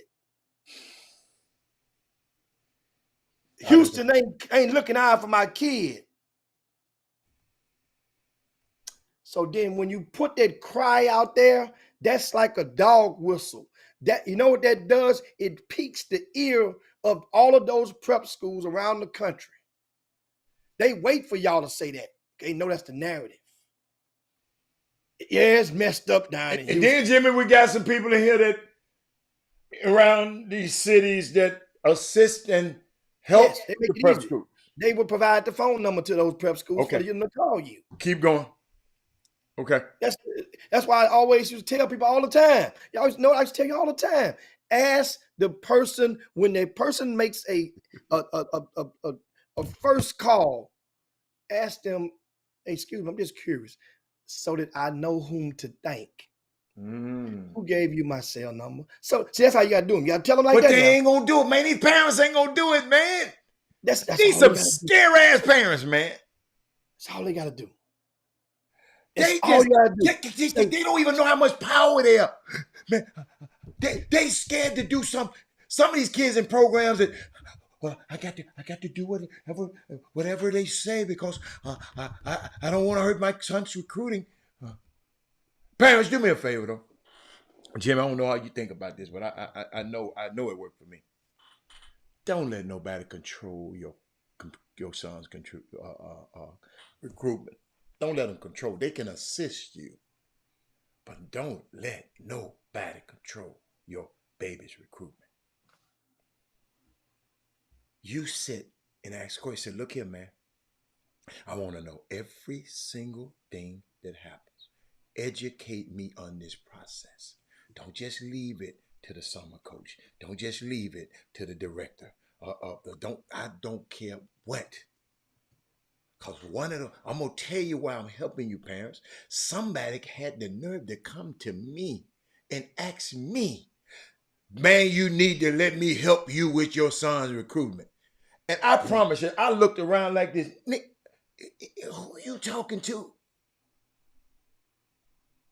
Houston ain't looking out for my kid. So then when you put that cry out there, that's like a dog whistle. That, you know what that does? It piques the ear of all of those prep schools around the country. They wait for y'all to say that. They know that's the narrative. Yeah, it's messed up down in Houston. And then, Jimmy, we got some people in here that around these cities that assist and help the prep schools. They will provide the phone number to those prep schools for them to call you. Keep going. Okay. That's why I always used to tell people all the time. You always know I used to tell you all the time. Ask the person when the person makes a first call. Ask them, excuse me, I'm just curious, so that I know whom to thank. Who gave you my cell number? So see, that's how you gotta do them. You gotta tell them like that. But they ain't gonna do it, man. These parents ain't gonna do it, man. That's these some scare ass parents, man. That's all they gotta do. They don't even know how much power they are. Man, they scared to do some of these kids in programs that, well, I got to do whatever they say because I don't want to hurt my son's recruiting. Parents, do me a favor though. Jim, I don't know how you think about this, but I know it worked for me. Don't let nobody control your son's recruitment. Don't let them control. They can assist you, but don't let nobody control your baby's recruitment. You sit and ask questions. Say, look here, man. I want to know every single thing that happens. Educate me on this process. Don't just leave it to the summer coach. Don't just leave it to the director. I don't care what. Because I'm going to tell you why I'm helping you, parents. Somebody had the nerve to come to me and ask me, man, you need to let me help you with your son's recruitment. And I promise you, I looked around like this. Nick, who are you talking to?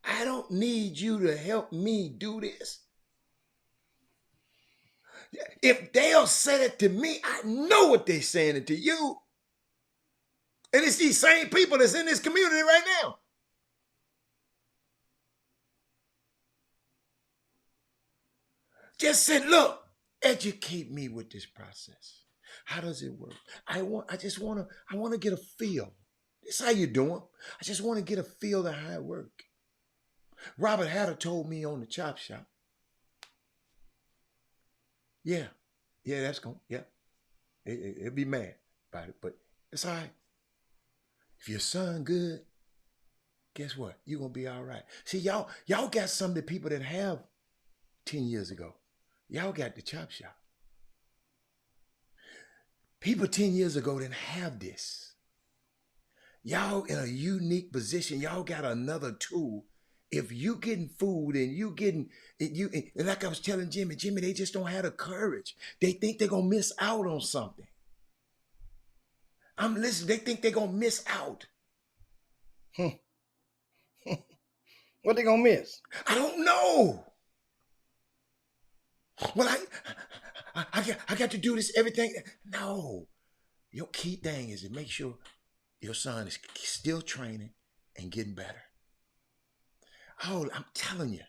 I don't need you to help me do this. If they'll say it to me, I know what they're saying it to you. And it's these same people that's in this community right now. Just said, look, educate me with this process. How does it work? I want to get a feel. This is how you doing. I just want to get a feel of how it works. Robert Hatter told me on the Chop Shop. Yeah, that's going, yeah. It'll be mad about it, but it's all right. If your son good, guess what? You're gonna be all right. See, y'all got some of the people that have 10 years ago. Y'all got the Chop Shop. People 10 years ago didn't have this. Y'all in a unique position. Y'all got another tool. If you getting food and you getting and like I was telling Jimmy, they just don't have the courage. They think they're gonna miss out on something. I'm listening. They think they're gonna miss out. What they gonna miss? I don't know. Well, I got to do this everything. No, your key thing is to make sure your son is still training and getting better. Oh, I'm telling you.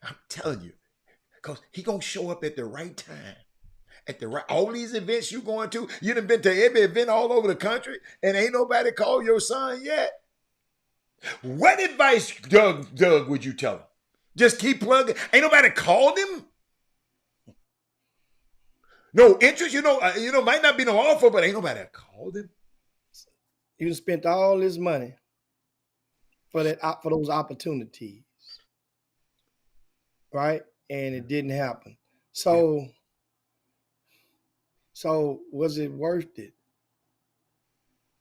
I'm telling you. Because he going to show up at the right time. At the right, all these events you going to, you done been to every event all over the country and ain't nobody called your son yet. What advice, Doug, would you tell him? Just keep plugging. Ain't nobody called him? No interest, might not be no offer, but ain't nobody called him. You spent all this money for those opportunities, right? And it didn't happen. So was it worth it?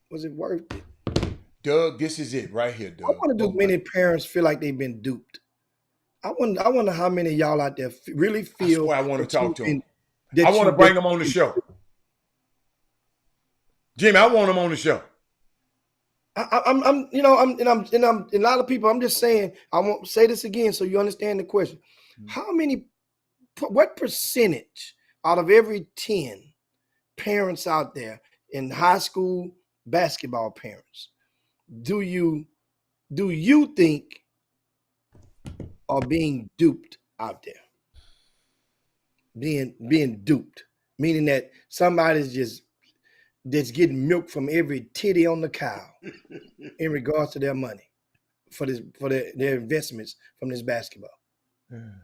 Was it worth it? Doug, this is it right here, Doug. I wonder do many parents feel like they've been duped. I wonder how many of y'all out there really feel. That's why I want to talk to him. I want to bring him on the show. Jimmy, I want him on the show. I'm a lot of people. I'm just saying. I won't say this again so you understand the question. What percentage out of every 10 parents out there in high school basketball parents do you think are being duped out there? Being duped, meaning that somebody's that's getting milk from every titty on the cow in regards to their money for their investments from this basketball. I'm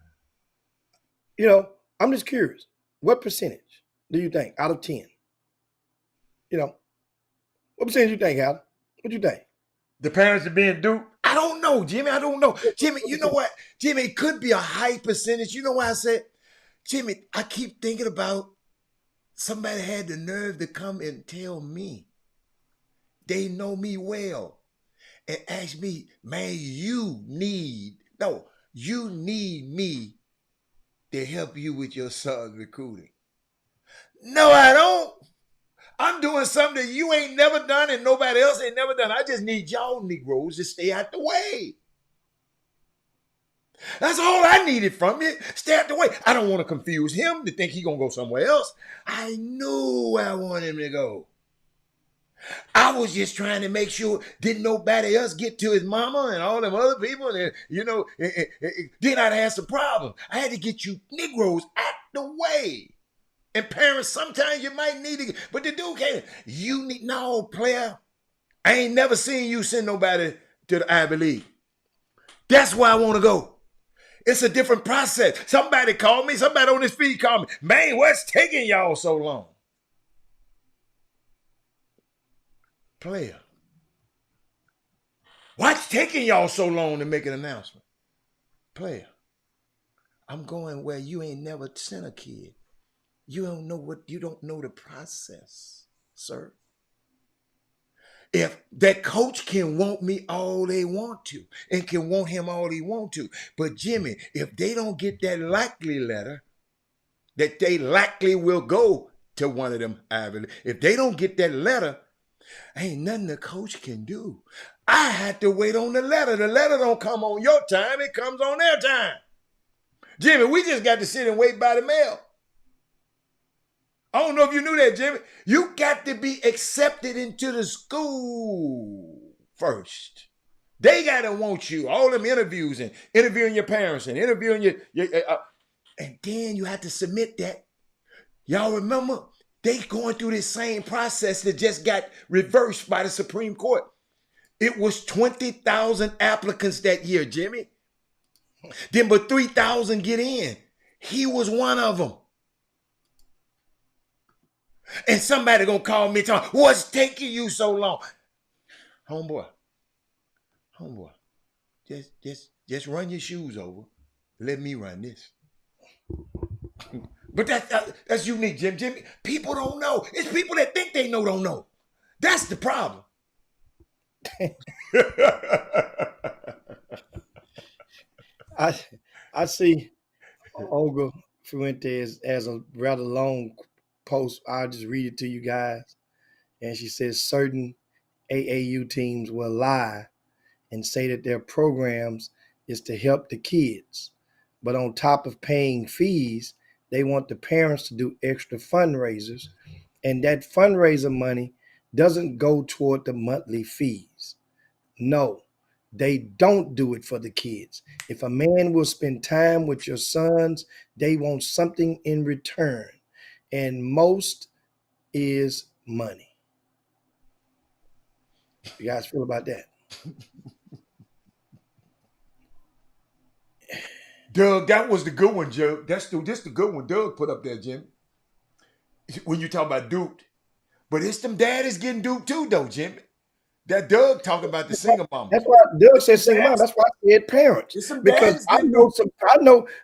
just curious. What percentage do you think out of 10? What percentage do you think, Al? What do you think? The parents are being duped? I don't know, Jimmy. I don't know. Jimmy, you know what? Jimmy, it could be a high percentage. You know why I said, Jimmy, I keep thinking about somebody had the nerve to come and tell me. They know me well. And ask me, man, you need me to help you with your son's recruiting. No, I don't. I'm doing something that you ain't never done and nobody else ain't never done. I just need y'all Negroes to stay out the way. That's all I needed from you. Stay out the way. I don't want to confuse him to think he going to go somewhere else. I knew where I wanted him to go. I was just trying to make sure didn't nobody else get to his mama and all them other people. And, then I'd have some problems. I had to get you Negroes out the way. And parents, sometimes you might need to, but the dude can't. No, player. I ain't never seen you send nobody to the Ivy League. That's where I want to go. It's a different process. Somebody called me, somebody on this feed called me. Man, what's taking y'all so long? Player. What's taking y'all so long to make an announcement? Player. I'm going where you ain't never sent a kid. You don't know the process, sir. If that coach can want me all they want to and can want him all he want to, but Jimmy, if they don't get that likely letter, that they likely will go to one of them Ivy League. If they don't get that letter, ain't nothing the coach can do. I had to wait on the letter. The letter don't come on your time. It comes on their time. Jimmy, we just got to sit and wait by the mail. I don't know if you knew that, Jimmy. You got to be accepted into the school first. They got to want you. All them interviews and interviewing your parents and interviewing your and then you have to submit that. Y'all remember? They going through this same process that just got reversed by the Supreme Court. It was 20,000 applicants that year, Jimmy. Then but 3,000 get in. He was one of them. And somebody gonna call me talking, what's taking you so long? Homeboy, just run your shoes over. Let me run this. But that's unique, Jim. People don't know. It's people that think they know don't know. That's the problem. I see Olga Fuentes as a rather long post. I'll just read it to you guys. And she says certain AAU teams will lie and say that their programs is to help the kids. But on top of paying fees, they want the parents to do extra fundraisers. And that fundraiser money doesn't go toward the monthly fees. No, they don't do it for the kids. If a man will spend time with your sons, they want something in return. And most is money. You guys feel about that? Doug, that was the good one, Joe. That's the good one Doug put up there, Jim. When you talk about duped. But it's them daddies getting duped too, though, Jimmy. That Doug talking about the single mamas. That's why Doug said single mom. That's why I said parents. It's some Because daddies I getting know duped.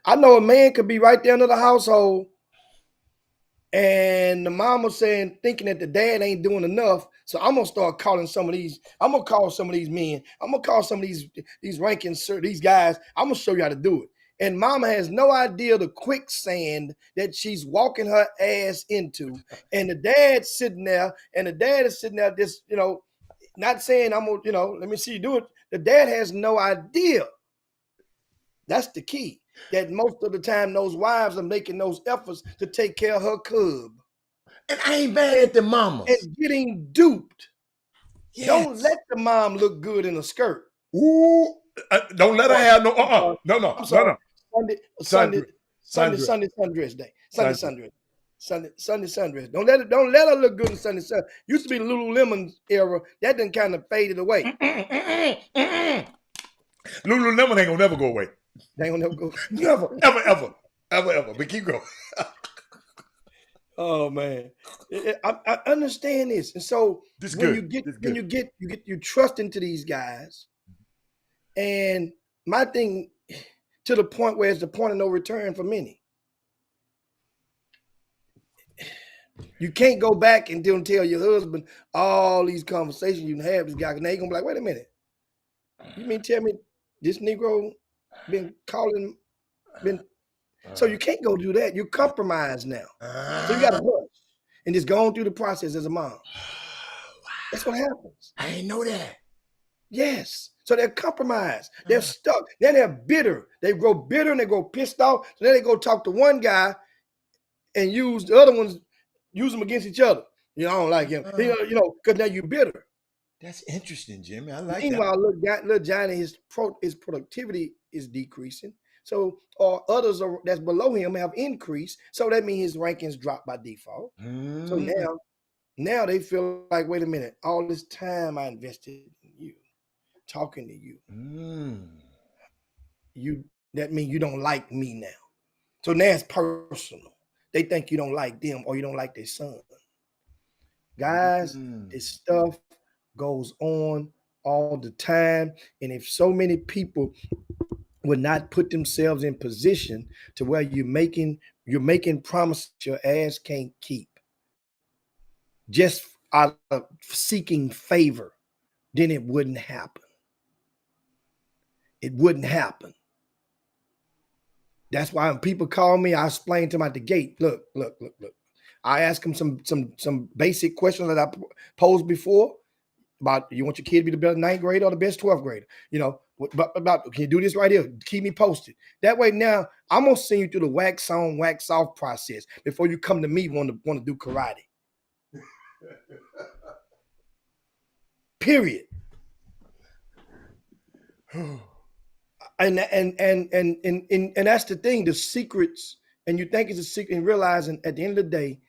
I know a man could be right there in the household and the mama saying, thinking that the dad ain't doing enough. So I'm gonna start calling some of these. I'm gonna call some of these men. I'm gonna call some of these rankings, these guys. I'm gonna show you how to do it. And mama has no idea the quicksand that she's walking her ass into. And the dad's sitting there, and the dad is sitting there, just not saying I'm gonna, let me see you do it. The dad has no idea. That's the key. That most of the time those wives are making those efforts to take care of her cub. And I ain't mad at the mamas. And getting duped. Yes. Don't let the mom look good in a skirt. Ooh, don't let her have no. No. I'm sorry. Sunday sundress day. Sunday sundress. Don't let her look good in Sunday sun. Used to be the Lululemon era. That done kind of faded away. Lululemon ain't gonna never go away. They ain't gonna never go. Never, ever. But keep going. Oh man, I understand this, and so you trust into these guys, and my thing to the point where it's the point of no return for many. You can't go back and tell your husband all these conversations you have with this guy. Now you're gonna be like, wait a minute, you mean tell me this Negro been calling? So you can't go do that. You're compromised now. So you got to hush and just go on through the process as a mom. That's what happens. I didn't know that. Yes. So they're compromised. They're stuck. Then they're bitter. They grow bitter and they grow pissed off. So then they go talk to one guy and use the other ones, use them against each other. I don't like him. Because now you're bitter. That's interesting, Jimmy. I like Meanwhile, that. little Johnny, his productivity is decreasing. So, or others that's below him have increased. So that means his rankings drop by default. So now they feel like, wait a minute, all this time I invested in you, talking to you, that means you don't like me now. So now it's personal. They think you don't like them or you don't like their son. Guys, this stuff goes on all the time. And if so many people would not put themselves in position to where you're making promises your ass can't keep, just out of seeking favor, then it wouldn't happen. It wouldn't happen. That's why when people call me, I explain to them at the gate, look. I ask them some basic questions that I posed before about, you want your kid to be the best 9th grader or the best 12th grader? About can you do this right here? Keep me posted. That way now I'm gonna send you through the wax on, wax off process before you come to me want to do karate. Period. And that's the thing, the secrets, and you think it's a secret, and realizing at the end of the day,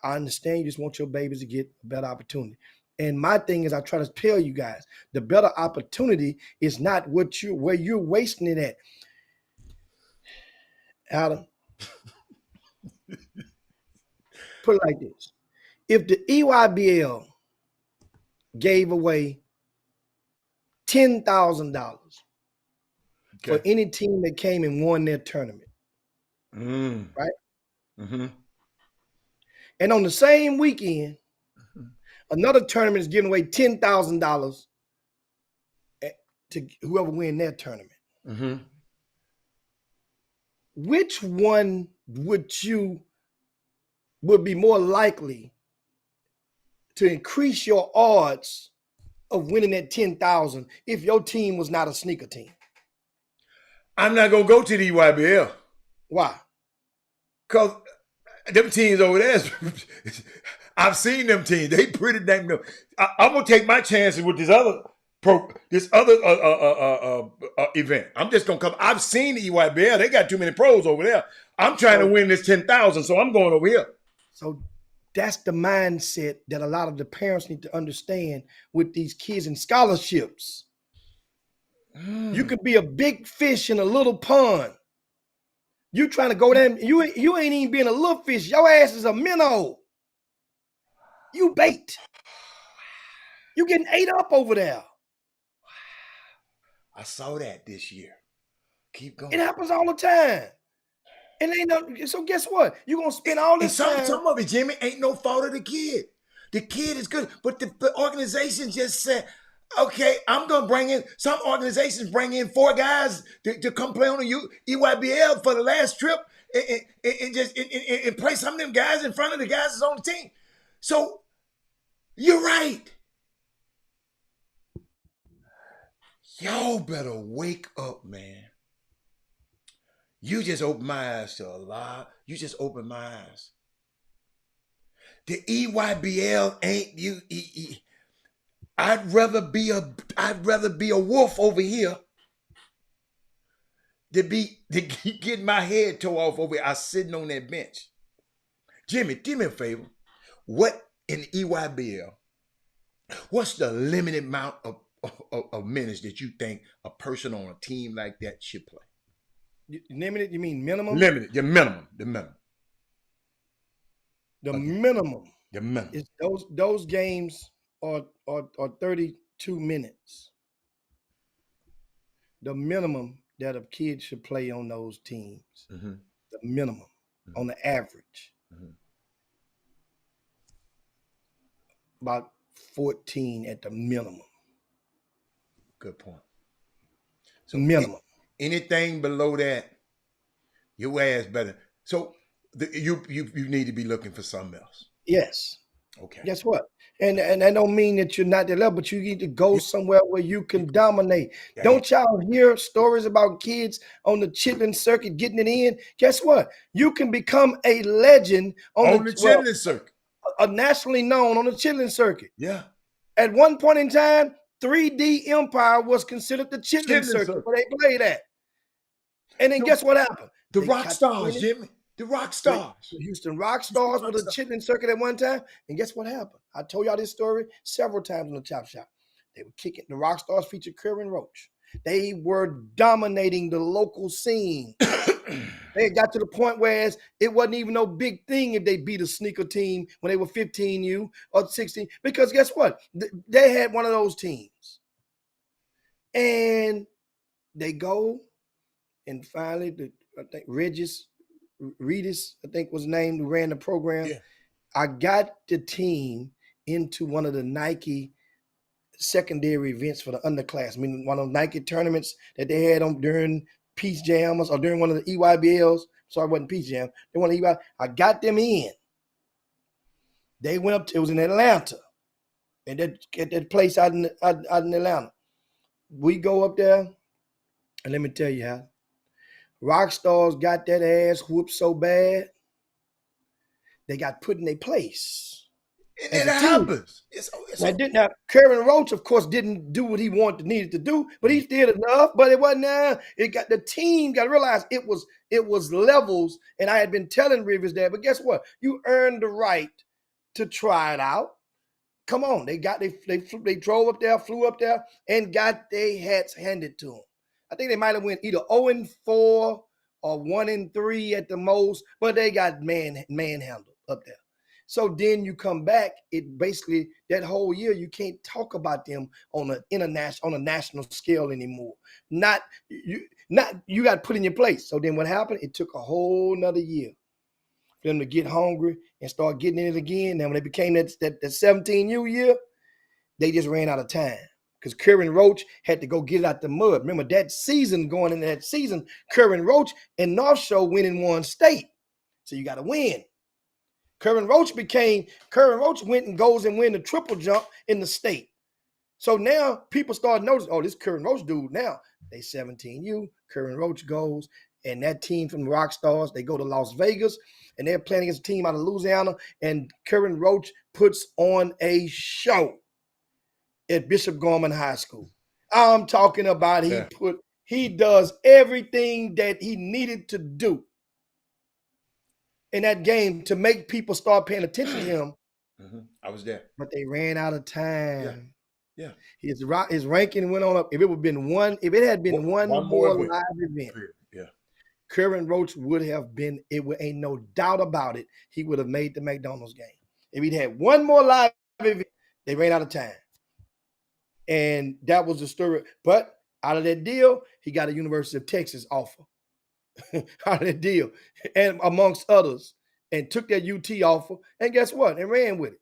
I understand you just want your babies to get a better opportunity. And my thing is, I try to tell you guys, the better opportunity is not where you're wasting it at. Adam, put it like this. if the EYBL gave away $10,000 for any team that came and won their tournament, right? Mm-hmm. And on the same weekend, another tournament is giving away $10,000 to whoever win their tournament. Mm-hmm. Which one would be more likely to increase your odds of winning that 10,000 if your team was not a sneaker team? I'm not gonna go to the EYBL. Why? Because them teams over there, I've seen them teams. They pretty damn good. I'm gonna take my chances with this other event. I'm just gonna come. I've seen the EYBL. They got too many pros over there. I'm trying to win this 10,000, so I'm going over here. So that's the mindset that a lot of the parents need to understand with these kids and scholarships. You could be a big fish in a little pond. You trying to go down, you ain't even being a little fish. Your ass is a minnow. You bait. You getting ate up over there. I saw that this year. Keep going. It happens all the time. And ain't no, so guess what? You're gonna spend all this time. Some of it, Jimmy, ain't no fault of the kid. The kid is good, but the organization just said, okay, I'm gonna bring in. Some organizations bring in 4 guys to come play on the EYBL for the last trip, and just play some of them guys in front of the guys that's on the team. So you're right. Y'all better wake up, man. You just opened my eyes to a lot. You just opened my eyes. The EYBL ain't you. I'd rather be a wolf over here to get my head tore off over here. I sitting on that bench. Jimmy, do me a favor. What in EYBL? What's the limited amount of minutes that you think a person on a team like that should play? Limited? You mean minimum? Limited. The minimum. The minimum. The minimum. Is those games are 32 minutes. The minimum that a kid should play on those teams. Mm-hmm. The minimum on the average. Mm-hmm. About 14 at the minimum. Good point. So minimum. Anything below that, your ass better. So you need to be looking for something else. Yes. Okay. Guess what? And that don't mean that you're not that level, but you need to go somewhere where you can dominate. Yeah. Don't y'all hear stories about kids on the chitlin circuit getting it in? Guess what? You can become a legend on the chitlin circuit. A nationally known on the chitlin circuit. Yeah. At one point in time, 3D Empire was considered the chitlin circuit where they played at. And then guess what happened? The rock stars, Jimmy. The rock stars. The Houston Rock Stars with a chitlin circuit at one time. And guess what happened? I told y'all this story several times on the Chop Shop. They were kicking. The Rock Stars featured Kerwin Roach. They were dominating the local scene. They got to the point where it wasn't even no big thing if they beat a sneaker team when they were 15U or 16. Because guess what? They had one of those teams. And they go and finally, I think Regis, I think was named, who ran the program. Yeah. I got the team into one of the Nike secondary events for the underclass. I mean, one of the Nike tournaments that they had on during Peace Jams or during one of the EYBLs. Sorry, it wasn't Peace Jam. They won the EY. I got them in. They went up. It was in Atlanta, and at that place out in Atlanta. We go up there, and let me tell you how. Rock Stars got that ass whooped so bad, they got put in their place. And it happens. Now, Kerwin Roach, of course, didn't do what he needed to do, but he did enough. But it wasn't. The team got to realize it was levels. And I had been telling Rivers that, but guess what? You earned the right to try it out. Come on, they drove up there, flew up there, and got their hats handed to them. I think they might have went either 0-4 or 1-3 at the most, but they got manhandled up there. So then you come back, it basically that whole year you can't talk about them on a national scale anymore. Not you got put in your place. So then what happened? It took a whole nother year for them to get hungry and start getting in it again. Now when they became that 17U year, they just ran out of time. Because Curran Roach had to go get it out the mud. Remember that season, going into that season, Curran Roach and North Shore win in one state. So you got to win. Curran Roach went and goes and win the triple jump in the state. So now people start noticing, oh, this Curran Roach dude now, they 17U, Curran Roach goes, and that team from the Rock Stars, they go to Las Vegas, and they're playing against a team out of Louisiana, and Curran Roach puts on a show at Bishop Gorman High School. I'm talking about he does everything that he needed to do in that game to make people start paying attention to him. Mm-hmm. I was there. But they ran out of time. Yeah. His ranking went on up. If it had been one more live event, Curran Roach would have been, ain't no doubt about it, he would have made the McDonald's game. If he'd had one more live event, they ran out of time. And that was the story. But out of that deal, he got a University of Texas offer. Out of that deal. And amongst others. And took that UT offer. And guess what? And ran with it.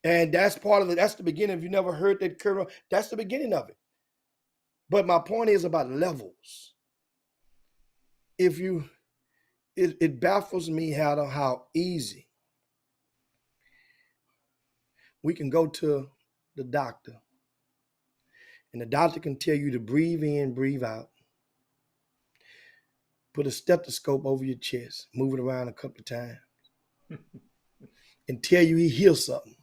And that's that's the beginning. If you never heard that Curran, that's the beginning of it. But my point is about levels. It baffles me how easy we can go to the doctor, and the doctor can tell you to breathe in, breathe out, put a stethoscope over your chest, move it around a couple of times, and tell you he hears something.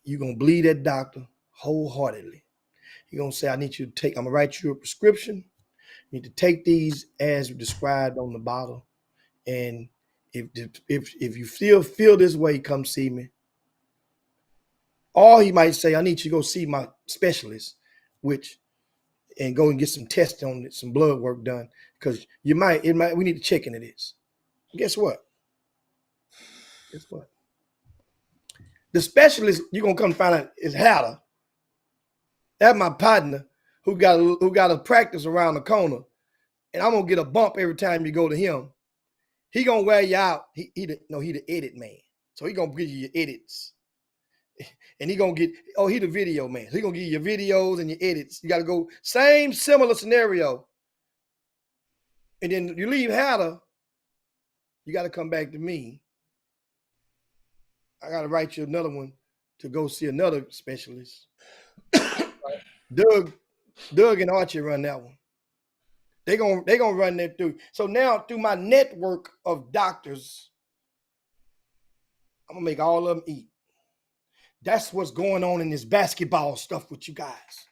You're going to believe that doctor wholeheartedly. You're going to say, I'm going to write you a prescription. You need to take these as described on the bottle. And if you feel this way, come see me. Or he might say, I need you to go see my specialist, and go and get some tests on it, some blood work done. Because we need to check into this. Guess what? The specialist you're gonna come find out is Hatter. That's my partner who got a practice around the corner. And I'm gonna get a bump every time you go to him. He gonna wear you out. He the edit man. So he gonna give you your edits. And he the video man. So he gonna give you your videos and your edits. You gotta go similar scenario. And then you leave Hatter, you gotta come back to me. I gotta write you another one to go see another specialist. Doug and Archie run that one. They gonna run that through. So now through my network of doctors, I'm gonna make all of them eat. That's what's going on in this basketball stuff with you guys.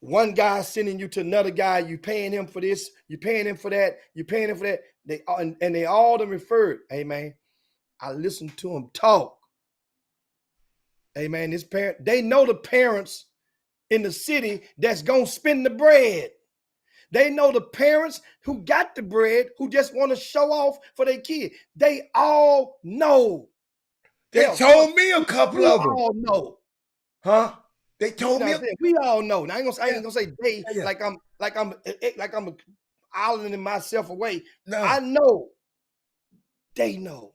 One guy sending you to another guy, you paying him for this, you paying him for that, you paying him for that. They all done referred. Hey man, I listened to him talk. Hey man, they know the parents in the city that's gonna spend the bread. They know the parents who got the bread, who just want to show off for their kid. They all know. They told me a couple of them. We all know. Huh? They told me. We all know. Now I ain't gonna say they like I'm islanding myself away. No. I know. They know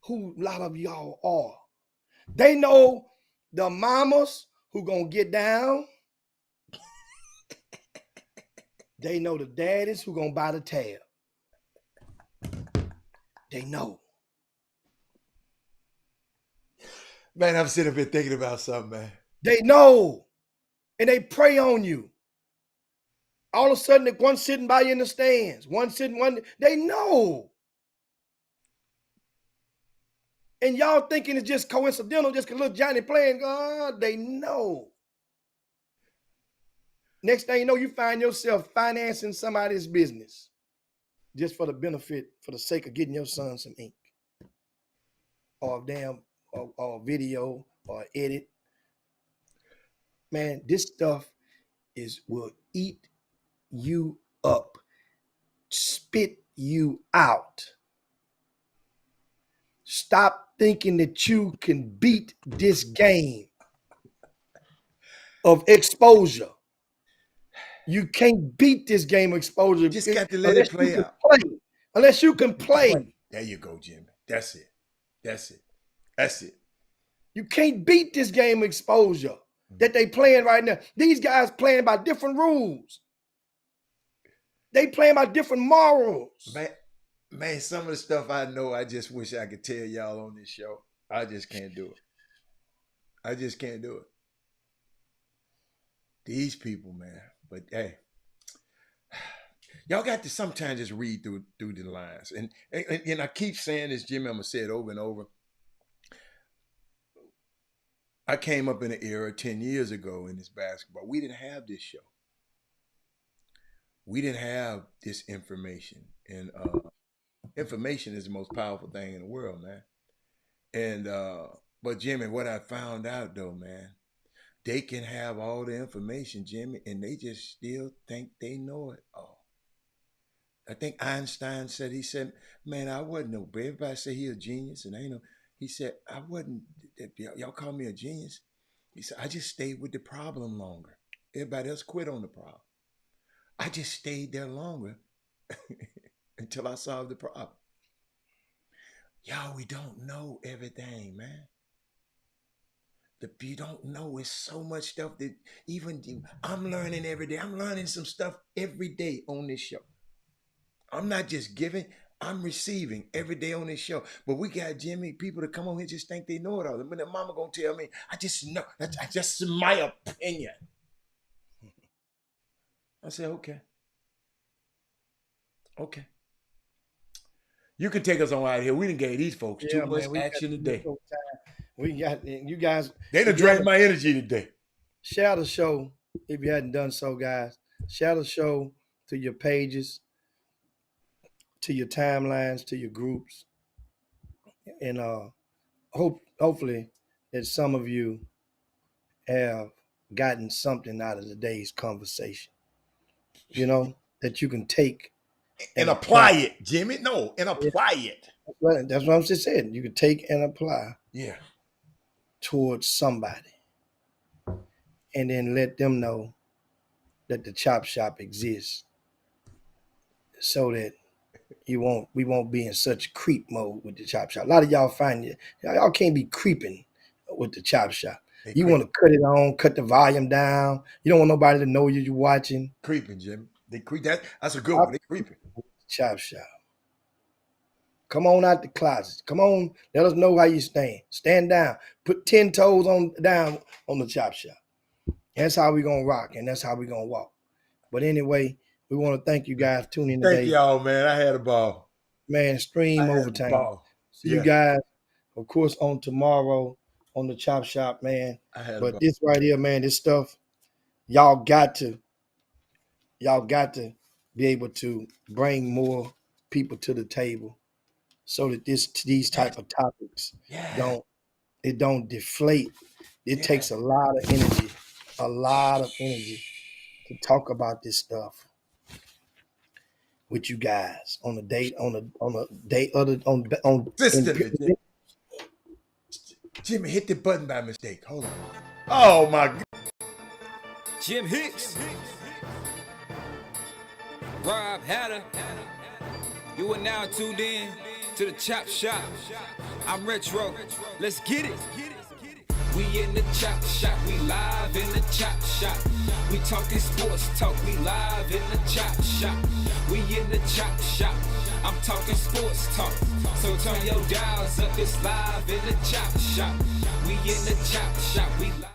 who a lot of y'all are. They know the mamas who gonna get down. They know the daddies who gonna buy the tab. They know. Man, I'm sitting up here thinking about something, man. They know. And they prey on you. All of a sudden, one sitting by you in the stands. They know. And y'all thinking it's just coincidental, just because little Johnny playing. They know. Next thing you know, you find yourself financing somebody's business just for the benefit, for the sake of getting your son some ink or or video or edit. Man, this stuff will eat you up, spit you out. Stop thinking that you can beat this game of exposure. You can't beat this game of exposure. Just got to let it play out. Unless you can play. There you go, Jimmy. That's it. That's it. That's it. You can't beat this game of exposure that they playing right now. These guys playing by different rules. They playing by different morals. Man, some of the stuff I know, I just wish I could tell y'all on this show. I just can't do it. I just can't do it. These people, man. But hey, y'all got to sometimes just read through the lines. And I keep saying this, Jimmy, I'm going to say it over and over. I came up in an era 10 years ago in this basketball. We didn't have this show. We didn't have this information. And information is the most powerful thing in the world, man. And but Jimmy, what I found out though, man, they can have all the information, Jimmy, and they just still think they know it all. I think Einstein said, he said, man, I wasn't no, but everybody say he a genius, and I know. He said, I wasn't, y'all call me a genius. He said, I just stayed with the problem longer. Everybody else quit on the problem. I just stayed there longer until I solved the problem. Y'all, we don't know everything, man. You don't know, it's so much stuff that even I'm learning every day. I'm learning some stuff every day on this show. I'm not just giving, I'm receiving every day on this show. But we got, Jimmy, people that come on here just think they know it all. When their mama gonna tell me, I just know, that's just my opinion. I say, okay. Okay. You can take us on out of here. We done gave these folks too much action today. We got you guys. They done drained my energy today. Share the show if you hadn't done so, guys. Share the show to your pages, to your timelines, to your groups, and hopefully that some of you have gotten something out of today's conversation. You know, that you can take and apply it, Jimmy. No, and apply it. That's what I'm just saying. You can take and apply. Yeah. Towards somebody, and then let them know that the Chop Shop exists, so that we won't be in such creep mode with the Chop Shop. A lot of y'all find it, y'all can't be creeping with the Chop Shop. You want to cut it on, cut the volume down. You don't want nobody to know you're watching. Creeping, Jimmy. They creep. That's a good one. They creeping. Chop Shop. Come on out the closet. Come on, let us know how you stand. Stand down. Put 10 toes down on the Chop Shop. That's how we're going to rock, and that's how we're going to walk. But anyway, we want to thank you guys for tuning in today. Thank y'all, man. I had a ball. Man, stream overtime. See you guys, of course, on tomorrow on the Chop Shop, man. But this right here, man, this stuff, y'all got to be able to bring more people to the table, so that these type of topics don't deflate. It takes a lot of energy to talk about this stuff with you guys on a date Jimmy, hit the button by mistake. Hold on. Oh my God. Jim Hicks, Rob Hatter. You are now tuned in to the Chop Shop. I'm Retro. Let's get it. We in the Chop Shop. We live in the Chop Shop. We talking sports talk. We live in the Chop Shop. We in the Chop Shop. I'm talking sports talk. So turn your dials up. It's live in the Chop Shop. We in the Chop Shop. We live.